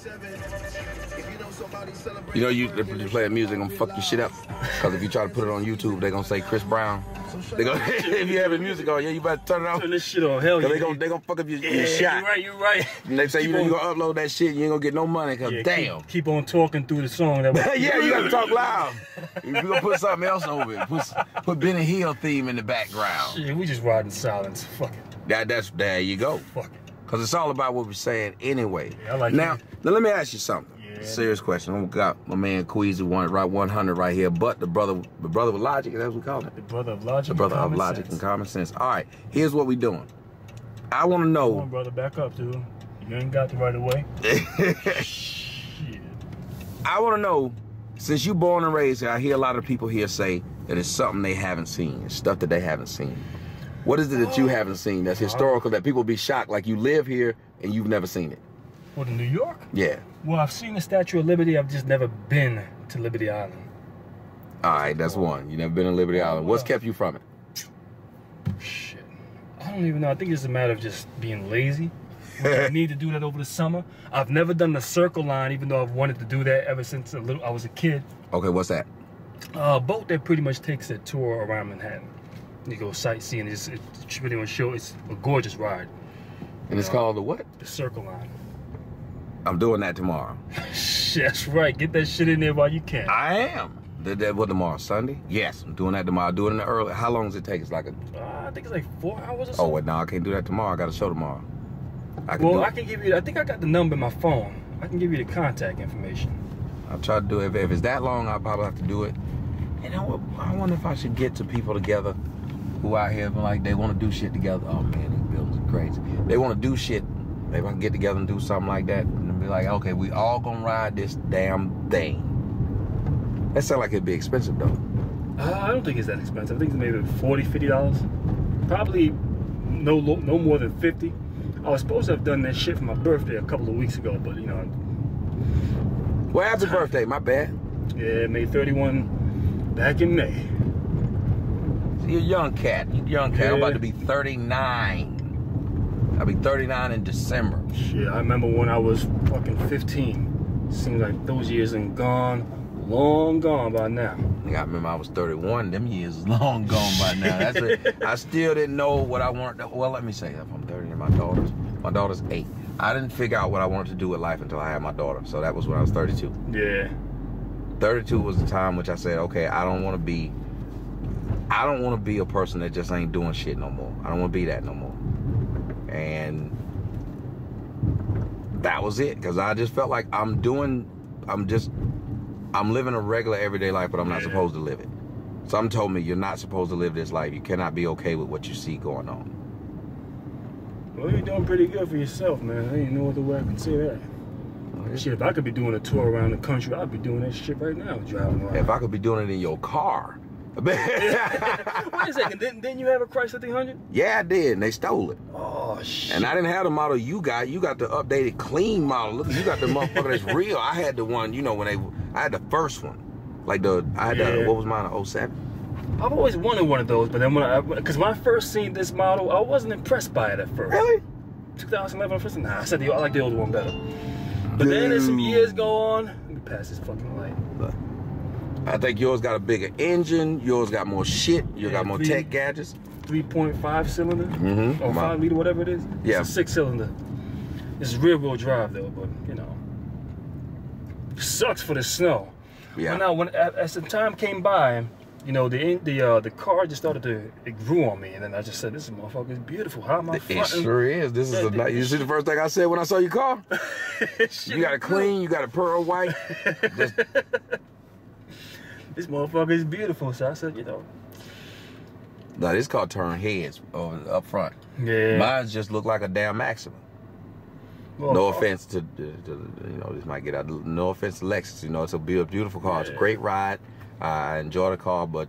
You know, you play music, they're gonna fuck your shit up. Because if you try to put it on YouTube, they're gonna say Chris Brown. They gonna, if you have music on, yeah, you better turn it off. Turn this shit on, hell yeah. They gonna fuck up your shot. You're right. And they say, you know, you gonna upload that shit, you ain't gonna get no money, because damn. Keep on talking through the song. That yeah, you gotta talk loud. We're gonna put something else over it. Put Benny Hill theme in the background. Shit, we just ride in silence. Fuck it. There you go. Fuck it. Because it's all about what we're saying anyway. Yeah, I like now let me ask you something. Yeah. Serious question. We got my man Akwesi100 right here, but the brother with logic, that's what we call it. The brother of logic. The brother of logic and common sense. All right, here's what we doing. I want to know. Come on, brother, back up, dude. You ain't got the right of way. Shit. I want to know, since you born and raised here, I hear a lot of people here say that it's something they haven't seen, it's stuff that they haven't seen. What is it that you haven't seen that's historical that people be shocked like you live here and you've never seen it? What, in New York? Yeah. Well, I've seen the Statue of Liberty. I've just never been to Liberty Island. All right, that's one. You never been to Liberty Island. What's kept you from it? Shit. I don't even know. I think it's a matter of just being lazy. I need to do that over the summer. I've never done the Circle Line, even though I've wanted to do that ever since I was a kid. Okay, what's that? A boat that pretty much takes a tour around Manhattan. You go sightseeing. It's pretty much show. It's a gorgeous ride. And it's called the what? The Circle Line. I'm doing that tomorrow. That's right. Get that shit in there while you can. I am. What tomorrow? Sunday? Yes, I'm doing that tomorrow. I'll do it in the early. How long does it take? It's like I think it's like 4 hours or something. Oh, well, no, I can't do that tomorrow. I got a show tomorrow. I can give you. I think I got the number in my phone. I can give you the contact information. I'll try to do it. If it's that long, I'll probably have to do it. You know what? I wonder if I should get to people together who out here like they want to do shit together. Oh man, these buildings are crazy. They want to do shit. Maybe I can get together and do something like that and be like, okay, we all gonna ride this damn thing. That sounds like it'd be expensive though. I don't think it's that expensive. I think it's maybe $40, $50. Probably no more than 50. I was supposed to have done that shit for my birthday a couple of weeks ago, but you know. Well, happy birthday, my bad. Yeah, May 31, back in May. You're a young cat. Yeah. I'm about to be 39. I'll be 39 in December. Shit, I remember when I was fucking 15. Seems like those years are gone, long gone by now. I remember I was 31. Them years is long gone by now. That's it. I still didn't know what I wanted to, well, let me say that. I'm 30 and my daughter's 8. I didn't figure out what I wanted to do with life until I had my daughter. So that was when I was 32. Yeah. 32 was the time which I said, okay, I don't want to be a person that just ain't doing shit no more. I don't want to be that no more. And that was it, because I just felt like I'm living a regular everyday life, but I'm not supposed to live it. Something told me you're not supposed to live this life. You cannot be okay with what you see going on. Well, you're doing pretty good for yourself, man. I ain't no other way I can say that. Shit, if I could be doing a tour around the country, I'd be doing that shit right now, driving around. If I could be doing it in your car. Wait a second, didn't you have a Chrysler 300? Yeah, I did, and they stole it. Oh, shit. And I didn't have the model you got. You got the updated, clean model. Look, you got the motherfucker that's real. I had the one, you know, I had the first one. Like what was mine, 07? I've always wanted one of those, but then when I first seen this model, I wasn't impressed by it at first. Really? 2011, first, nah, I said I like the older one better. But then as some years go on, let me pass this fucking light. Look. I think yours got a bigger engine. Yours got more shit. You got more tech gadgets. 3.5 cylinder, or 5 liter, whatever it is. Yeah. It's a 6 cylinder. It's rear wheel drive though, but you know, it sucks for the snow. Yeah. But now, as the time came by, you know, the car just it grew on me, and then I just said, "This motherfucker is beautiful. How am I fronting?" It sure is. This is you see the first thing I said when I saw your car? You got it clean. You got it pearl white. this motherfucker is beautiful. So I said, you know. No, this car turn heads up front. Yeah. Mine just look like a damn Maxima. Well, No offense to you know, this might get out. No offense to Lexus. You know, it's a beautiful car. It's a great ride. I enjoy the car, but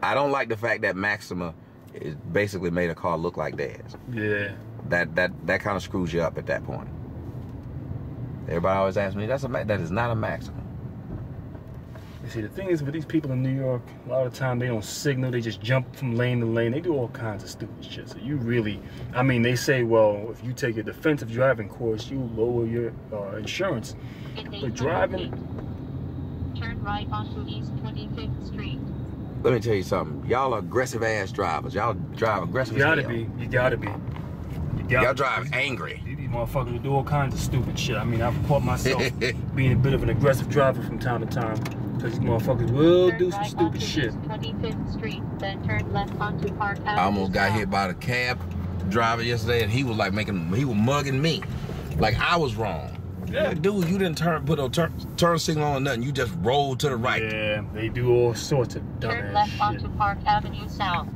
I don't like the fact that Maxima is basically made a car look like theirs. Yeah. That kind of screws you up at that point. Everybody always asks me, that is not a Maxima. You see, the thing is with these people in New York, a lot of the time they don't signal, they just jump from lane to lane. They do all kinds of stupid shit. So you really, I mean, they say, well, if you take a defensive driving course, you lower your insurance. But driving... Turn right onto East 25th Street. Let me tell you something. Y'all are aggressive ass drivers. Y'all drive aggressive. You gotta be. You gotta be. Y'all drive angry. These motherfuckers do all kinds of stupid shit. I mean, I've caught myself being a bit of an aggressive driver from time to time. Because these motherfuckers will do some stupid shit. 25th Street, then turn left onto Park Avenue. I almost got hit by the cab driver yesterday, and he was like he was mugging me. Like I was wrong. Yeah. Like, dude, you didn't put a turn signal on or nothing. You just rolled to the right. Yeah, they do all sorts of dumbass shit. Turn left onto Park Avenue South.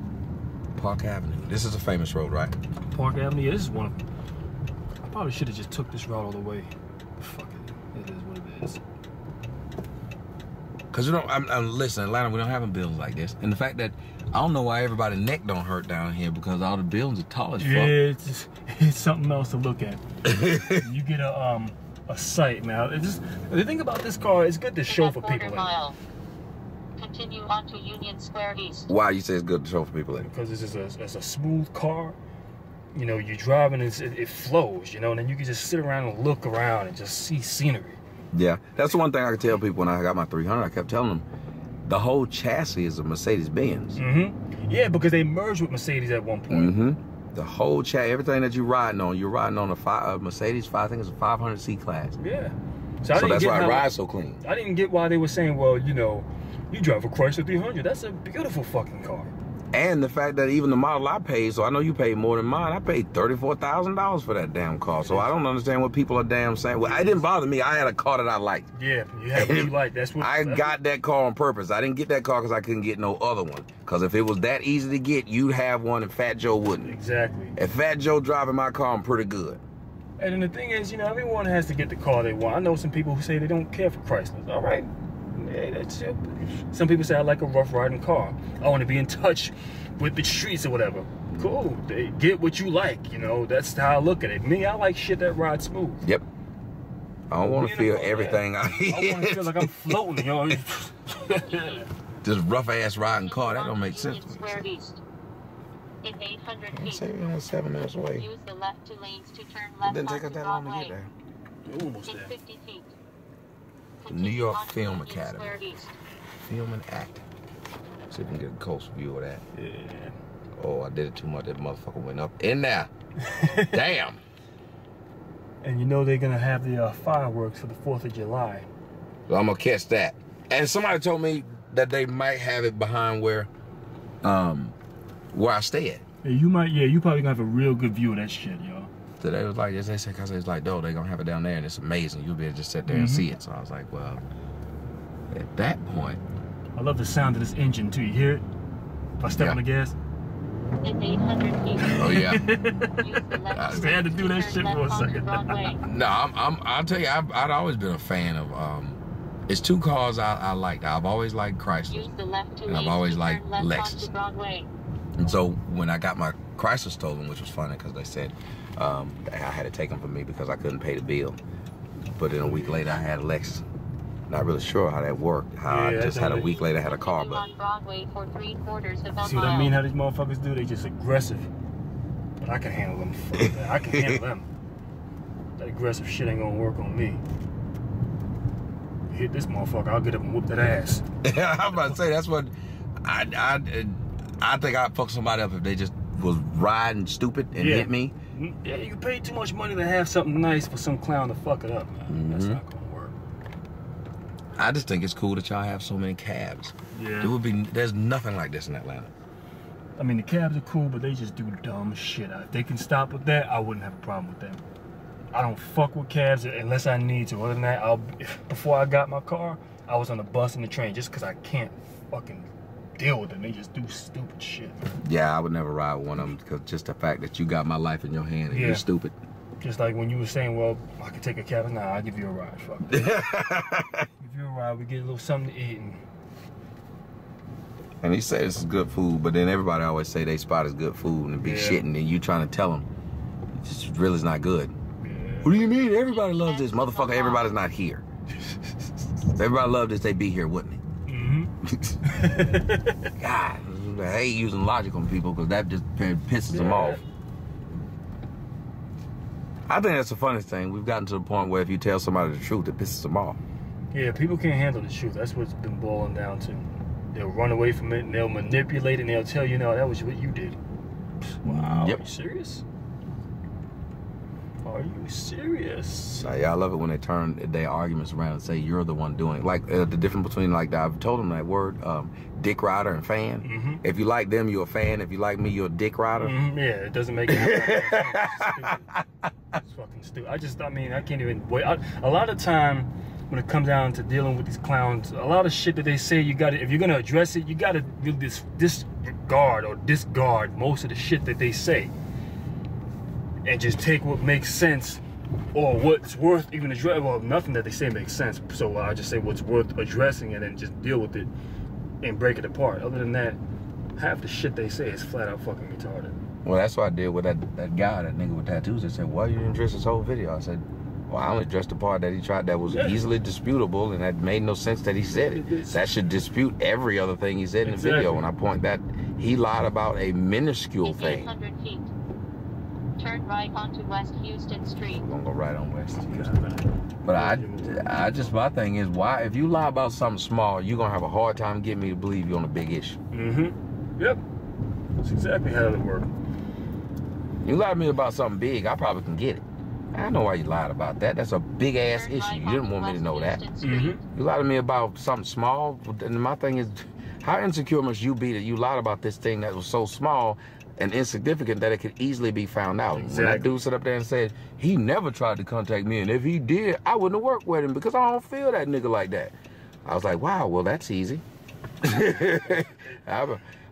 Park Avenue. This is a famous road, right? Park Avenue, yeah, this is one of them. I probably should have just took this route all the way. Fuck it. It is what it is. Cause we don't. Listen, Atlanta, we don't have buildings like this, and the fact that I don't know why everybody's neck don't hurt down here because all the buildings are tall as fuck. Yeah, it's something else to look at. You get a sight, man. The thing about this car, it's good to show for people. Continue on to Union Square East. Why you say it's good to show for people? Because it's a smooth car. You know, you're driving, it flows. You know, and then you can just sit around and look around and just see scenery. Yeah, that's the one thing I could tell people when I got my 300. I kept telling them, the whole chassis is a Mercedes-Benz. Mm-hmm. Yeah, because they merged with Mercedes at one point. Mm-hmm. The whole chassis, everything that you're riding on a Mercedes, I think it's a 500 C-Class. Yeah. So that's why it rides so clean. I didn't get why they were saying, well, you know, you drive a Chrysler 300. That's a beautiful fucking car. And the fact that even the model I paid, so I know you paid more than mine, I paid $34,000 for that damn car. So I don't understand what people are damn saying. Well, it didn't bother me. I had a car that I liked. Yeah, you had what you liked. That's what I got that car on purpose. I didn't get that car because I couldn't get no other one. Because if it was that easy to get, you'd have one and Fat Joe wouldn't. Exactly. If Fat Joe driving my car, I'm pretty good. And then the thing is, you know, everyone has to get the car they want. I know some people who say they don't care for Chryslers. All right. Yeah, that's it. Some people say I like a rough riding car. I want to be in touch with the streets or whatever. Cool. They get what you like, you know. That's how I look at it. Me, I like shit that rides smooth. Yep. I don't want to feel everything I hit. I want to feel like I'm floating, you know. This rough ass riding car, that don't make sense. In 800 feet. Say we're 7 minutes away. Use the left 2 lanes to turn left. It didn't take us that long to get there. Almost there. 50 feet. New York Film Academy. Film and acting. See if we can get a close view of that. Yeah. Oh, I did it too much. That motherfucker went up in there. Damn. And you know they're gonna have the fireworks for the 4th of July. So I'm gonna catch that. And somebody told me that they might have it behind where I stay at. Yeah, you might. Yeah, you probably gonna have a real good view of that shit, yo. So they was like, they said, cause it's like, no, they gonna have it down there, and it's amazing. You'll be able to just sit there and see it. So I was like, well, at that point. I love the sound of this engine too. You hear it? If I step on the gas. In 800 feet. Oh yeah. I had to do that shit for a second. No, I'll tell you, I've always been a fan of. It's 2 cars I liked. I've always liked Chrysler, and I've always liked Lexus. And so when I got my Chrysler stolen, which was funny because they said I had to take them from me because I couldn't pay the bill. But then a week later, I had a Lexus. Not really sure how that worked. I just had a week later, I had a car. But see what I mean? How these motherfuckers do? They just aggressive. But I can handle them. I can handle them. That aggressive shit ain't gonna work on me. Hit this motherfucker, I'll get up and whoop that ass. I'm about to say that's what I think I'd fuck somebody up if they just was riding stupid and hit me. Yeah, you pay too much money to have something nice for some clown to fuck it up, man. That's not gonna work. I just think it's cool that y'all have so many cabs. Yeah. There's nothing like this in Atlanta. I mean, the cabs are cool, but they just do dumb shit. If they can stop with that, I wouldn't have a problem with them. I don't fuck with cabs unless I need to. Other than that, before I got my car, I was on the bus and the train just because I can't fucking deal with them. They just do stupid shit. Yeah, I would never ride with one of them because just the fact that you got my life in your hand and you're stupid. Just like when you were saying, well, I could take a cab. Nah, I'll give you a ride. Fuck it. Give you a ride. We get a little something to eat. And he said this is good food, but then everybody always say they spot is good food and be shitting, and you trying to tell them this really is not good. Yeah. What do you mean? Everybody loves this. Motherfucker, everybody's not here. If everybody loved this, they'd be here, wouldn't they? Mm-hmm. God, I hate using logic on people because that just pisses them off. I think that's the funniest thing. We've gotten to the point where if you tell somebody the truth, it pisses them off. Yeah, people can't handle the truth. That's what's been boiling down to. They'll run away from it and they'll manipulate it and they'll tell you, no, that was what you did. Wow, yep. Are you serious? Are you serious? Yeah, I love it when they turn their arguments around and say you're the one doing it. Like the difference between, like, I've told them that word, dick rider and fan. Mm-hmm. If you like them, you're a fan. If you like me, you're a dick rider. Mm-hmm. Yeah, it doesn't make any sense. It's fucking stupid. I mean, I can't even wait. A lot of time when it comes down to dealing with these clowns, a lot of shit that they say, you gotta, if you're gonna address it, you gotta disregard or discard most of the shit that they say. And just take what makes sense or what's worth even addressing. Well, nothing that they say makes sense. So I just say what's worth addressing and then just deal with it and break it apart. Other than that, half the shit they say is flat out fucking retarded. Well, that's what I did with that guy, that nigga with tattoos. They said, why you didn't address this whole video? I said, well, I only addressed the part that he tried that was easily disputable and that made no sense that he said it. That should dispute every other thing he said in the video. When I point that he lied about a minuscule thing. 100 feet. Turn right onto West Houston Street. We're gonna go right on West Houston. But I just, my thing is, why, if you lie about something small, you're gonna have a hard time getting me to believe you're on a big issue. Mm-hmm. Yep. That's exactly how it works. You lie to me about something big, I probably can get it. I know why you lied about that. That's a big ass issue. You didn't want me to know that. Mm-hmm. You lied to me about something small, and my thing is, how insecure must you be that you lied about this thing that was so small and insignificant that it could easily be found out? Exactly. When that dude stood up there and said, he never tried to contact me, and if he did, I wouldn't have worked with him because I don't feel that nigga like that. I was like, wow, well, that's easy.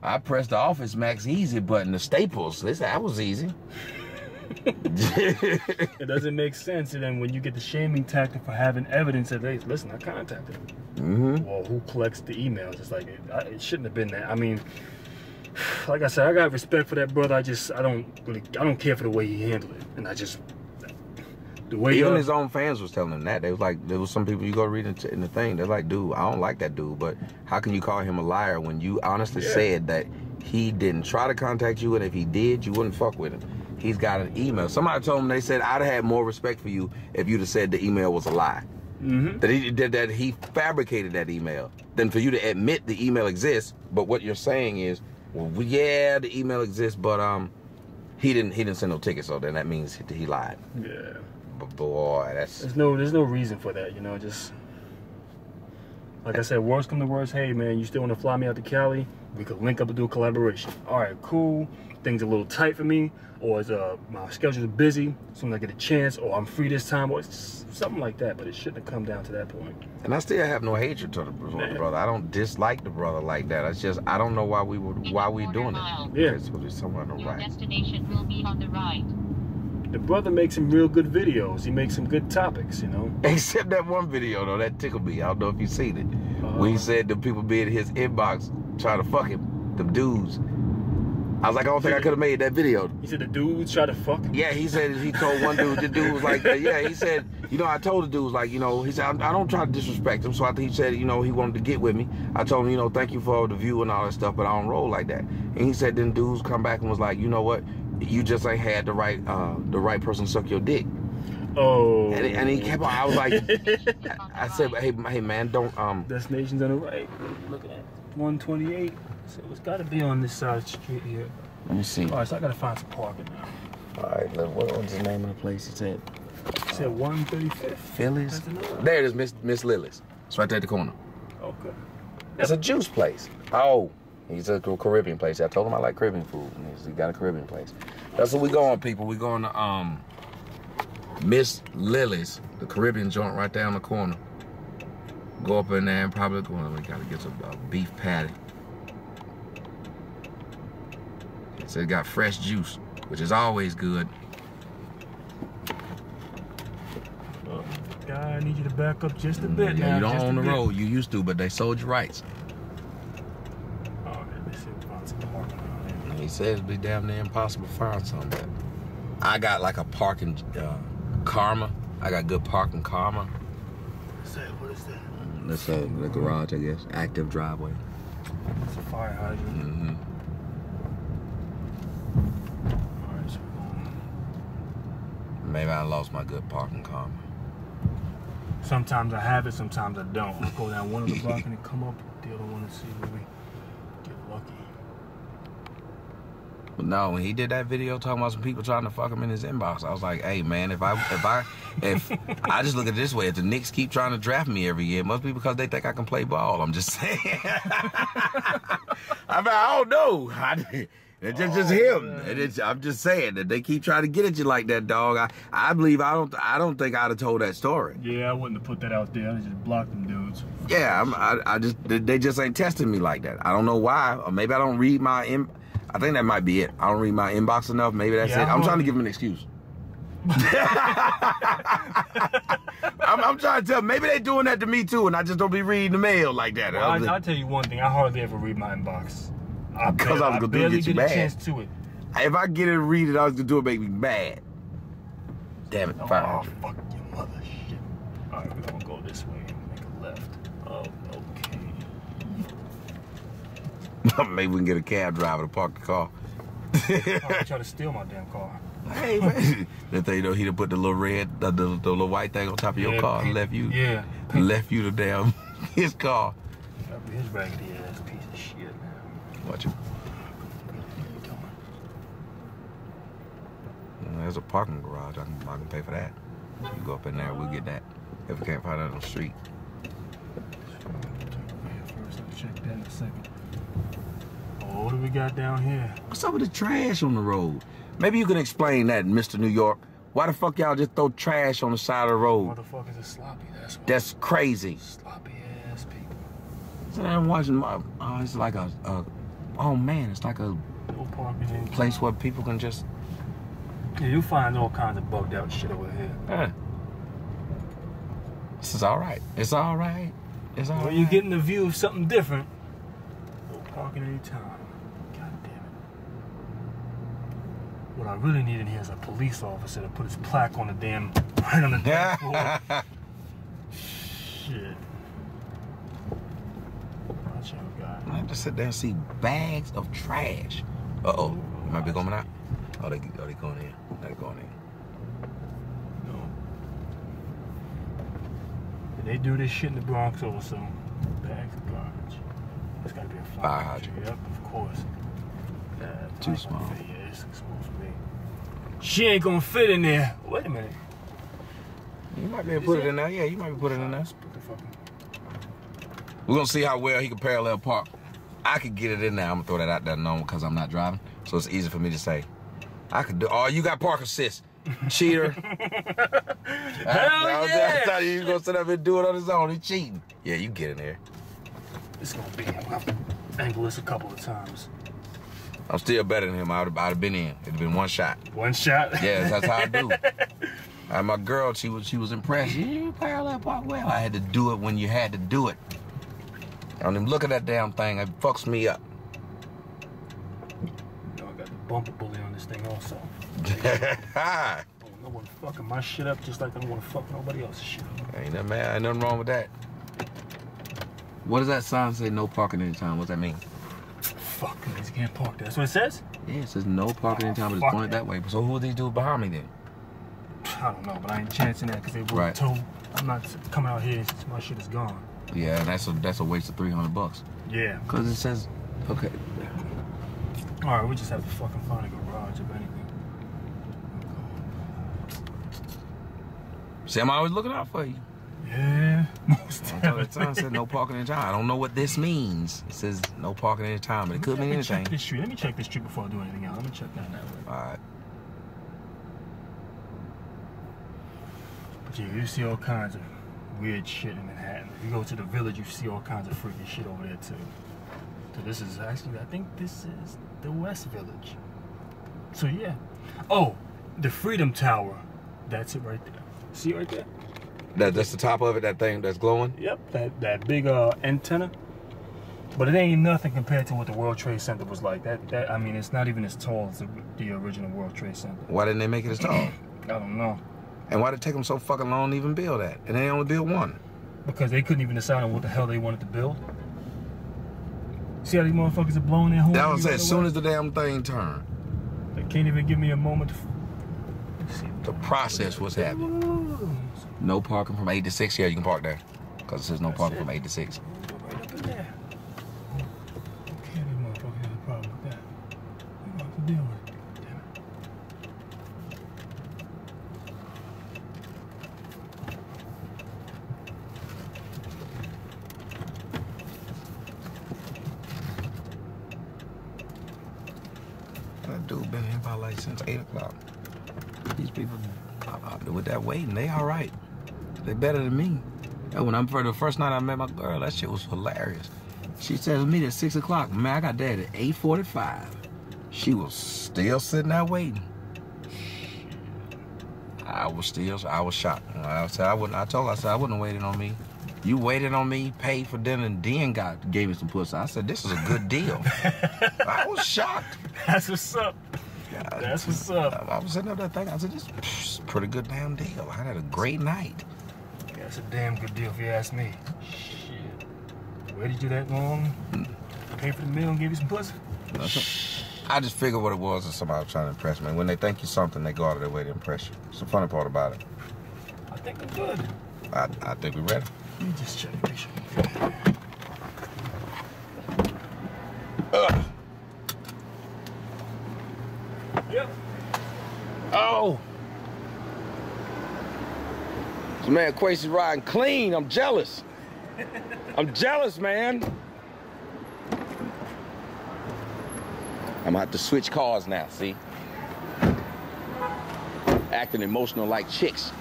I pressed the Office Max Easy button, the Staples. That was easy. It doesn't make sense. And then when you get the shaming tactic for having evidence that, hey, listen, I contacted him. Mm-hmm. Well, who collects the emails? It's like, it shouldn't have been that. I mean, like I said, I got respect for that brother. I don't care for the way he handled it. And the way even his own fans was telling him that. They was like, there was some people, you go read in the thing, they're like, dude, I don't like that dude, but how can you call him a liar when you honestly said that he didn't try to contact you, and if he did, you wouldn't fuck with him? He's got an email. Somebody told him, they said, I'd have had more respect for you if you'd have said the email was a lie. Mm-hmm. That he fabricated that email, than for you to admit the email exists, but what you're saying is, well, yeah, the email exists, but he didn't send no ticket, so then that means he lied. Yeah. But boy, there's no reason for that, you know. Just like I said, worst come to worst, hey man, you still want to fly me out to Cali? We could link up and do a collaboration. All right, cool. Things a little tight for me, or my schedule is busy, so when I get a chance, or I'm free this time, or something like that. But it shouldn't have come down to that point. And I still have no hatred to the brother. I don't dislike the brother like that. It's just I don't know why we doing it. Yeah, it's somewhere on the right. Your destination will be on the right. The brother makes some real good videos. He makes some good topics, you know. Except that one video though, that tickled me. I don't know if you've seen it. When he said the people be in his inbox trying to fuck him, the dudes. I was like, I don't think I could have made that video. He said the dudes try to fuck him? Yeah, he said, he told one dude, the dude was like, yeah, he said, you know, I told the dude, was like, you know, he said, I don't try to disrespect him. So I think he said, you know, he wanted to get with me. I told him, you know, thank you for the view and all that stuff, but I don't roll like that. And he said, then dudes come back and was like, you know what? You just ain't had the right person suck your dick. Oh. And he kept on, I was like, I said, hey man, don't, Destination's on the right. Look at that. 128. So it's got to be on this side of the street here. Let me see. All right, so I got to find some parking now. All right, what was the name of the place he said? He said 135th. Phillies? There it is, Miss Lily's. It's right there at the corner. Okay. It's a juice place. Oh, he's a Caribbean place. I told him I like Caribbean food. He got a Caribbean place. That's where we going, people. We going to Miss Lily's, the Caribbean joint right there on the corner. Go up in there and probably we gotta get some beef patty. So it got fresh juice, which is always good. Guy, I need you to back up just a bit now. You don't just own the a bit. road. You used to, but they sold you rights. Oh, man, they said about some parking on there. He says it'd be damn near impossible to find something. I got like a parking karma. I got good parking karma. What is that? That's the garage, I guess. Active driveway. It's a fire hydrant. Mm-hmm. Alright, so Maybe I lost my good parking karma. sometimes I have it, sometimes I don't. I'll go down one of the block and then come up the other one and see where we get lucky. But no, when he did that video talking about some people trying to fuck him in his inbox, I was like, hey man, if I just look at it this way, if the Knicks keep trying to draft me every year, it must be because they think I can play ball. I'm just saying. I don't know. It's just him. I'm just saying that they keep trying to get at you like that, dog. I believe I don't think I'd have told that story. Yeah, I wouldn't have put that out there. I just blocked them dudes. Yeah, they just ain't testing me like that. I don't know why, or maybe I don't read my I think that might be it. I don't read my inbox enough. Maybe that's it. I'm trying to give him an excuse. I'm trying to tell. Maybe they doing that to me too, and I just don't be reading the mail like that. Well, I'll tell you one thing. I hardly ever read my inbox. Because I was gonna barely get you get a mad. chance to it. If I get it and read it, I was gonna do it make me mad. Damn it! Oh, Fire. fuck your mother, shit. All right, we're gonna go this way and make a left. Oh, okay. Maybe we can get a cab driver to park the car. Try to steal my damn car. Hey man, that thing, he done put the little red, the little white thing on top of your car and left you. Yeah. Left you the damn his car. That'd be his raggedy ass piece of shit, man. Watch it. There's a parking garage. I can pay for that. You go up in there, we'll get that. If we can't find it on the street. First, I'll check that in a second. Oh, what do we got down here? What's up with the trash on the road? Maybe you can explain that, Mr. New York. Why the fuck y'all just throw trash on the side of the road? Motherfuckers are sloppy, that's why. That's crazy. Sloppy ass people. So I'm watching my, it's like oh man, it's like a No parking in place where people can just, Yeah, you'll find all kinds of bugged out shit over here. This is all right. It's all right. It's all right. When you're getting the view of something different, no parking anytime. God damn it. What I really need in here is a police officer to put his plaque on the damn, right on the damn floor. Shit. Watch out, guy. I have to sit there and see bags of trash. Uh-oh. You might be coming out. Oh, they going in. They're going in. No. They do this shit in the Bronx also. Bags of garbage. It's gotta be a Fire hydrant. Yep, of course. Too small. Yeah, it's too small for me. She ain't gonna fit in there. Wait a minute. You might be able to put it in there. Yeah, you might be put it in there. Let's put the fucking... We're gonna see how well he can parallel park. I could get it in there. I'm gonna throw that out there known because I'm not driving. So it's easy for me to say. I could do, oh, you got park assist. Cheater. Hell I thought he was yeah! gonna sit up and do it on his own. He cheating. Yeah, you get in there. It's gonna be, I'll have to angle this a couple of times. I'm still better than him. I'd have been in. It'd been one shot. One shot? Yeah, that's how I do. My girl, she was impressed. You parallel park well. I had to do it when you had to do it. I don't even look at that damn thing. It fucks me up. You know, I got the bumper bully on this thing also. No one fucking my shit up just like I don't want to fuck nobody else's shit up. Ain't nothing, man. Ain't nothing wrong with that. What does that sign say? No parking anytime. What's that mean? Fuck, you can't park there. That's what it says? Yeah, it says no parking anytime, but it's fuck pointed that way. So who are these dudes behind me then? I don't know, but I ain't chancing that because they were Right. told I'm not coming out here since my shit is gone. Yeah, and that's a waste of $300. Yeah. Cause it says, okay. All right, we just have to fucking find a garage if anything. See, I'm always looking out for you. Yeah, most The sign said no parking anytime. I don't know what this means. It says no parking anytime, but it could mean anything. Check this street. Let me check this street before I do anything else. Let me check that way. All right. But yeah, you see all kinds of weird shit in Manhattan. If you go to the Village, you see all kinds of freaky shit over there too. So this is actually, I think this is the West Village. So yeah. Oh, the Freedom Tower. That's it right there. See it right there? That's the top of it, that thing that's glowing? Yep, that big antenna. But it ain't nothing compared to what the World Trade Center was like. I mean, it's not even as tall as the original World Trade Center. Why didn't they make it as tall? I don't know. And why did it take them so fucking long to even build that? And they only built one? Because they couldn't even decide on what the hell they wanted to build. See how these motherfuckers are blowing their horn? That was as soon as the damn thing turned. They can't even give me a moment to... The process was happening. No parking from 8 to 6. Yeah, you can park there. Because it says no parking from 8 to 6. Right up in there. Okay, these motherfuckers have a problem with that. We're going to have to deal with it. Damn it. That dude been here about like since 8 o'clock. These people with that waiting, they all right. They better than me. And when for the first night I met my girl, that shit was hilarious. She said to me at 6 o'clock, man, I got there at 8:45. She was still sitting there waiting. I was shocked. I told her, I said, I wouldn't have waited on me. You waited on me, paid for dinner, and then gave me some pussy. I said, this is a good deal. I was shocked. That's what's up. That's what's up. I was sitting up there thinking, I said, this is a pretty good damn deal. I had a great night. Yeah, that's a damn good deal if you ask me. Shit. Waited you that long? Paid for the meal and gave you some pussy? I just figured what it was that somebody was trying to impress me. When they think you something, they go out of their way to impress you. It's the funny part about it. I think we're good. I think we're ready. Let me just check. Make sure. Yep. Oh! This man Akwesi riding clean. I'm jealous. I'm jealous, man. I'm gonna have to switch cars now, see? Acting emotional like chicks.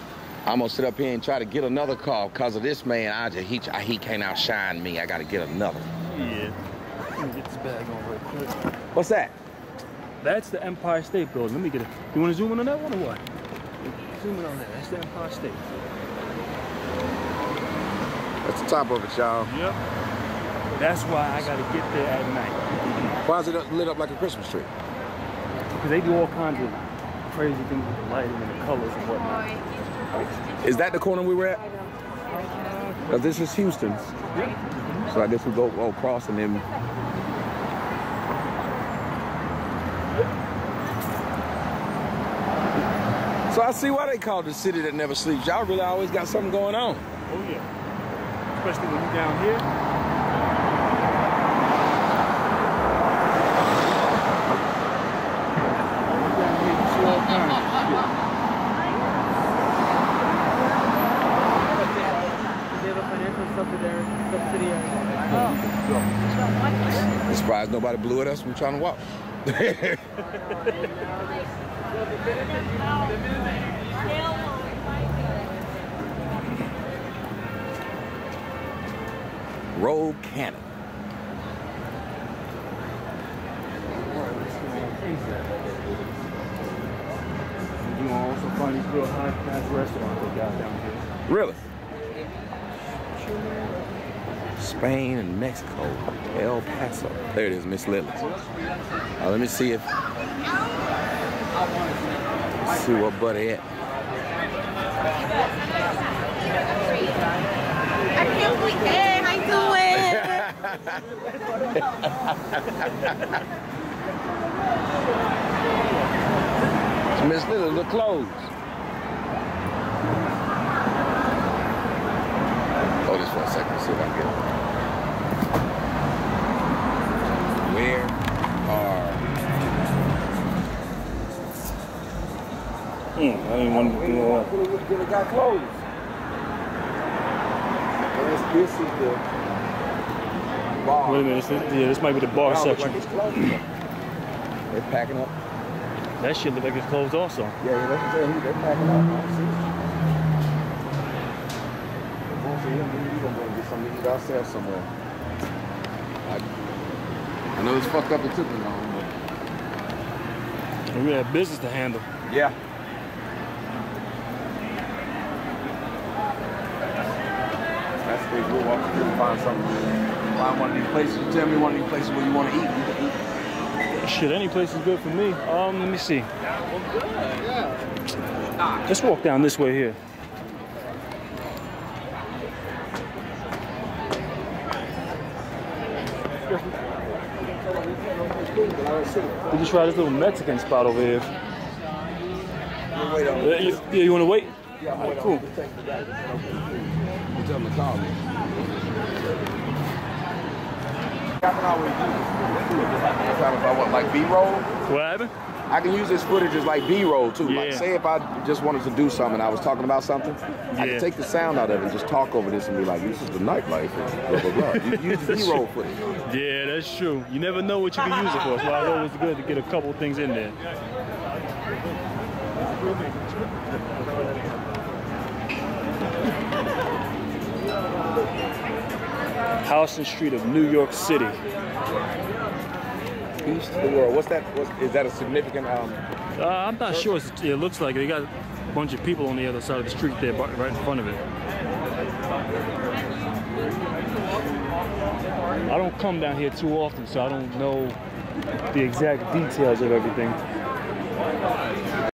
I'm gonna sit up here and try to get another car because of this man. He can't outshine me. I gotta get another. Yeah. Let me get this bag on real quick. What's that? That's the Empire State Building. Let me get it. You want to zoom in on that one or what? Zoom in on that. That's the Empire State. That's the top of it, y'all. Yep. That's why I gotta get there at night. Why is it lit up like a Christmas tree? Because they do all kinds of crazy things with the lighting and the colors and whatnot. Is that the corner we were at? Because this is Houston. Yep. So I guess we go across and then... So I see why they call it the city that never sleeps. Y'all really always got something going on. Oh yeah. Especially when you're down here. I'm surprised nobody blew at us from trying to walk. Road Cannon. You will also find these real high-class restaurants they got down here. Really? Spain and Mexico, El Paso. There it is, Miss Lily. Let me see if. Let's see what buddy at. I can't believe it. How you doing? Miss Lily, look closed. Hold this for a second. Let's see if I can get it. Where are... I didn't want to do all that. It got closed. This is the bar. Wait a minute, this might be the bar section. Like it's closed. They're packing up. That shit look like it's closed also. Yeah, that's what I'm saying. They're packing up. I see. it ourselves somewhere. I know it's fucked up. It took me long, but we have business to handle. yeah. That's the thing. We'll walk through and find something. Find one of these places. You tell me one of these places where you want to eat. You can eat. Shit, any place is good for me. Let me see. Let's walk down this way here. We just try this little Mexican spot over here. Yeah, you want to wait? Yeah, all right, cool. Tell them to call me. I can always use this. If I want like B-roll, What happened? I can use this footage as like B-roll too. Yeah. Like say if I just wanted to do something, I was talking about something, I can take the sound out of it and just talk over this and be like, this is the nightlife and blah, blah, blah. You use B-roll footage. Yeah, that's true. You never know what you can use it for, so it's always good to get a couple things in there. House and Street of New York City. East of the world. What's that? Is that a significant? I'm not sure. It looks like it. They got a bunch of people on the other side of the street there, right in front of it. I don't come down here too often, so I don't know the exact details of everything.